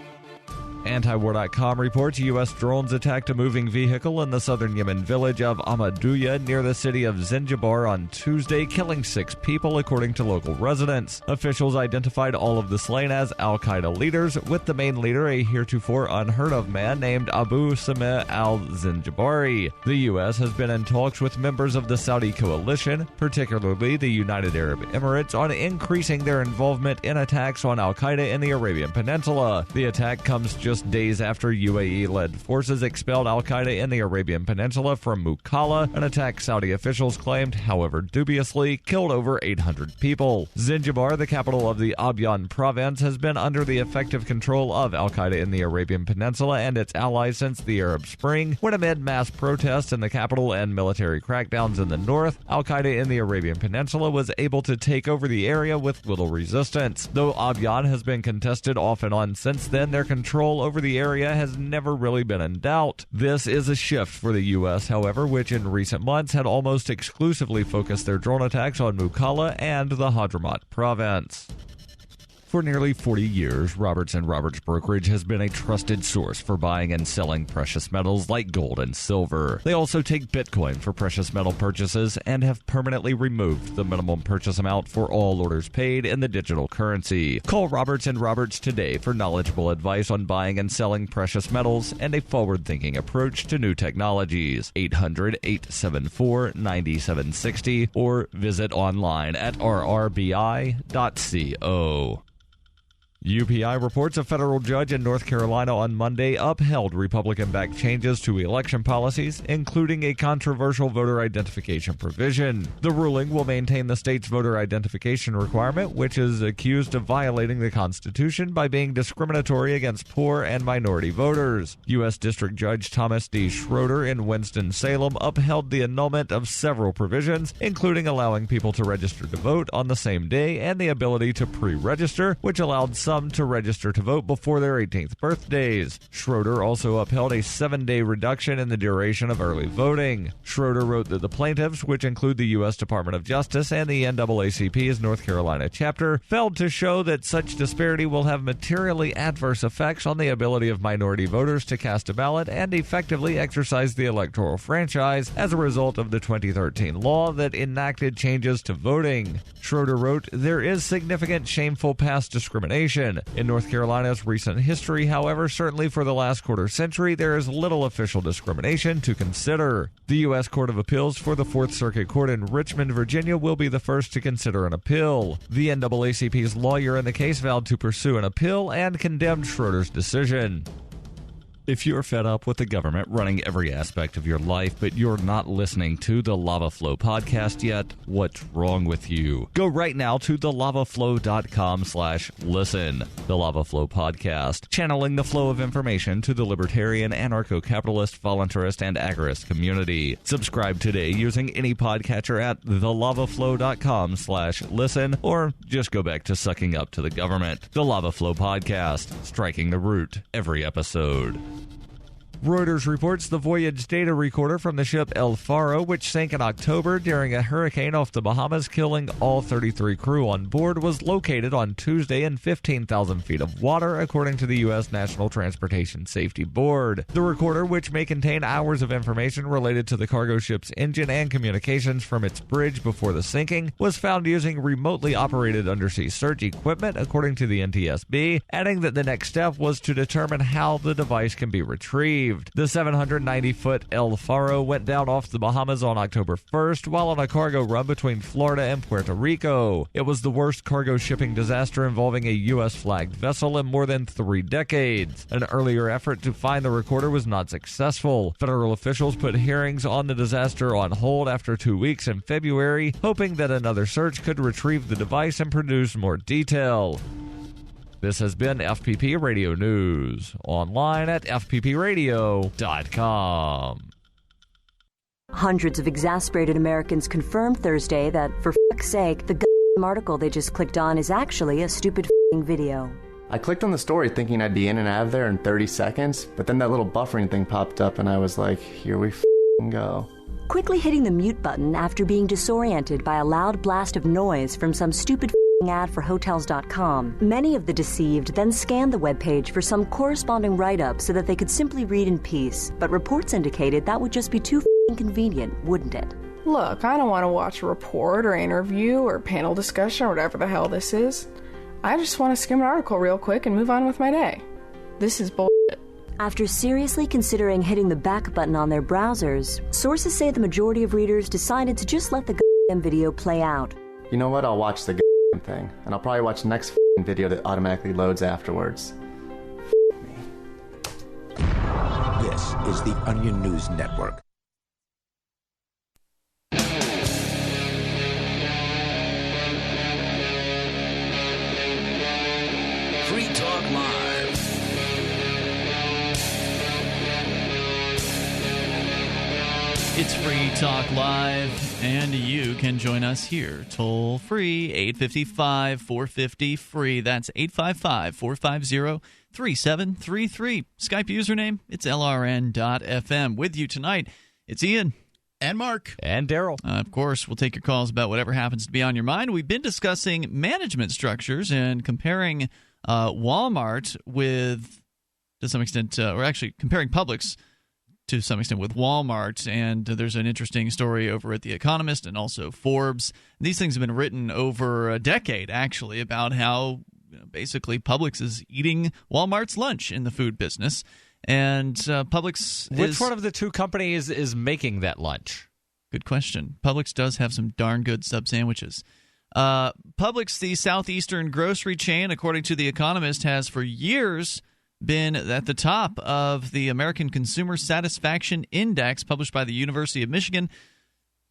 Antiwar.com reports U.S. drones attacked a moving vehicle in the southern Yemen village of Ahmadiyya near the city of Zanzibar on Tuesday, killing 6 people, according to local residents. Officials identified all of the slain as al-Qaeda leaders, with the main leader a heretofore unheard-of man named Abu Sameh al-Zanjibari. The U.S. has been in talks with members of the Saudi coalition, particularly the United Arab Emirates, on increasing their involvement in attacks on al-Qaeda in the Arabian Peninsula. The attack comes just days after UAE-led forces expelled al-Qaeda in the Arabian Peninsula from Mukalla, an attack Saudi officials claimed, however dubiously, killed over 800 people. Zanzibar, the capital of the Abyan province, has been under the effective control of al-Qaeda in the Arabian Peninsula and its allies since the Arab Spring, when amid mass protests in the capital and military crackdowns in the north, al-Qaeda in the Arabian Peninsula was able to take over the area with little resistance. Though Abyan has been contested off and on since then, their control over the area has never really been in doubt. This is a shift for the U.S., however, which in recent months had almost exclusively focused their drone attacks on Mukalla and the Hadramaut province. For nearly 40 years, Roberts & Roberts Brokerage has been a trusted source for buying and selling precious metals like gold and silver. They also take Bitcoin for precious metal purchases and have permanently removed the minimum purchase amount for all orders paid in the digital currency. Call Roberts & Roberts today for knowledgeable advice on buying and selling precious metals and a forward-thinking approach to new technologies. 800-874-9760 or visit online at rrbi.co. UPI reports a federal judge in North Carolina on Monday upheld Republican-backed changes to election policies, including a controversial voter identification provision. The ruling will maintain the state's voter identification requirement, which is accused of violating the Constitution by being discriminatory against poor and minority voters. U.S. District Judge Thomas D. Schroeder in Winston-Salem upheld the annulment of several provisions, including allowing people to register to vote on the same day and the ability to pre-register, which allowed some to register to vote before their 18th birthdays. Schroeder also upheld a 7-day reduction in the duration of early voting. Schroeder wrote that the plaintiffs, which include the U.S. Department of Justice and the NAACP's North Carolina chapter, failed to show that such disparity will have materially adverse effects on the ability of minority voters to cast a ballot and effectively exercise the electoral franchise as a result of the 2013 law that enacted changes to voting. Schroeder wrote, "There is significant shameful past discrimination legalization. In North Carolina's recent history, however, certainly for the last quarter century, there is little official discrimination to consider. The U.S. Court of Appeals for the Fourth Circuit Court in Richmond, Virginia, will be the first to consider an appeal. The NAACP's lawyer in the case vowed to pursue an appeal and condemned Schroeder's decision. If you're fed up with the government running every aspect of your life, but you're not listening to the Lava Flow podcast yet, what's wrong with you? Go right now to thelavaflow.com/listen. The Lava Flow podcast, channeling the flow of information to the libertarian, anarcho-capitalist, voluntarist, and agorist community. Subscribe today using any podcatcher at thelavaflow.com/listen, or just go back to sucking up to the government. The Lava Flow podcast, striking the root every episode. Reuters reports the voyage data recorder from the ship El Faro, which sank in October during a hurricane off the Bahamas, killing all 33 crew on board, was located on Tuesday in 15,000 feet of water, according to the U.S. National Transportation Safety Board. The recorder, which may contain hours of information related to the cargo ship's engine and communications from its bridge before the sinking, was found using remotely operated undersea search equipment, according to the NTSB, adding that the next step was to determine how the device can be retrieved. The 790-foot El Faro went down off the Bahamas on October 1st while on a cargo run between Florida and Puerto Rico. It was the worst cargo shipping disaster involving a U.S.-flagged vessel in more than 3 decades. An earlier effort to find the recorder was not successful. Federal officials put hearings on the disaster on hold after 2 weeks in February, hoping that another search could retrieve the device and produce more detail. This has been FPP Radio News, online at fppradio.com. Hundreds of exasperated Americans confirmed Thursday that, for f***'s sake, the article they just clicked on is actually a stupid video. I clicked on the story thinking I'd be in and out of there in 30 seconds, but then that little buffering thing popped up and I was like, here we go. Quickly hitting the mute button after being disoriented by a loud blast of noise from some stupid ad for Hotels.com. Many of the deceived then scanned the webpage for some corresponding write-up so that they could simply read in peace, but reports indicated that would just be too convenient, wouldn't it? Look, I don't want to watch a report or interview or panel discussion or whatever the hell this is. I just want to skim an article real quick and move on with my day. This is bullshit. After seriously considering hitting the back button on their browsers, sources say the majority of readers decided to just let the video play out. You know what? I'll watch the thing, and I'll probably watch the next video that automatically loads afterwards. This is the Onion News Network. Free Talk Live. It's Free Talk Live, and you can join us here toll free, 855-450-FREE. That's 855-450-3733. Skype username, it's LRN.FM. With you tonight, it's Ian. And Mark. And Darryl. Of course, we'll take your calls about whatever happens to be on your mind. We've been discussing management structures and comparing Wal-Mart with, to some extent, or actually comparing Publix to some extent with Wal-Mart, and there's an interesting story over at The Economist and also Forbes. These things have been written over a decade, actually, about how basically Publix is eating Wal-Mart's lunch in the food business. And Publix Which one of the two companies is making that lunch? Good question. Publix does have some darn good sub sandwiches. Publix, the southeastern grocery chain, according to The Economist, has for years been at the top of the American Consumer Satisfaction Index published by the University of Michigan,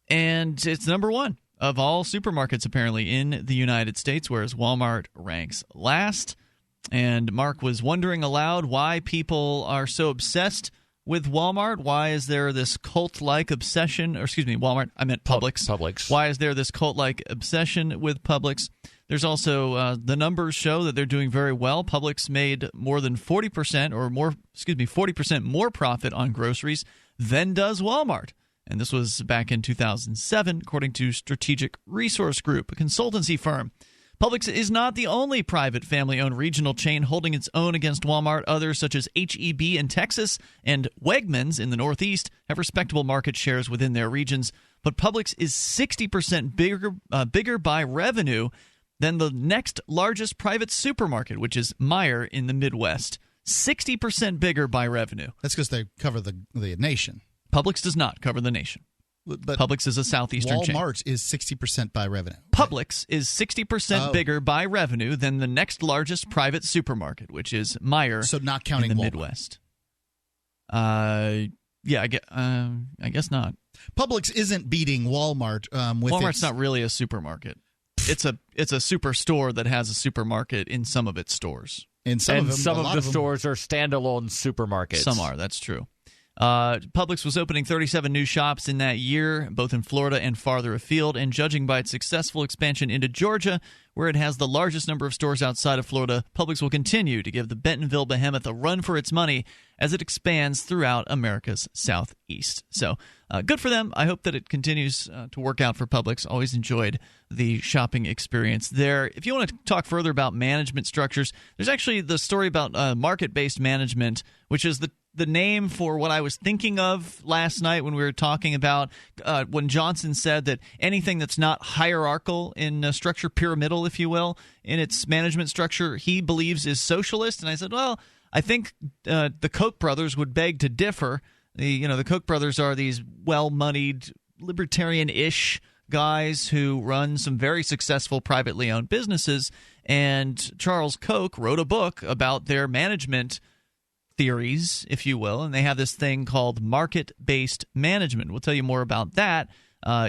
and it's number one of all supermarkets apparently in the United States, whereas Walmart ranks last. And Mark was wondering aloud why people are so obsessed with Walmart. Why is there this cult-like obsession? Or excuse me, Walmart. I meant Publix. Publix. Why is there this cult-like obsession with Publix? There's also the numbers show that they're doing very well. Publix made more than 40% or more, 40% more profit on groceries than does Walmart. And this was back in 2007, according to Strategic Resource Group, a consultancy firm. Publix is not the only private family-owned regional chain holding its own against Walmart. Others, such as H-E-B in Texas and Wegmans in the Northeast, have respectable market shares within their regions. But Publix is 60% bigger by revenue than the next largest private supermarket, which is Meijer in the Midwest. 60% bigger by revenue. That's because they cover the nation. Publix does not cover the nation. But Publix is a southeastern chain. Walmart is 60% by revenue. Publix is 60% bigger by revenue than the next largest private supermarket, which is Meijer. So not counting in the Walmart. Midwest. Yeah, I guess not. Publix isn't beating Walmart. Walmart's not really a supermarket. It's a superstore that has a supermarket in some of its stores. And some of them, stores are standalone supermarkets. Some are. That's true. Publix was opening 37 new shops in that year, both in Florida and farther afield, and judging by its successful expansion into Georgia, where it has the largest number of stores outside of Florida, Publix will continue to give the Bentonville behemoth a run for its money as it expands throughout America's southeast. So good for them. I hope that it continues to work out for Publix. Always enjoyed the shopping experience there. If you want to talk further about management structures, there's actually the story about market-based management, which is the name for what I was thinking of last night when we were talking about when Johnson said that anything that's not hierarchical in structure, pyramidal, if you will, in its management structure, he believes is socialist. And I said, well, I think the Koch brothers would beg to differ. The Koch brothers are these well-moneyed, libertarian-ish guys who run some very successful privately owned businesses. And Charles Koch wrote a book about their management theories, if you will, and they have this thing called market-based management. We'll tell you more about that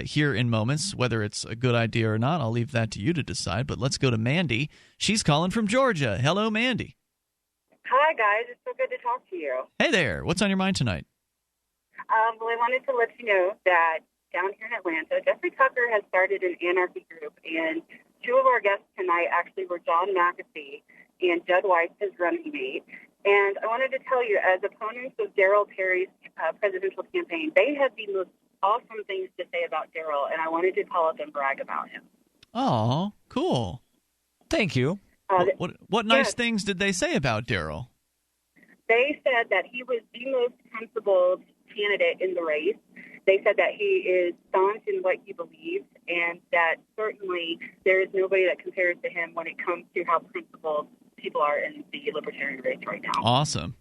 here in moments. Whether it's a good idea or not, I'll leave that to you to decide, but let's go to Mandy. She's calling from Georgia. Hello, Mandy. Hi, guys. It's so good to talk to you. Hey there. What's on your mind tonight? Well, I wanted to let you know that down here in Atlanta, Jeffrey Tucker has started an anarchy group, and two of our guests tonight actually were John McAfee and Judd Weiss, his running mate. And I wanted to tell you, as opponents of Darryl Perry's presidential campaign, they had the most awesome things to say about Darryl, and I wanted to call up and brag about him. Oh, cool. Thank you. What nice things did they say about Darryl? They said that he was the most principled candidate in the race. They said that he is staunch in what he believes, and that certainly there is nobody that compares to him when it comes to how principled people are in the libertarian race right now. Awesome.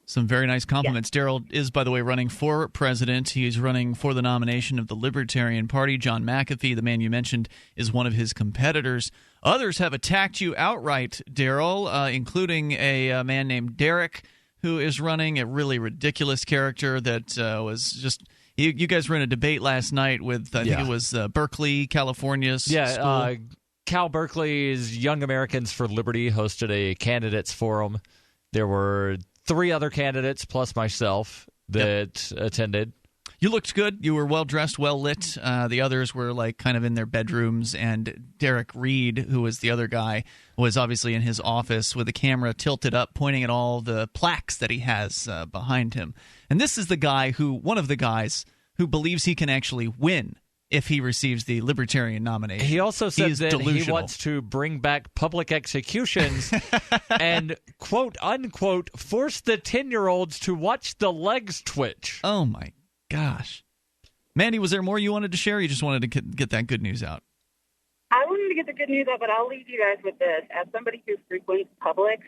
Some very nice compliments. Yeah. Darryl is, by the way, running for president. He's running for the nomination of the Libertarian Party. John McAfee, the man you mentioned, is one of his competitors. Others have attacked you outright, Darryl, including a man named Derek, who is running, a really ridiculous character that was just... You guys were in a debate last night with, I think it was Berkeley, California school. Cal Berkeley's Young Americans for Liberty hosted a candidates forum. There were 3 other candidates plus myself that attended. You looked good. You were well-dressed, well-lit. The others were like kind of in their bedrooms, and Derek Reed, who was the other guy, was obviously in his office with a camera tilted up, pointing at all the plaques that he has behind him. And this is one of the guys who believes he can actually win if he receives the Libertarian nomination. He also said that delusional. He wants to bring back public executions and, quote, unquote, force the 10-year-olds to watch the legs twitch. Oh, my gosh. Mandy, was there more you wanted to share, or you just wanted to get that good news out? I wanted to get the good news out, but I'll leave you guys with this. As somebody who frequents Publix,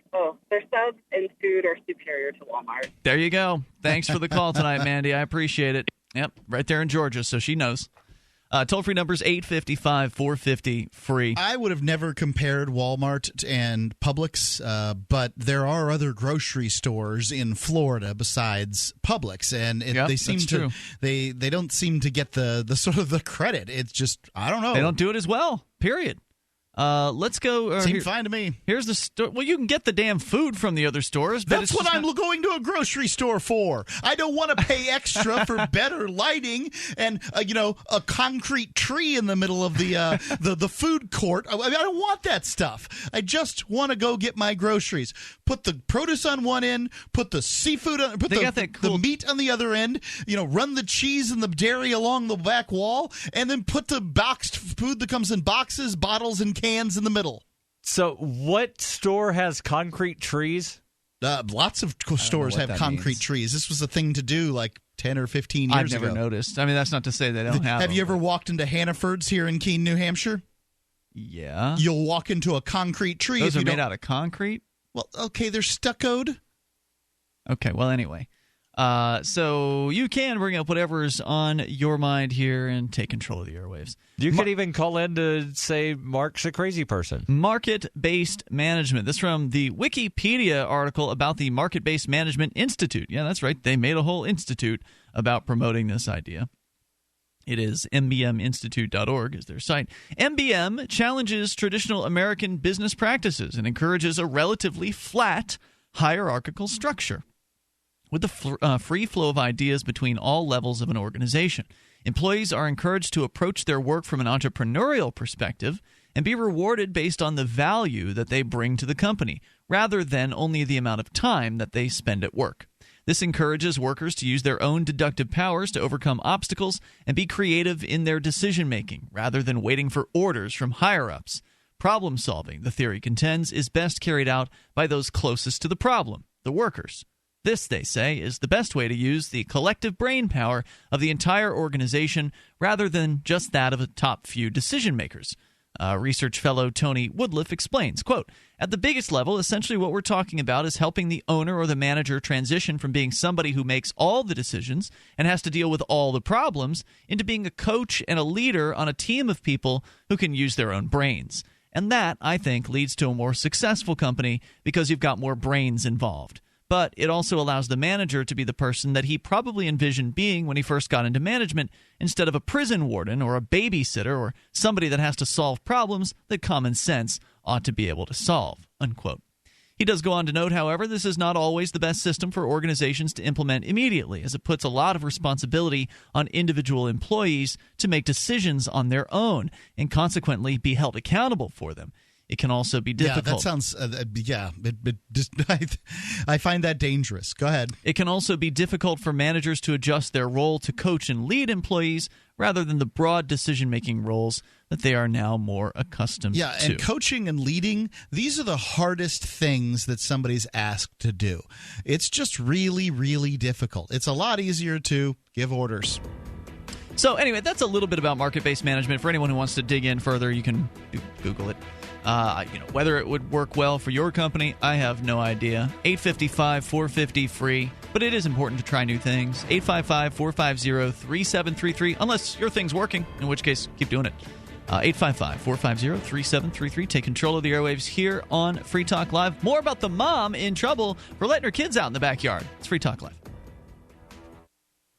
their subs and food are superior to Walmart. There you go. Thanks for the call tonight, Mandy. I appreciate it. Yep, right there in Georgia, so she knows. Toll-free number is 855-450-FREE. I would have never compared Walmart and Publix, but there are other grocery stores in Florida besides Publix, and they seem to they don't seem to get the sort of the credit. It's just, I don't know. They don't do it as well, period. Let's go. Seemed fine to me. Here's the store. Well, you can get the damn food from the other stores. But that's what I'm going to a grocery store for. I don't want to pay extra for better lighting and a concrete tree in the middle of the food court. I don't want that stuff. I just want to go get my groceries. Put the produce on one end. Put the seafood on. Put the meat on the other end. Run the cheese and the dairy along the back wall, and then put the boxed food that comes in boxes, bottles, and cans in the middle. So what store has concrete trees? Lots of stores have concrete trees. This was a thing to do like 10 or 15 years ago. I've never noticed. I mean, that's not to say they don't have you ever walked into Hannaford's here in Keene, New Hampshire? Yeah. You'll walk into a concrete tree. Those if are you made don't- out of concrete? Well, okay, they're stuccoed. Okay, well, anyway. So you can bring up whatever's on your mind here and take control of the airwaves. You could even call in to say Mark's a crazy person. Market-based management. This from the Wikipedia article about the Market-Based Management Institute. Yeah, that's right. They made a whole institute about promoting this idea. It is mbminstitute.org is their site. MBM challenges traditional American business practices and encourages a relatively flat hierarchical structure with the free flow of ideas between all levels of an organization. Employees are encouraged to approach their work from an entrepreneurial perspective and be rewarded based on the value that they bring to the company, rather than only the amount of time that they spend at work. This encourages workers to use their own deductive powers to overcome obstacles and be creative in their decision-making, rather than waiting for orders from higher-ups. Problem solving, the theory contends, is best carried out by those closest to the problem, the workers. This, they say, is the best way to use the collective brain power of the entire organization rather than just that of a top few decision-makers. Research fellow Tony Woodliff explains, quote, "At the biggest level, essentially what we're talking about is helping the owner or the manager transition from being somebody who makes all the decisions and has to deal with all the problems into being a coach and a leader on a team of people who can use their own brains. And that, I think, leads to a more successful company because you've got more brains involved. But it also allows the manager to be the person that he probably envisioned being when he first got into management, instead of a prison warden or a babysitter or somebody that has to solve problems that common sense ought to be able to solve." Unquote. He does go on to note, however, this is not always the best system for organizations to implement immediately, as it puts a lot of responsibility on individual employees to make decisions on their own and consequently be held accountable for them. It can also be difficult. Yeah, that sounds. I find that dangerous. Go ahead. It can also be difficult for managers to adjust their role to coach and lead employees rather than the broad decision-making roles that they are now more accustomed to. Yeah, and coaching and leading, these are the hardest things that somebody's asked to do. It's just really, really difficult. It's a lot easier to give orders. So anyway, that's a little bit about market-based management. For anyone who wants to dig in further, you can Google it. Whether it would work well for your company, I have no idea. 855-450-FREE. But it is important to try new things. 855-450-3733, unless your thing's working, in which case, keep doing it. 855-450-3733. Take control of the airwaves here on Free Talk Live. More about the mom in trouble for letting her kids out in the backyard. It's Free Talk Live.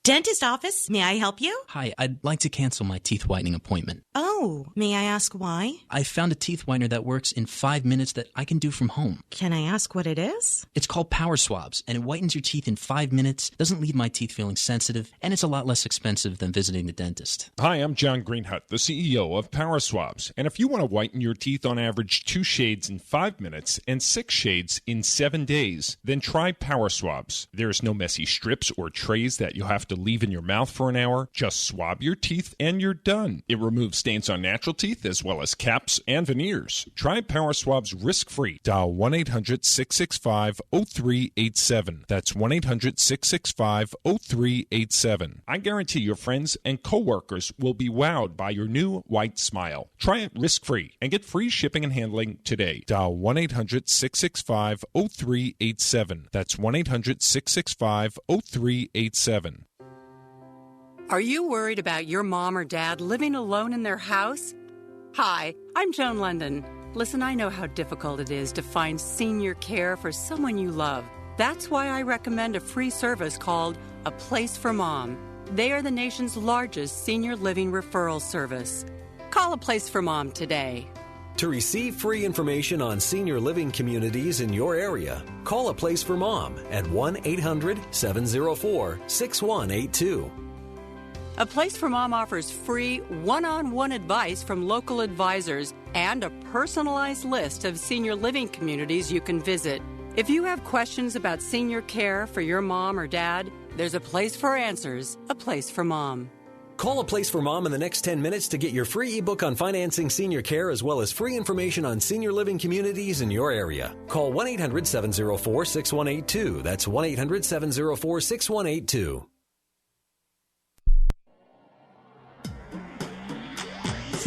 Dentist office, may I help you? Hi, I'd like to cancel my teeth whitening appointment. Oh, may I ask why? I found a teeth whitener that works in 5 minutes that I can do from home. Can I ask what it is? It's called Power Swabs, and it whitens your teeth in 5 minutes, doesn't leave my teeth feeling sensitive, and it's a lot less expensive than visiting the dentist. Hi, I'm John Greenhut, the CEO of Power Swabs. And if you want to whiten your teeth on average 2 shades in 5 minutes and 6 shades in 7 days, then try Power Swabs. There's no messy strips or trays that you'll have to leave in your mouth for an hour. Just swab your teeth and you're done. It removes stains on natural teeth as well as caps and veneers. Try Power Swabs risk-free. Dial 1-800-665-0387. That's 1-800-665-0387. I guarantee your friends and coworkers will be wowed by your new white smile. Try it risk-free and get free shipping and handling today. Dial 1-800-665-0387. That's 1-800-665-0387. Are you worried about your mom or dad living alone in their house? Hi, I'm Joan London. Listen, I know how difficult it is to find senior care for someone you love. That's why I recommend a free service called A Place for Mom. They are the nation's largest senior living referral service. Call A Place for Mom today. To receive free information on senior living communities in your area, call A Place for Mom at 1-800-704-6182. A Place for Mom offers free one-on-one advice from local advisors and a personalized list of senior living communities you can visit. If you have questions about senior care for your mom or dad, there's a place for answers, A Place for Mom. Call A Place for Mom in the next 10 minutes to get your free ebook on financing senior care as well as free information on senior living communities in your area. Call 1-800-704-6182. That's 1-800-704-6182.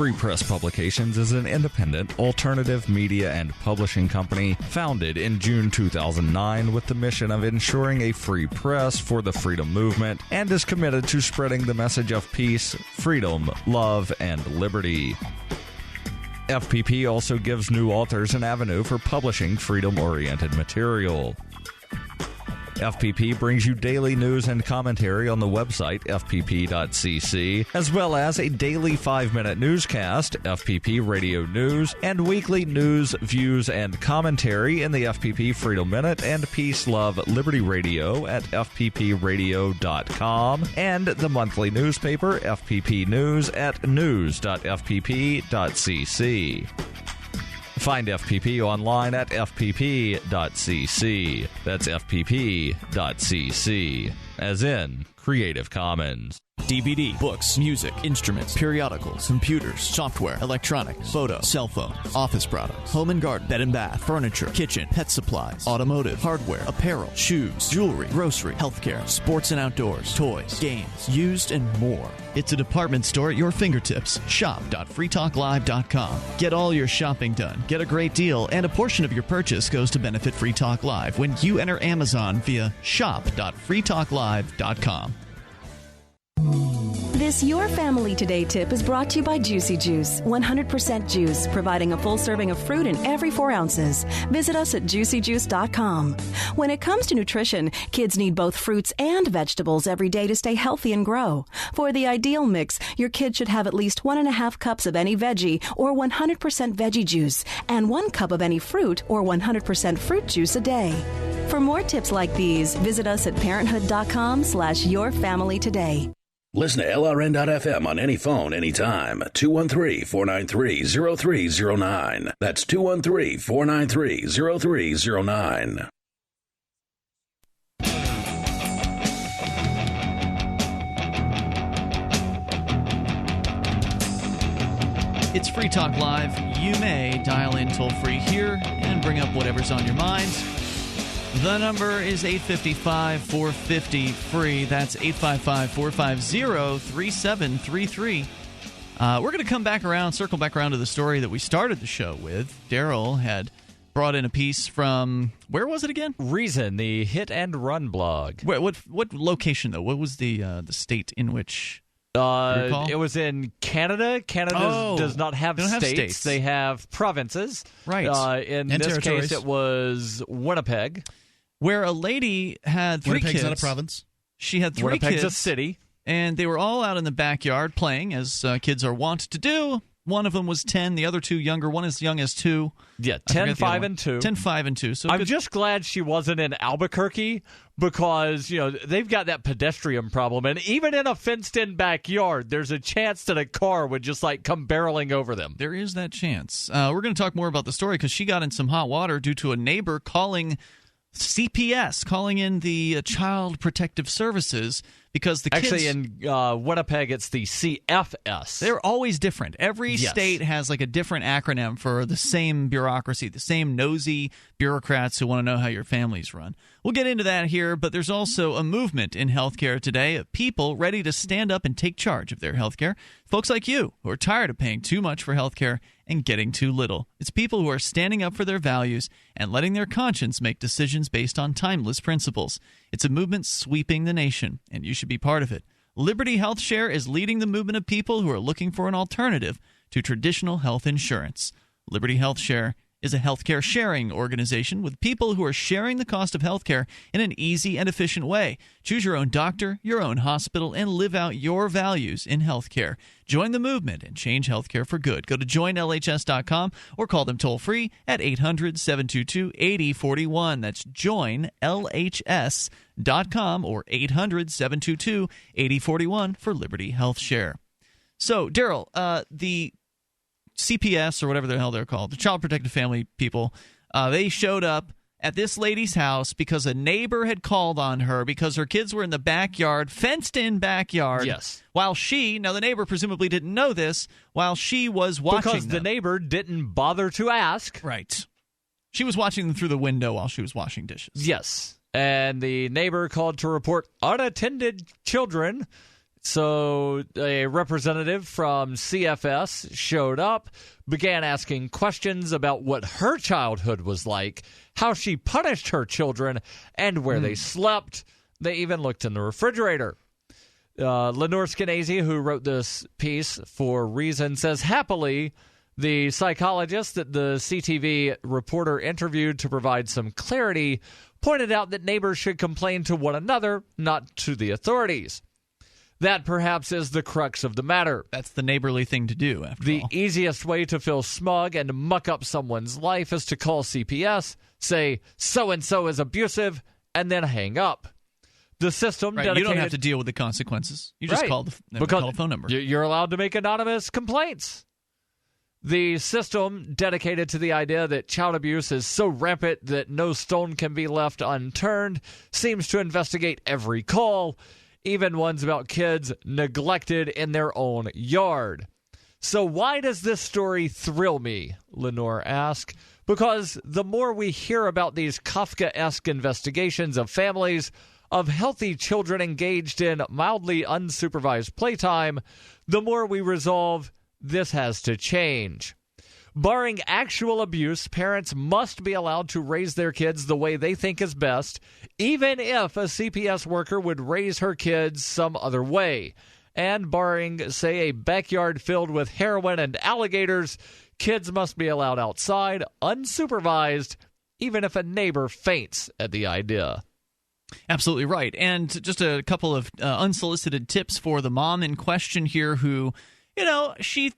Free Press Publications is an independent, alternative media and publishing company founded in June 2009 with the mission of ensuring a free press for the freedom movement and is committed to spreading the message of peace, freedom, love, and liberty. FPP also gives new authors an avenue for publishing freedom-oriented material. FPP brings you daily news and commentary on the website fpp.cc, as well as a daily 5-minute newscast, FPP Radio News, and weekly news, views, and commentary in the FPP Freedom Minute and Peace, Love, Liberty Radio at fppradio.com, and the monthly newspaper FPP News at news.fpp.cc. Find FPP online at fpp.cc. That's fpp.cc, as in Creative Commons. DVD, books, music, instruments, periodicals, computers, software, electronics, photo, cell phone, office products, home and garden, bed and bath, furniture, kitchen, pet supplies, automotive, hardware, apparel, shoes, jewelry, grocery, healthcare, sports and outdoors, toys, games, used, and more. It's a department store at your fingertips. Shop.freetalklive.com. Get all your shopping done, get a great deal, and a portion of your purchase goes to benefit Free Talk Live when you enter Amazon via shop.freetalklive.com. This Your Family Today tip is brought to you by Juicy Juice, 100% juice, providing a full serving of fruit in every 4 ounces. Visit us at juicyjuice.com. When it comes to nutrition, kids need both fruits and vegetables every day to stay healthy and grow. For the ideal mix, your kid should have at least 1.5 cups of any veggie or 100% veggie juice, and 1 cup of any fruit or 100% fruit juice a day. For more tips like these, visit us at parenthood.com/yourfamilytoday. Listen to LRN.FM on any phone, anytime. 213-493-0309. That's 213-493-0309. It's Free Talk Live. You may dial in toll-free here and bring up whatever's on your mind. The number is 855-450-FREE. That's 855-450-3733. We're going to come back around, circle back around to the story that we started the show with. Darryl had brought in a piece from, where was it again? Reason, the Hit and Run blog. What location, though? What was the state in which... it was in Canada. Canada does not have states. They have provinces. Right. In this case, it was Winnipeg. Where a lady had 3 Winnipeg's kids. not a province. She had 3 Winnipeg's kids. a city. And they were all out in the backyard playing, as kids are wont to do. One of them was 10, the other 2 younger. One as young as 2. Yeah, 10, 5, and 2. 10, 5, and 2. So I'm just glad she wasn't in Albuquerque because, they've got that pedestrian problem. And even in a fenced-in backyard, there's a chance that a car would just, come barreling over them. There is that chance. We're going to talk more about the story because she got in some hot water due to a neighbor calling CPS, calling in the Child Protective Services because the kids... Actually, in Winnipeg, it's the CFS. They're always different. Every state has a different acronym for the same bureaucracy, the same nosy bureaucrats who want to know how your families run. We'll get into that here, but there's also a movement in healthcare today of people ready to stand up and take charge of their healthcare. Folks like you who are tired of paying too much for healthcare and getting too little. It's people who are standing up for their values and letting their conscience make decisions based on timeless principles. It's a movement sweeping the nation, and you should be part of it. Liberty Health Share is leading the movement of people who are looking for an alternative to traditional health insurance. Liberty Health Share is a healthcare sharing organization with people who are sharing the cost of healthcare in an easy and efficient way. Choose your own doctor, your own hospital, and live out your values in healthcare. Join the movement and change healthcare for good. Go to joinlhs.com or call them toll-free at 800-722-8041. That's joinlhs.com or 800-722-8041 for Liberty Health Share. So, Darryl, the CPS or whatever the hell they're called, the Child Protective Family people, they showed up at this lady's house because a neighbor had called on her because her kids were in the backyard, fenced-in backyard. Yes. While now the neighbor presumably didn't know this, while she was watching because the neighbor didn't bother to ask. Right. She was watching them through the window while she was washing dishes. Yes. And the neighbor called to report unattended children So a representative from CFS showed up, began asking questions about what her childhood was like, how she punished her children, and where they slept. They even looked in the refrigerator. Lenore Skenazy, who wrote this piece for Reason, says happily the psychologist that the CTV reporter interviewed to provide some clarity pointed out that neighbors should complain to one another, not to the authorities. That perhaps is the crux of the matter. That's the neighborly thing to do, after all. The easiest way to feel smug and muck up someone's life is to call CPS, say, so-and-so is abusive, and then hang up. The system dedicated... You don't have to deal with the consequences. You just call the phone number. You're allowed to make anonymous complaints. The system dedicated to the idea that child abuse is so rampant that no stone can be left unturned seems to investigate every call, even ones about kids neglected in their own yard. So why does this story thrill me? Lenore asked. Because the more we hear about these Kafka-esque investigations of families of healthy children engaged in mildly unsupervised playtime, the more we resolve this has to change. Barring actual abuse, parents must be allowed to raise their kids the way they think is best, even if a CPS worker would raise her kids some other way. And barring, say, a backyard filled with heroin and alligators, kids must be allowed outside, unsupervised, even if a neighbor faints at the idea. Absolutely right. And just a couple of unsolicited tips for the mom in question here who, she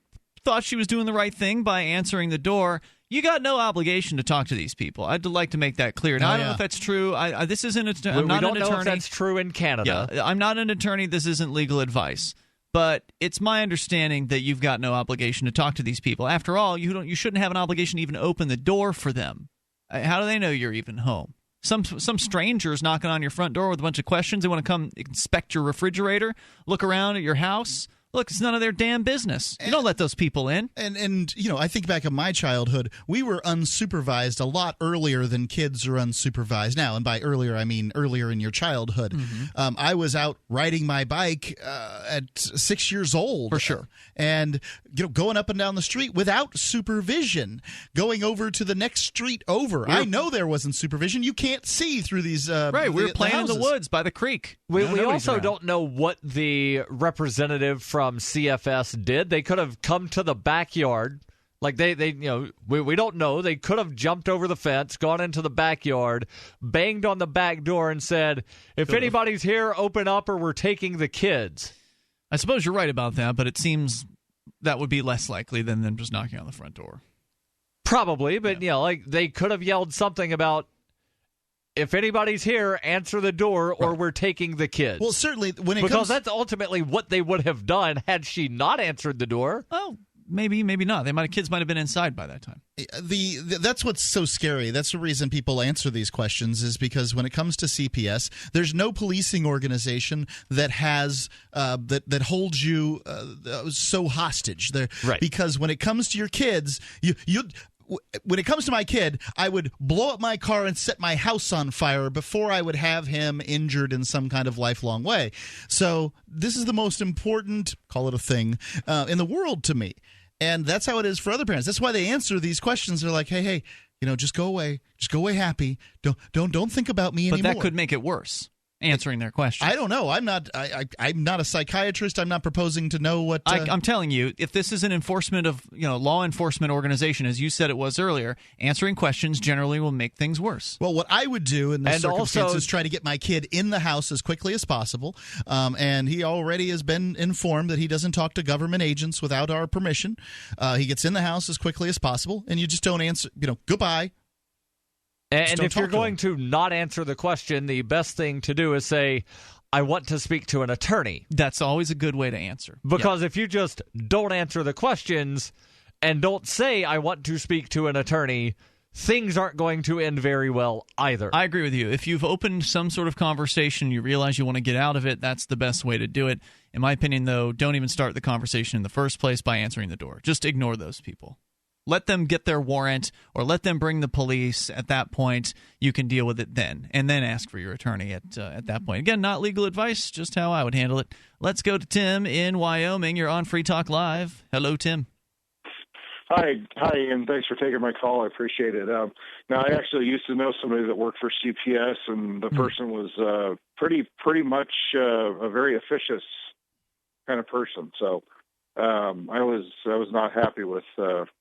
thought she was doing the right thing by answering the door. You got no obligation to talk to these people. I'd like to make that clear. Now, I don't know if that's true. This isn't. I'm not an attorney. We don't know if that's true in Canada. Yeah, I'm not an attorney. This isn't legal advice. But it's my understanding that you've got no obligation to talk to these people. After all, you shouldn't have an obligation to even open the door for them. How do they know you're even home? Some strangers knocking on your front door with a bunch of questions. They want to come inspect your refrigerator, look around at your house. Look, it's none of their damn business. You don't let those people in. And I think back of my childhood, we were unsupervised a lot earlier than kids are unsupervised now. And by earlier, I mean earlier in your childhood. Mm-hmm. I was out riding my bike at 6 years old. For sure. And going up and down the street without supervision, going over to the next street over. I know there wasn't supervision. You can't see through these Right, we were playing in the woods by the creek. We also don't know what the representative from CFS did. They could have come to the backyard. Like we don't know. They could have jumped over the fence, gone into the backyard, banged on the back door and said, if anybody's here, open up or we're taking the kids. I suppose you're right about that, but it seems that would be less likely than them just knocking on the front door. Probably, but they could have yelled something about, if anybody's here, answer the door or we're taking the kids. Well, certainly because that's ultimately what they would have done had she not answered the door. Oh, maybe not. Kids might have been inside by that time. That's what's so scary. That's the reason people answer these questions is because when it comes to CPS, there's no policing organization that has that holds you so hostage. Right. Because when it comes to your kids, when it comes to my kid, I would blow up my car and set my house on fire before I would have him injured in some kind of lifelong way. So this is the most important, call it a thing, in the world to me. And that's how it is for other parents. That's why they answer these questions. They're like, hey, just go away. Just go away happy. Don't think about me anymore. But that could make it worse. Answering their questions. I don't know. I'm not a psychiatrist. I'm not proposing to know what. I'm telling you, if this is an enforcement of law enforcement organization, as you said it was earlier, answering questions generally will make things worse. Well, what I would do in this circumstance is try to get my kid in the house as quickly as possible. And he already has been informed that he doesn't talk to government agents without our permission. He gets in the house as quickly as possible, and you just don't answer. Goodbye. And if you're going to not answer the question, the best thing to do is say, I want to speak to an attorney. That's always a good way to answer. Because if you just don't answer the questions and don't say, I want to speak to an attorney, things aren't going to end very well either. I agree with you. If you've opened some sort of conversation, you realize you want to get out of it, that's the best way to do it. In my opinion, though, don't even start the conversation in the first place by answering the door. Just ignore those people. Let them get their warrant or let them bring the police. At that point, you can deal with it then, and then ask for your attorney at that point. Again, not legal advice, just how I would handle it. Let's go to Tim in Wyoming. You're on Free Talk Live. Hello, Tim. Hi, and thanks for taking my call. I appreciate it. Now, I actually used to know somebody that worked for CPS, and the person was pretty much a very officious kind of person. So I was not happy with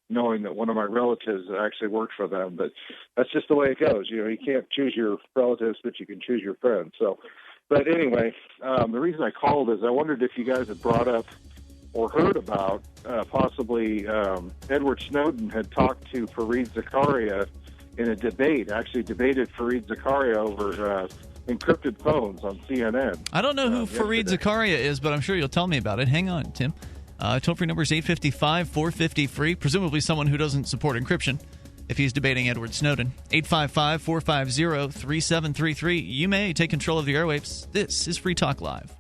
knowing that one of my relatives actually worked for them. But that's just the way it goes. You can't choose your relatives, but you can choose your friends. So, but anyway, the reason I called is I wondered if you guys had brought up or heard about possibly Edward Snowden had talked to Fareed Zakaria in a debate, actually debated Fareed Zakaria over encrypted phones on CNN. I don't know who Fareed Zakaria is, but I'm sure you'll tell me about it. Hang on, Tim. Toll-free number is 855-450-FREE, presumably someone who doesn't support encryption if he's debating Edward Snowden. 855-450-3733. You may take control of the airwaves. This is Free Talk Live.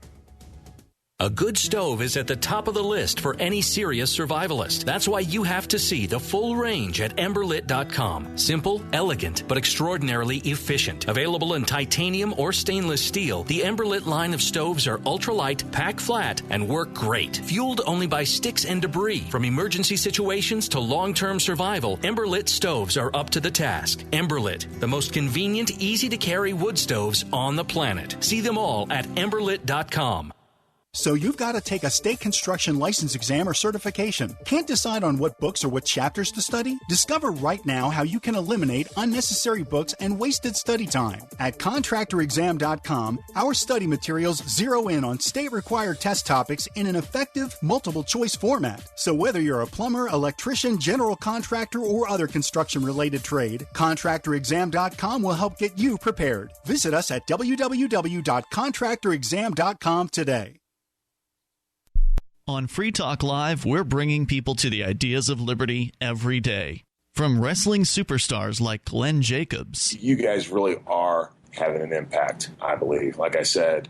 A good stove is at the top of the list for any serious survivalist. That's why you have to see the full range at Emberlit.com. Simple, elegant, but extraordinarily efficient. Available in titanium or stainless steel, the Emberlit line of stoves are ultralight, pack flat, and work great. Fueled only by sticks and debris. From emergency situations to long-term survival, Emberlit stoves are up to the task. Emberlit, the most convenient, easy-to-carry wood stoves on the planet. See them all at Emberlit.com. So you've got to take a state construction license exam or certification. Can't decide on what books or what chapters to study? Discover right now how you can eliminate unnecessary books and wasted study time. At contractorexam.com, our study materials zero in on state-required test topics in an effective, multiple-choice format. So whether you're a plumber, electrician, general contractor, or other construction-related trade, contractorexam.com will help get you prepared. Visit us at www.contractorexam.com today. On Free Talk Live, we're bringing people to the ideas of liberty every day. From wrestling superstars like Glenn Jacobs. You guys really are having an impact, I believe. Like I said,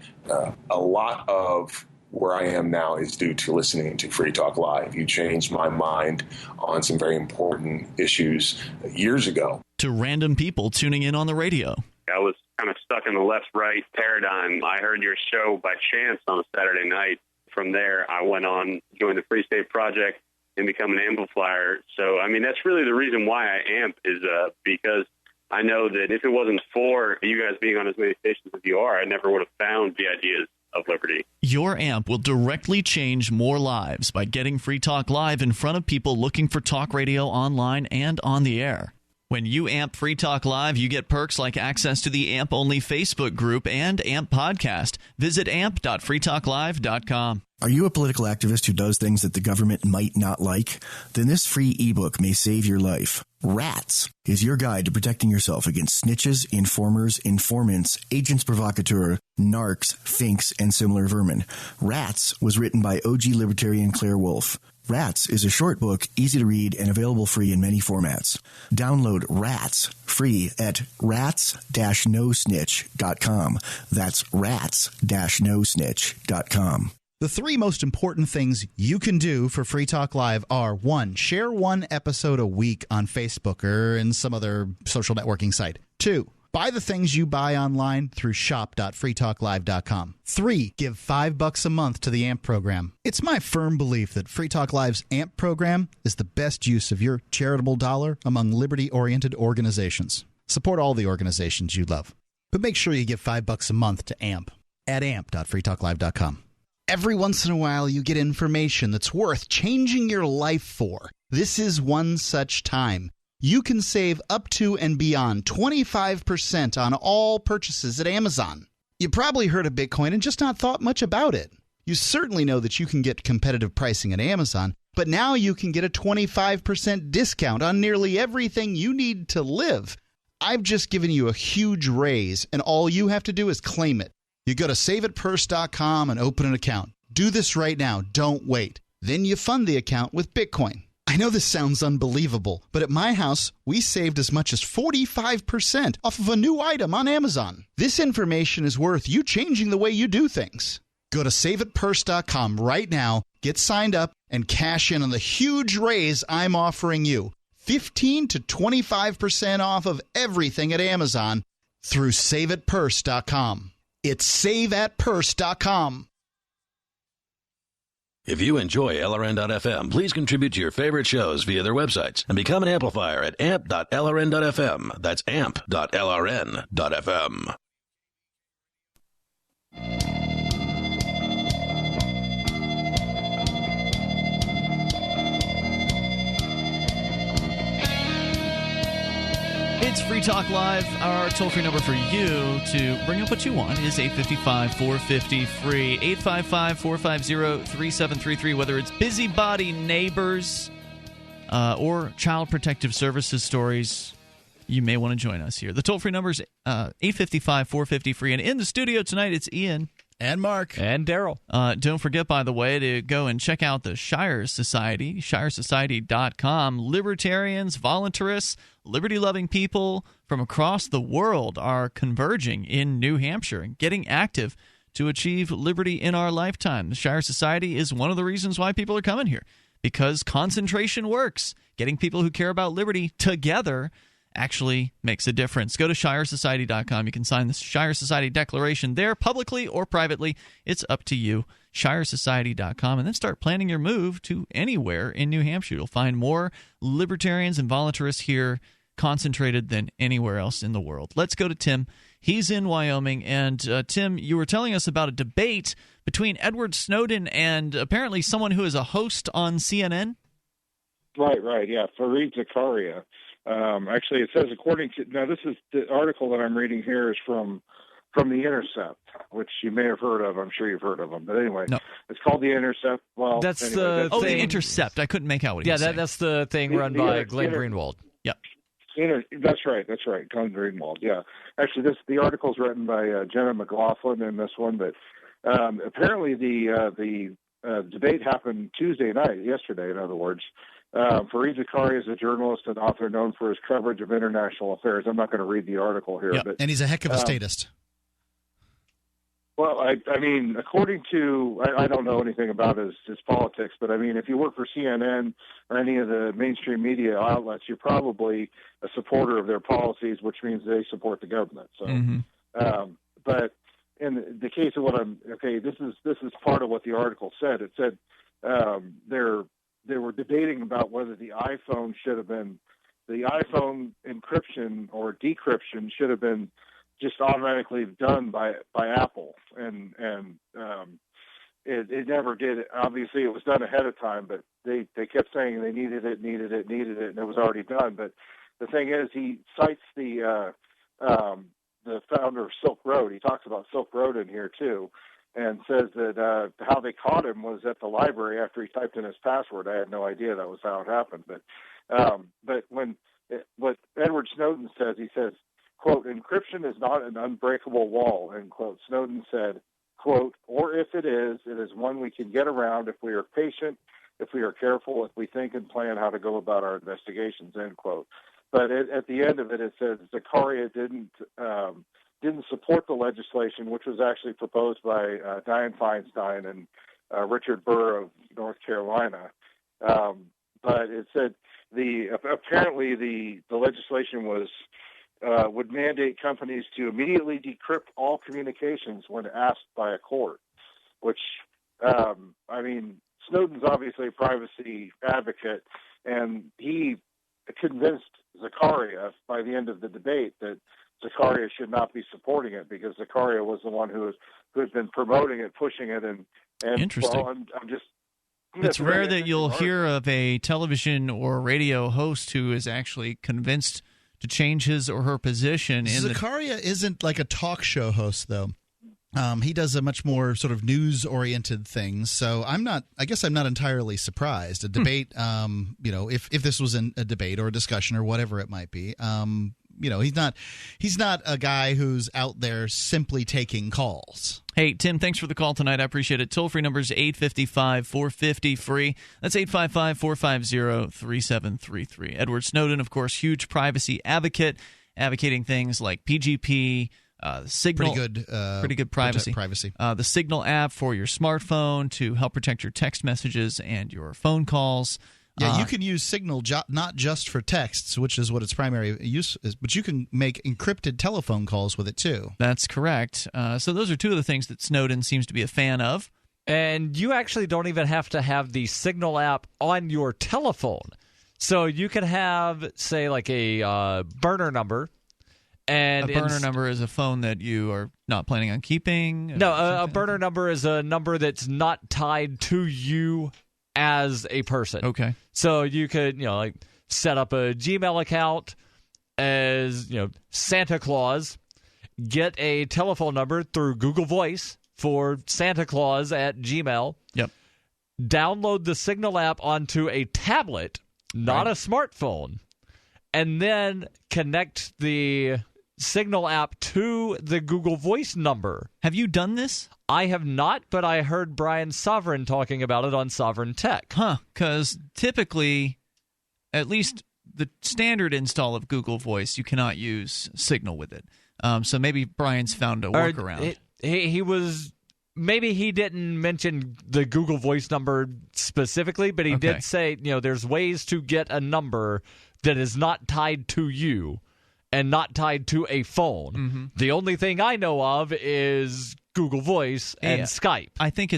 a lot of where I am now is due to listening to Free Talk Live. You changed my mind on some very important issues years ago. To random people tuning in on the radio. I was kind of stuck in the left-right paradigm. I heard your show by chance on a Saturday night. From there, I went on, joined the Free State Project, and become an amplifier. So, I mean, that's really the reason why I amp is because I know that if it wasn't for you guys being on as many stations as you are, I never would have found the ideas of liberty. Your amp will directly change more lives by getting Free Talk Live in front of people looking for talk radio online and on the air. When you amp Free Talk Live, you get perks like access to the AMP-only Facebook group and AMP podcast. Visit amp.freetalklive.com. Are you a political activist who does things that the government might not like? Then this free ebook may save your life. Rats is your guide to protecting yourself against snitches, informers, informants, agents provocateur, narcs, finks, and similar vermin. Rats was written by OG libertarian Claire Wolfe. Rats is a short book, easy to read, and available free in many formats. Download Rats free at rats-nosnitch.com. That's rats-nosnitch.com. The three most important things you can do for Free Talk Live are: 1, share one episode a week on Facebook or in some other social networking site. 2, buy the things you buy online through shop.freetalklive.com. 3, give $5 a month to the AMP program. It's my firm belief that Free Talk Live's AMP program is the best use of your charitable dollar among liberty-oriented organizations. Support all the organizations you love, but make sure you give $5 a month to AMP at amp.freetalklive.com. Every once in a while, you get information that's worth changing your life for. This is one such time. You can save up to and beyond 25% on all purchases at Amazon. You probably heard of Bitcoin and just not thought much about it. You certainly know that you can get competitive pricing at Amazon, but now you can get a 25% discount on nearly everything you need to live. I've just given you a huge raise, and all you have to do is claim it. You go to saveitpurse.com and open an account. Do this right now. Don't wait. Then you fund the account with Bitcoin. I know this sounds unbelievable, but at my house, we saved as much as 45% off of a new item on Amazon. This information is worth you changing the way you do things. Go to saveitpurse.com right now, get signed up, and cash in on the huge raise I'm offering you. 15 to 25% off of everything at Amazon through saveatpurse.com. It's saveatpurse.com. If you enjoy LRN.FM, please contribute to your favorite shows via their websites and become an amplifier at amp.lrn.fm. That's amp.lrn.fm. It's Free Talk Live. Our toll-free number for you to bring up what you want is 855-450-FREE, 855-450-3733, whether it's busybody neighbors or child protective services stories. You may want to join us here. The toll-free number is 855-450-FREE. And in the studio tonight, it's Ian. And Mark. And Darryl. Don't forget, by the way, to go and check out the Shire Society, shiresociety.com. Libertarians, voluntarists, liberty-loving people from across the world are converging in New Hampshire and getting active to achieve liberty in our lifetime. The Shire Society is one of the reasons why people are coming here, because concentration works. Getting people who care about liberty together actually makes a difference. Go to shiresociety.com. You can sign the Shire Society Declaration there, publicly or privately. It's up to you. shiresociety.com, and then start planning your move to anywhere in New Hampshire. You'll find more libertarians and voluntarists here concentrated than anywhere else in the world. Let's go to Tim. He's in Wyoming, and Tim, you were telling us about a debate between Edward Snowden and apparently someone who is a host on CNN? Right, yeah, Fareed Zakaria. Actually, it says according to now. This is the article that I'm reading here is from The Intercept, which you may have heard of. I'm sure you've heard of them. But anyway, It's called The Intercept. Well, that's anyway, the The Intercept. I couldn't make out what he was saying. That's the thing run by Glenn Greenwald. Yep. That's right, Glenn Greenwald. Yeah, actually, the article's written by Jenna McLaughlin in this one, but apparently the debate happened Tuesday night, yesterday, in other words. Fareed Zakaria is a journalist and author known for his coverage of international affairs. I'm not going to read the article here, but and he's a heck of a statist. Well, I mean, according to I don't know anything about his politics, but I mean, if you work for CNN or any of the mainstream media outlets, you're probably a supporter of their policies, which means they support the government. So, but in the case of this is part of what the article said. It said they were debating about whether the iPhone encryption or decryption should have been just automatically done by Apple, and it never did. Obviously, it was done ahead of time, but they kept saying they needed it, and it was already done. But the thing is, he cites the founder of Silk Road. He talks about Silk Road in here too, and says that how they caught him was at the library after he typed in his password. I had no idea that was how it happened. But what Edward Snowden says, he says, quote, "Encryption is not an unbreakable wall," end quote. Snowden said, quote, "Or if it is one we can get around if we are patient, if we are careful, if we think and plan how to go about our investigations," end quote. But at the end of it, it says Zakaria didn't support the legislation, which was actually proposed by Dianne Feinstein and Richard Burr of North Carolina. But it said apparently the legislation would mandate companies to immediately decrypt all communications when asked by a court, which, I mean, Snowden's obviously a privacy advocate, and he convinced Zakaria by the end of the debate that Zakaria should not be supporting it because Zakaria was the one who has been promoting it, pushing it, and interesting. Well, I'm just. It's rare that you'll hear of a television or radio host who is actually convinced to change his or her position. Zakaria isn't like a talk show host, though. He does a much more sort of news-oriented thing. So I guess I'm not entirely surprised. A debate, if this was a debate or a discussion or whatever it might be, he's not a guy who's out there simply taking calls. Hey, Tim, thanks for the call tonight. I appreciate it. Toll-free number is 855-450-FREE. That's 855-450-3733. Edward Snowden, of course, huge privacy advocate, advocating things like PGP, Signal, pretty good privacy. The Signal app for your smartphone to help protect your text messages and your phone calls. Yeah, you can use Signal not just for texts, which is what its primary use is, but you can make encrypted telephone calls with it too. That's correct. So those are two of the things that Snowden seems to be a fan of. And you actually don't even have to have the Signal app on your telephone. So you can have, say, like a burner number. And a burner number is a phone that you are not planning on keeping? No, a burner number is a number that's not tied to you as a person. Okay. So you could, like set up a Gmail account as, Santa Claus, get a telephone number through Google Voice for Santa Claus at Gmail. Yep. Download the Signal app onto a tablet, not a smartphone, and then connect the Signal app to the Google Voice number. Have you done this? I have not, but I heard Brian Sovereign talking about it on Sovereign Tech. Because typically, at least the standard install of Google Voice, you cannot use Signal with it. So maybe Brian's found a workaround. He was... Maybe he didn't mention the Google Voice number specifically, but he did say, there's ways to get a number that is not tied to you and not tied to a phone. Mm-hmm. The only thing I know of is Google Voice and Skype. I think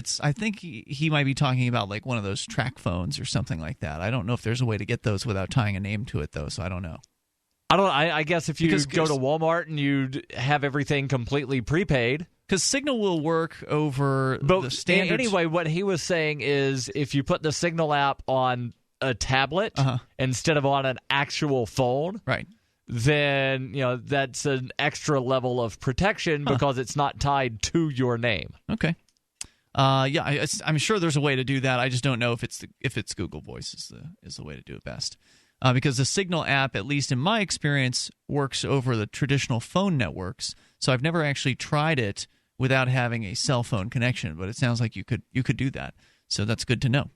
he might be talking about like one of those track phones or something like that. I don't know if there's a way to get those without tying a name to it, though, so I don't know. I guess if you go to Walmart and you have everything completely prepaid. Because Signal will work over the standard. Anyway, what he was saying is if you put the Signal app on a tablet instead of on an actual phone, right, then that's an extra level of protection because it's not tied to your name. Okay. I'm sure there's a way to do that. I just don't know if it's Google Voice is the way to do it best. Because the Signal app, at least in my experience, works over the traditional phone networks. So I've never actually tried it without having a cell phone connection, but it sounds like you could do that. So that's good to know.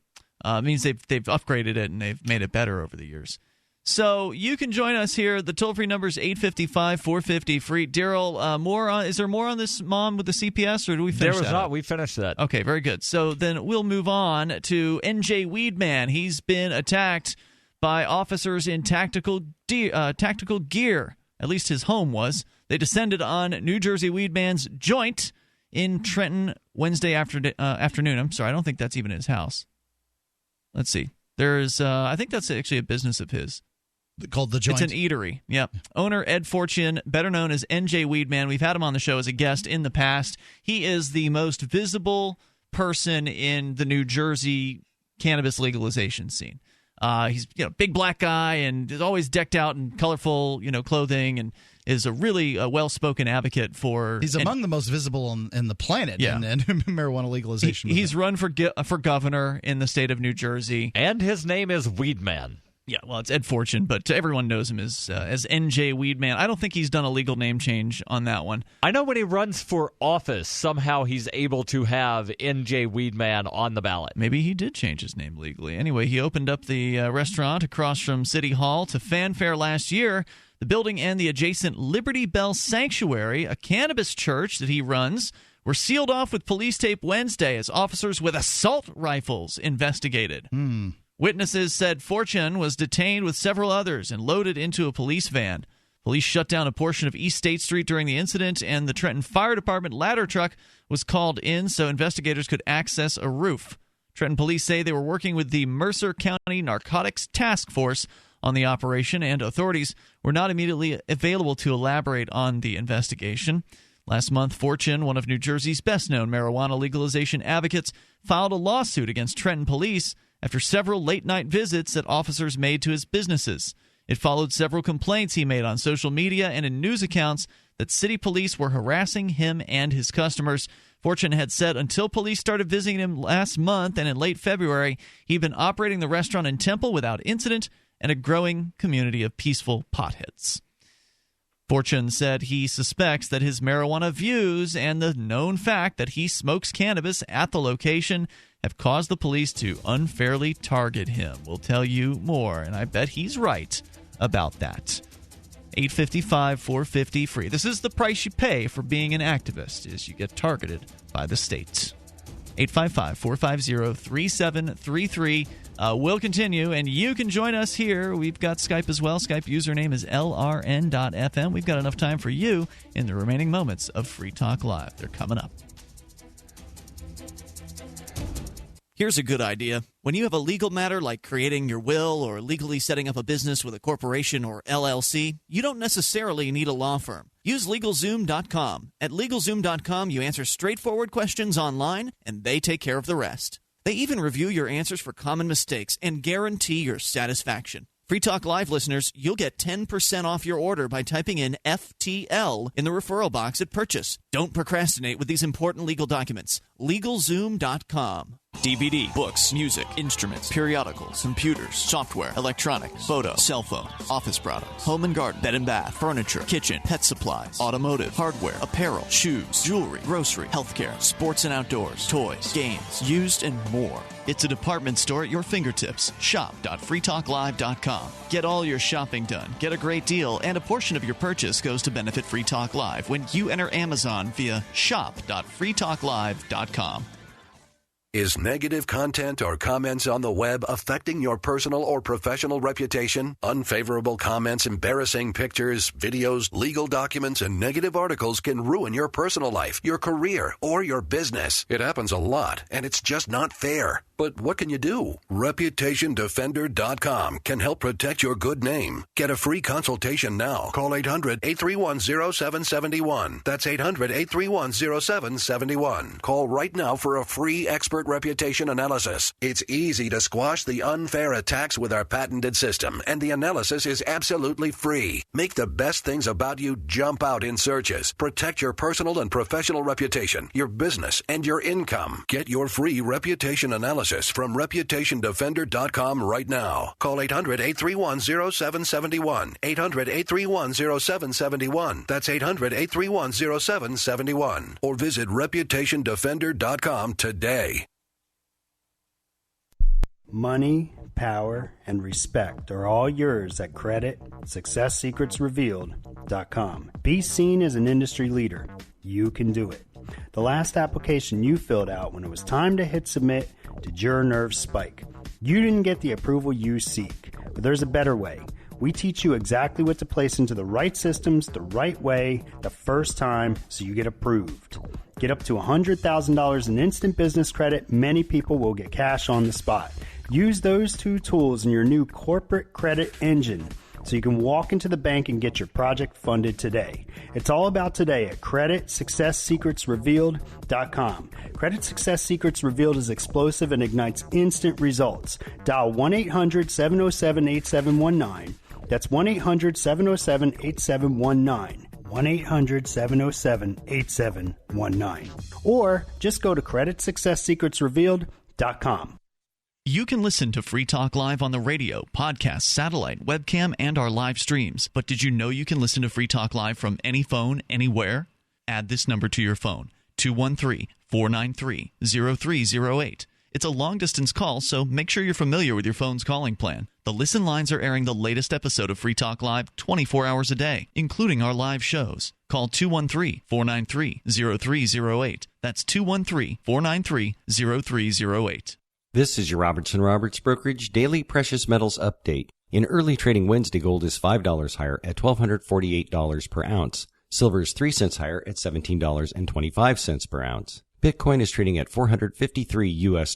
It means they've upgraded it and they've made it better over the years. So you can join us here. The toll-free number is 855-450-FREE. Darryl, is there more on this mom with the CPS, or do we finish that? There was not. We finished that. Okay, very good. So then we'll move on to NJ Weedman. He's been attacked by officers in tactical gear. At least his home was. They descended on New Jersey Weedman's joint in Trenton Wednesday afternoon. I'm sorry, I don't think that's even his house. Let's see. There's, I think that's actually a business of his. Called The Joint? It's an eatery, yep. Owner Ed Fortune, better known as NJ Weedman. We've had him on the show as a guest in the past. He is the most visible person in the New Jersey cannabis legalization scene. He's big black guy and is always decked out in colorful clothing and is a really well-spoken advocate for. He's among the most visible in the planet in marijuana legalization. He's run for governor in the state of New Jersey, and his name is Weedman. Yeah, well, it's Ed Fortune, but everyone knows him as NJ Weedman. I don't think he's done a legal name change on that one. I know when he runs for office, somehow he's able to have NJ Weedman on the ballot. Maybe he did change his name legally. Anyway, he opened up the restaurant across from City Hall to fanfare last year. The building and the adjacent Liberty Bell Sanctuary, a cannabis church that he runs, were sealed off with police tape Wednesday as officers with assault rifles investigated. Witnesses said Fortune was detained with several others and loaded into a police van. Police shut down a portion of East State Street during the incident, and the Trenton Fire Department ladder truck was called in so investigators could access a roof. Trenton police say they were working with the Mercer County Narcotics Task Force on the operation, and authorities were not immediately available to elaborate on the investigation. Last month, Fortune, one of New Jersey's best-known marijuana legalization advocates, filed a lawsuit against Trenton police after several late-night visits that officers made to his businesses. It followed several complaints he made on social media and in news accounts that city police were harassing him and his customers. Fortune had said until police started visiting him last month and in late February, he'd been operating the restaurant in Temple without incident and a growing community of peaceful potheads. Fortune said he suspects that his marijuana views and the known fact that he smokes cannabis at the location have caused the police to unfairly target him. We'll tell you more, and I bet he's right about that. 855-450-FREE. This is the price you pay for being an activist, is you get targeted by the state. 855-450-3733. We'll continue, and you can join us here. We've got Skype as well. Skype username is LRN.FM. We've got enough time for you in the remaining moments of Free Talk Live. They're coming up. Here's a good idea. When you have a legal matter like creating your will or legally setting up a business with a corporation or LLC, you don't necessarily need a law firm. Use LegalZoom.com. At LegalZoom.com, you answer straightforward questions online, and they take care of the rest. They even review your answers for common mistakes and guarantee your satisfaction. Free Talk Live listeners, you'll get 10% off your order by typing in FTL in the referral box at purchase. Don't procrastinate with these important legal documents. LegalZoom.com. DVD, books, music, instruments, periodicals, computers, software, electronics, photo, cell phones, office products, home and garden, bed and bath, furniture, kitchen, pet supplies, automotive, hardware, apparel, shoes, jewelry, grocery, healthcare, sports and outdoors, toys, games, used, and more. It's a department store at your fingertips. Shop.freetalklive.com. Get all your shopping done, get a great deal, and a portion of your purchase goes to benefit Free Talk Live when you enter Amazon via shop.freetalklive.com. Is negative content or comments on the web affecting your personal or professional reputation? Unfavorable comments, embarrassing pictures, videos, legal documents, and negative articles can ruin your personal life, your career, or your business. It happens a lot, and it's just not fair. But what can you do? ReputationDefender.com can help protect your good name. Get a free consultation now. Call 800-831-0771. That's 800-831-0771. Call right now for a free expert reputation analysis. It's easy to squash the unfair attacks with our patented system, and the analysis is absolutely free. Make the best things about you jump out in searches. Protect your personal and professional reputation, your business, and your income. Get your free reputation analysis from ReputationDefender.com right now. Call 800-831-0771. 800-831-0771. That's 800-831-0771. Or visit ReputationDefender.com today. Money, power, and respect are all yours at CreditSuccessSecretsRevealed.com. Be seen as an industry leader. You can do it. The last application you filled out when it was time to hit submit, did your nerves spike? You didn't get the approval you seek, but there's a better way. We teach you exactly what to place into the right systems the right way the first time so you get approved. Get up to $100,000 in instant business credit. Many people will get cash on the spot. Use those two tools in your new corporate credit engine so you can walk into the bank and get your project funded today. It's all about today at CreditSuccessSecretsRevealed.com. Credit Success Secrets Revealed is explosive and ignites instant results. Dial 1-800-707-8719. That's 1-800-707-8719. 1-800-707-8719. Or just go to CreditSuccessSecretsRevealed.com. You can listen to Free Talk Live on the radio, podcast, satellite, webcam, and our live streams. But did you know you can listen to Free Talk Live from any phone, anywhere? Add this number to your phone, 213-493-0308. It's a long-distance call, so make sure you're familiar with your phone's calling plan. The Listen Lines are airing the latest episode of Free Talk Live 24 hours a day, including our live shows. Call 213-493-0308. That's 213-493-0308. This is your Robertson Roberts Brokerage Daily Precious Metals Update. In early trading Wednesday, gold is $5 higher at $1,248 per ounce. Silver is 3 cents higher at $17.25 per ounce. Bitcoin is trading at $453 US.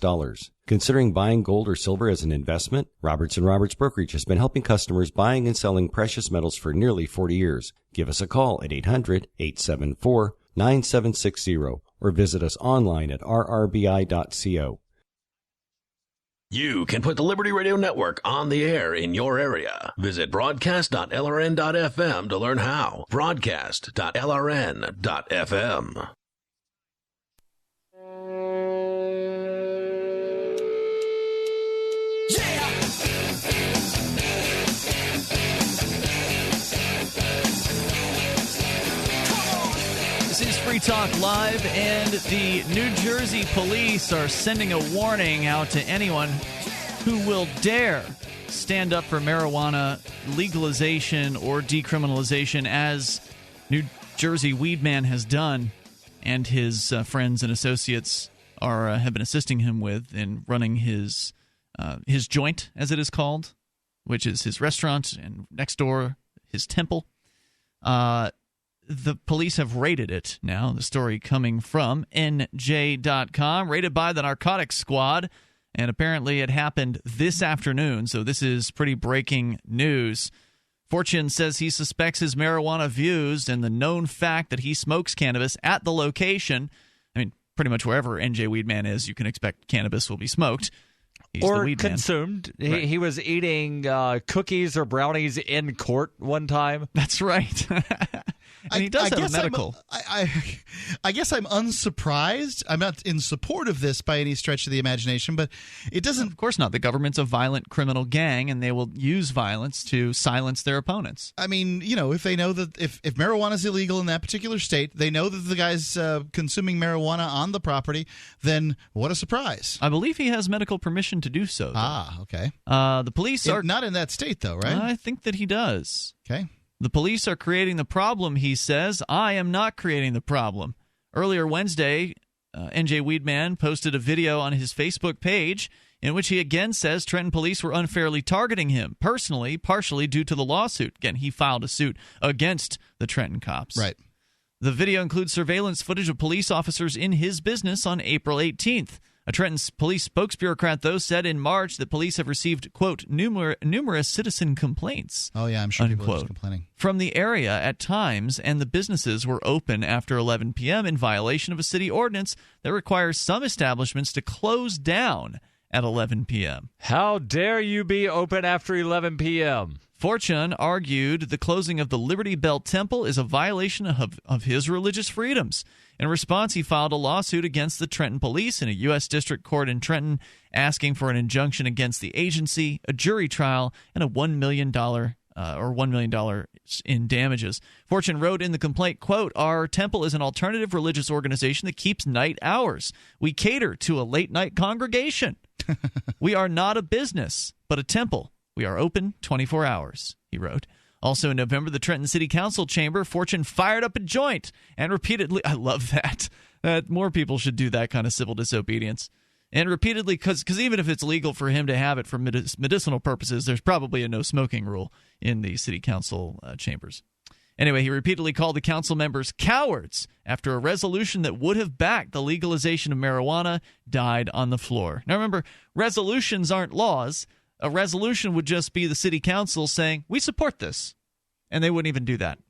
Considering buying gold or silver as an investment, Robertson Roberts Brokerage has been helping customers buying and selling precious metals for nearly 40 years. Give us a call at 800-874-9760 or visit us online at rrbi.co. You can put the Liberty Radio Network on the air in your area. Visit broadcast.lrn.fm to learn how. Broadcast.lrn.fm. This is Free Talk Live, and the New Jersey police are sending a warning out to anyone who will dare stand up for marijuana legalization or decriminalization, as New Jersey Weedman has done, and his friends and associates have been assisting him with in running his joint, as it is called, which is his restaurant, and next door his temple. The police have raided it now. The story coming from NJ.com, raided by the narcotics squad, and apparently it happened this afternoon, so this is pretty breaking news. Fortune says he suspects his marijuana views and the known fact that he smokes cannabis at the location. I mean, pretty much wherever NJ Weedman is, you can expect cannabis will be smoked. He's or the weed consumed. Right. He was eating cookies or brownies in court one time. That's right. And he does have a medical. I guess I'm unsurprised. I'm not in support of this by any stretch of the imagination, but it doesn't. Of course not. The government's a violent criminal gang, and they will use violence to silence their opponents. I mean, if they know that if marijuana is illegal in that particular state, they know that the guy's consuming marijuana on the property, then what a surprise. I believe he has medical permission to do so. Okay. The police are not in that state, though, right? I think that he does. Okay. The police are creating the problem, he says. I am not creating the problem. Earlier Wednesday, NJ Weedman posted a video on his Facebook page in which he again says Trenton police were unfairly targeting him personally, partially due to the lawsuit. Again, he filed a suit against the Trenton cops. Right. The video includes surveillance footage of police officers in his business on April 18th. A Trenton police spokesbureaucrat, though, said in March that police have received, quote, numerous citizen complaints. Oh, yeah, I'm sure unquote, people are just complaining. From the area at times, and the businesses were open after 11 p.m. in violation of a city ordinance that requires some establishments to close down at 11 p.m. How dare you be open after 11 p.m.? Fortune argued the closing of the Liberty Bell Temple is a violation of his religious freedoms. In response, he filed a lawsuit against the Trenton police in a U.S. District Court in Trenton, asking for an injunction against the agency, a jury trial, and a $1 million in damages. Fortune wrote in the complaint, quote, "Our temple is an alternative religious organization that keeps night hours. We cater to a late-night congregation. We are not a business, but a temple. We are open 24 hours," he wrote. Also in November, the Trenton City Council chamber, Fortune fired up a joint and repeatedly, I love that. More people should do that kind of civil disobedience. And repeatedly, because even if it's legal for him to have it for medicinal purposes, there's probably a no smoking rule in the city council chambers. Anyway, he repeatedly called the council members cowards after a resolution that would have backed the legalization of marijuana died on the floor. Now remember, resolutions aren't laws. A resolution would just be the city council saying, we support this. And they wouldn't even do that.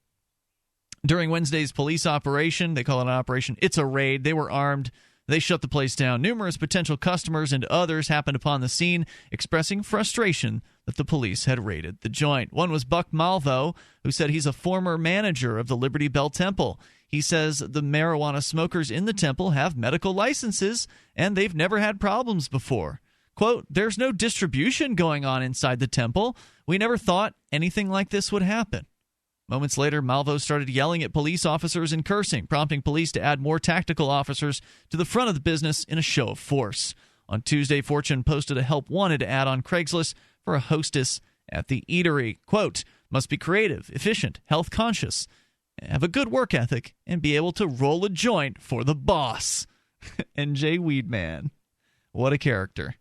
During Wednesday's police operation, they call it an operation, it's a raid. They were armed. They shut the place down. Numerous potential customers and others happened upon the scene, expressing frustration that the police had raided the joint. One was Buck Malvo, who said he's a former manager of the Liberty Bell Temple. He says the marijuana smokers in the temple have medical licenses, and they've never had problems before. Quote, "There's no distribution going on inside the temple. We never thought anything like this would happen." Moments later, Malvo started yelling at police officers and cursing, prompting police to add more tactical officers to the front of the business in a show of force. On Tuesday, Fortune posted a help wanted ad on Craigslist for a hostess at the eatery. Quote, "Must be creative, efficient, health conscious, have a good work ethic, and be able to roll a joint for the boss." NJ Weedman. What a character.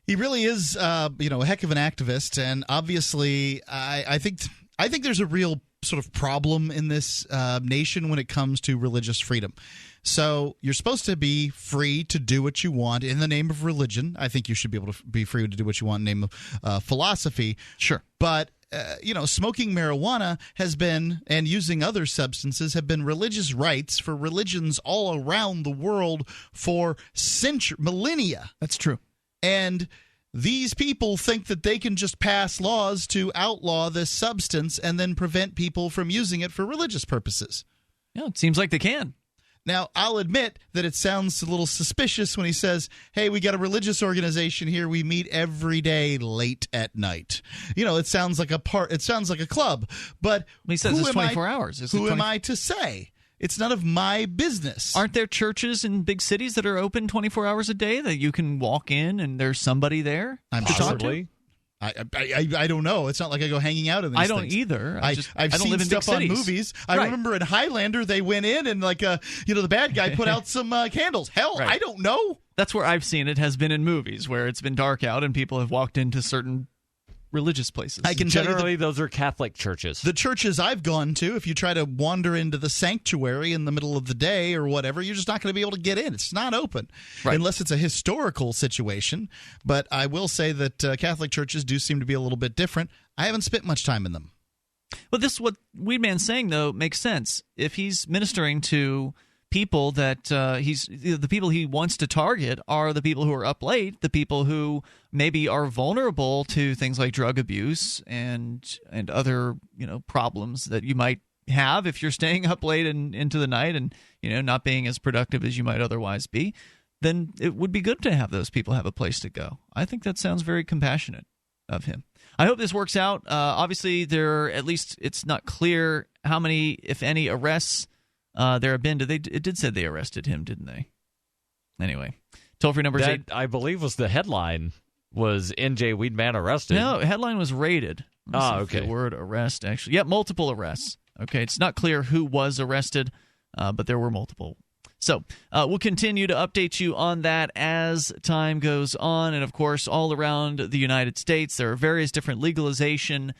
He really is, a heck of an activist, and obviously, I think there's a real sort of problem in this nation when it comes to religious freedom. So you're supposed to be free to do what you want in the name of religion. I think you should be able to be free to do what you want in the name of philosophy. Sure, but smoking marijuana has been, and using other substances have been religious rights for religions all around the world for millennia. That's true. And these people think that they can just pass laws to outlaw this substance and then prevent people from using it for religious purposes. Yeah, it seems like they can. Now, I'll admit that it sounds a little suspicious when he says, hey, we got a religious organization here. We meet every day late at night. It sounds like a club. But he says it's 24 hours. Who am I to say? It's none of my business. Aren't there churches in big cities that are open 24 hours a day that you can walk in and there's somebody there to talk to? I don't know. It's not like I go hanging out in these I don't things. either. I've I don't seen live in stuff big on cities. movies. I Right. remember in Highlander they went in and the bad guy put out some candles. Hell, Right. I don't know. That's where I've seen it has been in movies where it's been dark out and people have walked into certain religious places. I can tell you Generally, those are Catholic churches. the churches I've gone to, if you try to wander into the sanctuary in the middle of the day or whatever, you're just not going to be able to get in. It's not open unless it's a historical situation. But I will say that Catholic churches do seem to be a little bit different. I haven't spent much time in them. But this, what Weedman's saying, though, makes sense. If he's ministering to people that the people he wants to target are the people who are up late, the people who maybe are vulnerable to things like drug abuse and other problems that you might have if you're staying up late and into the night and not being as productive as you might otherwise be, then it would be good to have those people have a place to go. I think that sounds very compassionate of him. I hope this works out. Obviously, at least it's not clear how many, if any, arrests there have been. It did say they arrested him, didn't they? Anyway, toll-free number is 8. I believe was the headline was N.J. Weedman arrested. No, headline was raided. Okay. The word arrest, actually. Yeah, multiple arrests. Okay, it's not clear who was arrested, but there were multiple. So we'll continue to update you on that as time goes on. And, of course, all around the United States, there are various different legalization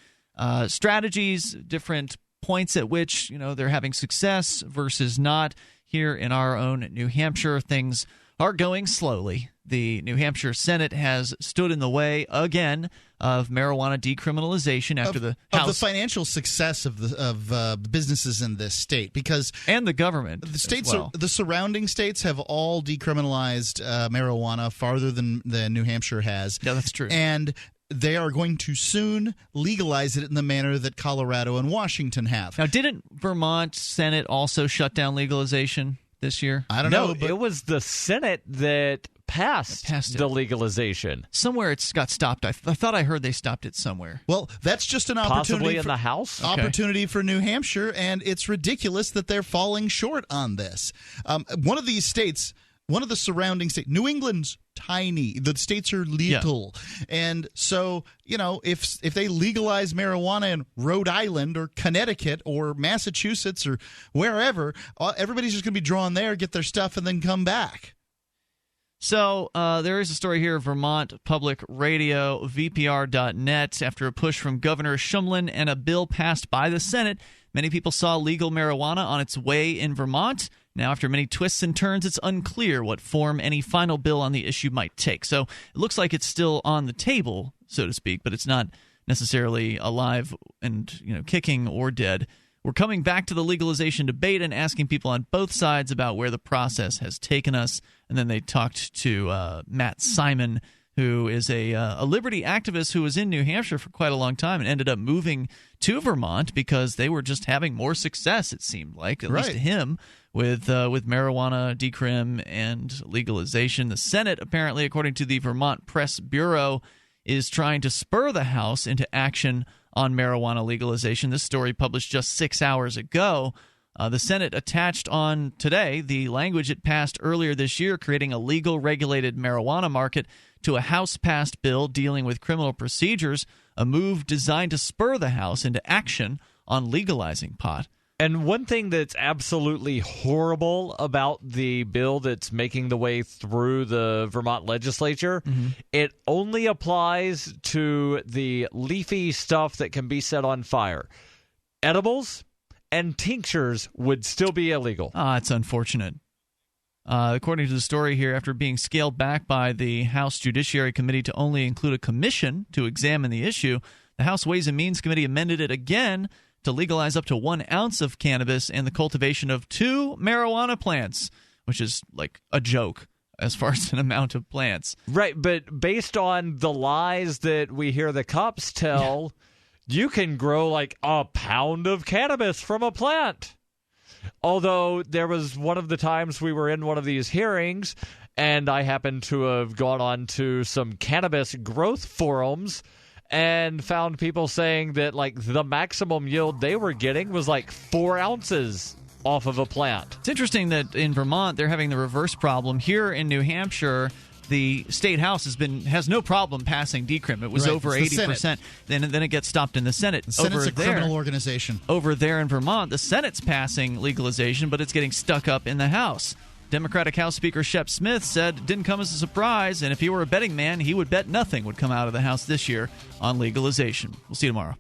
strategies, different points at which they're having success versus not. Here in our own New Hampshire, things are going slowly. The New Hampshire Senate has stood in the way again of marijuana decriminalization after the House, of the financial success of the businesses in this state, because and the government. The states, as well. The surrounding states have all decriminalized marijuana farther than New Hampshire has. Yeah, that's true. And they are going to soon legalize it in the manner that Colorado and Washington have. Now, didn't Vermont Senate also shut down legalization this year? I don't know. But it was the Senate that passed the legalization. Somewhere it's got stopped. I thought I heard they stopped it somewhere. Well, that's just an opportunity. Possibly in the House? Opportunity for New Hampshire, and it's ridiculous that they're falling short on this. One of these states, one of the surrounding states, New England's tiny. The states are little. Yeah. And so, if they legalize marijuana in Rhode Island or Connecticut or Massachusetts or wherever, everybody's just going to be drawn there, get their stuff, and then come back. So there is a story here, Vermont Public Radio, VPR.net. After a push from Governor Shumlin and a bill passed by the Senate, many people saw legal marijuana on its way in Vermont. Now, after many twists and turns, it's unclear what form any final bill on the issue might take. So it looks like it's still on the table, so to speak, but it's not necessarily alive and kicking or dead. We're coming back to the legalization debate and asking people on both sides about where the process has taken us. And then they talked to Matt Simon, who is a liberty activist who was in New Hampshire for quite a long time and ended up moving to Vermont because they were just having more success, it seemed like, at least to him, with marijuana decrim and legalization. The Senate, apparently, according to the Vermont Press Bureau, is trying to spur the House into action on marijuana legalization. This story published just 6 hours ago. The Senate attached on today the language it passed earlier this year, creating a legal regulated marijuana market, to a House-passed bill dealing with criminal procedures, a move designed to spur the House into action on legalizing pot. And one thing that's absolutely horrible about the bill that's making the way through the Vermont legislature, it only applies to the leafy stuff that can be set on fire. Edibles and tinctures would still be illegal. It's unfortunate. According to the story here, after being scaled back by the House Judiciary Committee to only include a commission to examine the issue, the House Ways and Means Committee amended it again to legalize up to 1 ounce of cannabis and the cultivation of 2 marijuana plants, which is like a joke as far as an amount of plants. Right, but based on the lies that we hear the cops tell, you can grow like a pound of cannabis from a plant. Although there was one of the times we were in one of these hearings, and I happened to have gone on to some cannabis growth forums and found people saying that like the maximum yield they were getting was like 4 ounces off of a plant. It's interesting that in Vermont they're having the reverse problem. Here in New Hampshire, the state house has no problem passing decrim. It was over 80%. Then it gets stopped in the Senate. The Senate's a criminal organization. Over there in Vermont, the Senate's passing legalization, but it's getting stuck up in the House. Democratic House Speaker Shep Smith said it didn't come as a surprise, and if he were a betting man, he would bet nothing would come out of the House this year on legalization. We'll see you tomorrow.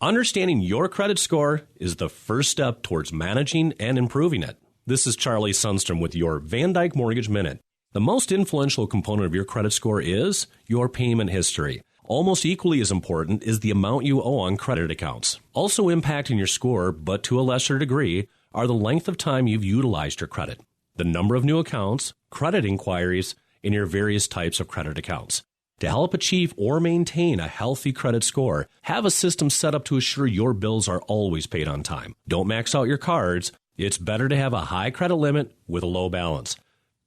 Understanding your credit score is the first step towards managing and improving it. This is Charlie Sundstrom with your Van Dyke Mortgage Minute. The most influential component of your credit score is your payment history. Almost equally as important is the amount you owe on credit accounts. Also impacting your score, but to a lesser degree, are the length of time you've utilized your credit, the number of new accounts, credit inquiries, and your various types of credit accounts. To help achieve or maintain a healthy credit score, have a system set up to assure your bills are always paid on time. Don't max out your cards. It's better to have a high credit limit with a low balance.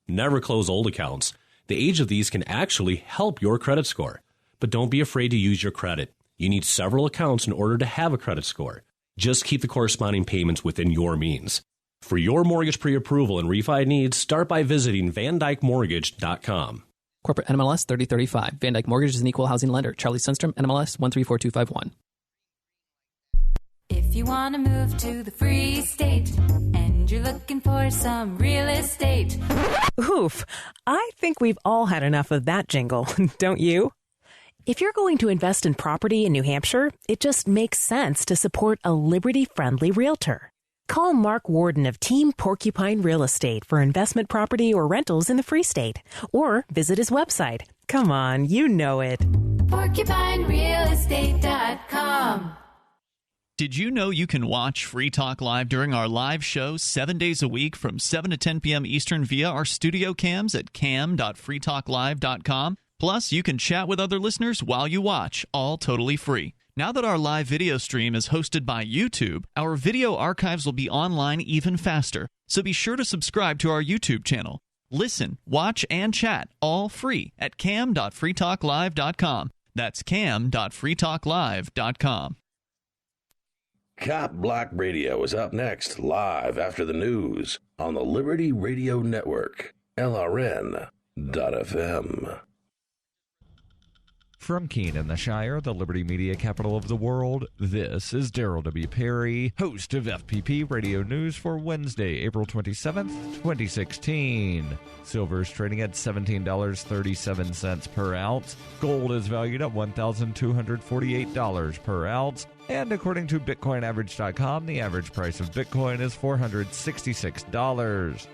Never close old accounts. The age of these can actually help your credit score. But don't be afraid to use your credit. You need several accounts in order to have a credit score. Just keep the corresponding payments within your means. For your mortgage pre-approval and refi needs, start by visiting VanDykeMortgage.com. Corporate NMLS 3035. Van Dyke Mortgage is an equal housing lender. Charlie Sundstrom, NMLS 134251. If you want to move to the free state and you're looking for some real estate. Oof. I think we've all had enough of that jingle, don't you? If you're going to invest in property in New Hampshire, it just makes sense to support a Liberty-friendly realtor. Call Mark Warden of Team Porcupine Real Estate for investment property or rentals in the Free State. Or visit his website. Come on, you know it. PorcupineRealEstate.com. Did you know you can watch Free Talk Live during our live show 7 days a week from 7 to 10 p.m. Eastern via our studio cams at cam.freetalklive.com? Plus, you can chat with other listeners while you watch, all totally free. Now that our live video stream is hosted by YouTube, our video archives will be online even faster, so be sure to subscribe to our YouTube channel. Listen, watch, and chat all free at cam.freetalklive.com. That's cam.freetalklive.com. Cop Block Radio is up next, live after the news on the Liberty Radio Network, LRN.FM. From Keene in the Shire, the Liberty Media capital of the world, this is Darryl W. Perry, host of FPP Radio News for Wednesday, April 27th, 2016. Silver is trading at $17.37 per ounce. Gold is valued at $1,248 per ounce. And according to BitcoinAverage.com, the average price of Bitcoin is $466.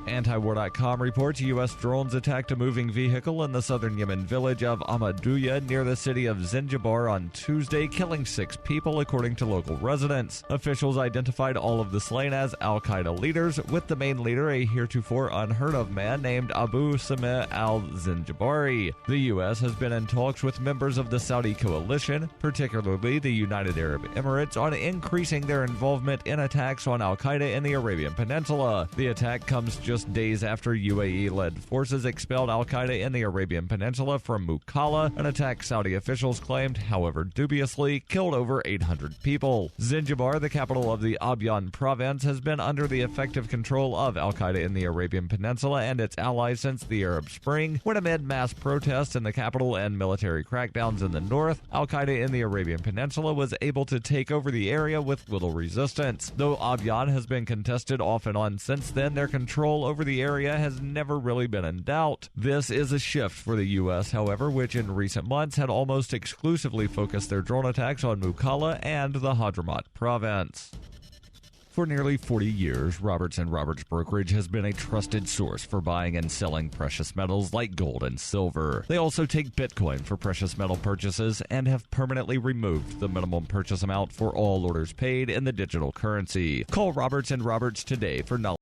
Antiwar.com reports U.S. drones attacked a moving vehicle in the southern Yemen village of Ahmadiyya near the city of Zanzibar on Tuesday, killing 6 people, according to local residents. Officials identified all of the slain as al-Qaeda leaders, with the main leader a heretofore unheard-of man named Abu Sameh al-Zanjibari. The U.S. has been in talks with members of the Saudi coalition, particularly the United Arab Emirates, on increasing their involvement in attacks on al-Qaeda in the Arabian Peninsula. The attack comes just days after UAE-led forces expelled al-Qaeda in the Arabian Peninsula from Mukalla, an attack Saudi officials claimed, however dubiously, killed over 800 people. Zanzibar, the capital of the Abyan province, has been under the effective control of al-Qaeda in the Arabian Peninsula and its allies since the Arab Spring, when amid mass protests in the capital and military crackdowns in the north, al-Qaeda in the Arabian Peninsula was able to take over the area with little resistance. Though Abyan has been contested off and on since then, their control over the area has never really been in doubt. This is a shift for the U.S., however, which in recent months had almost exclusively focused their drone attacks on Mukalla and the Hadramaut province. For nearly 40 years, Roberts & Roberts Brokerage has been a trusted source for buying and selling precious metals like gold and silver. They also take Bitcoin for precious metal purchases and have permanently removed the minimum purchase amount for all orders paid in the digital currency. Call Roberts & Roberts today for knowledge.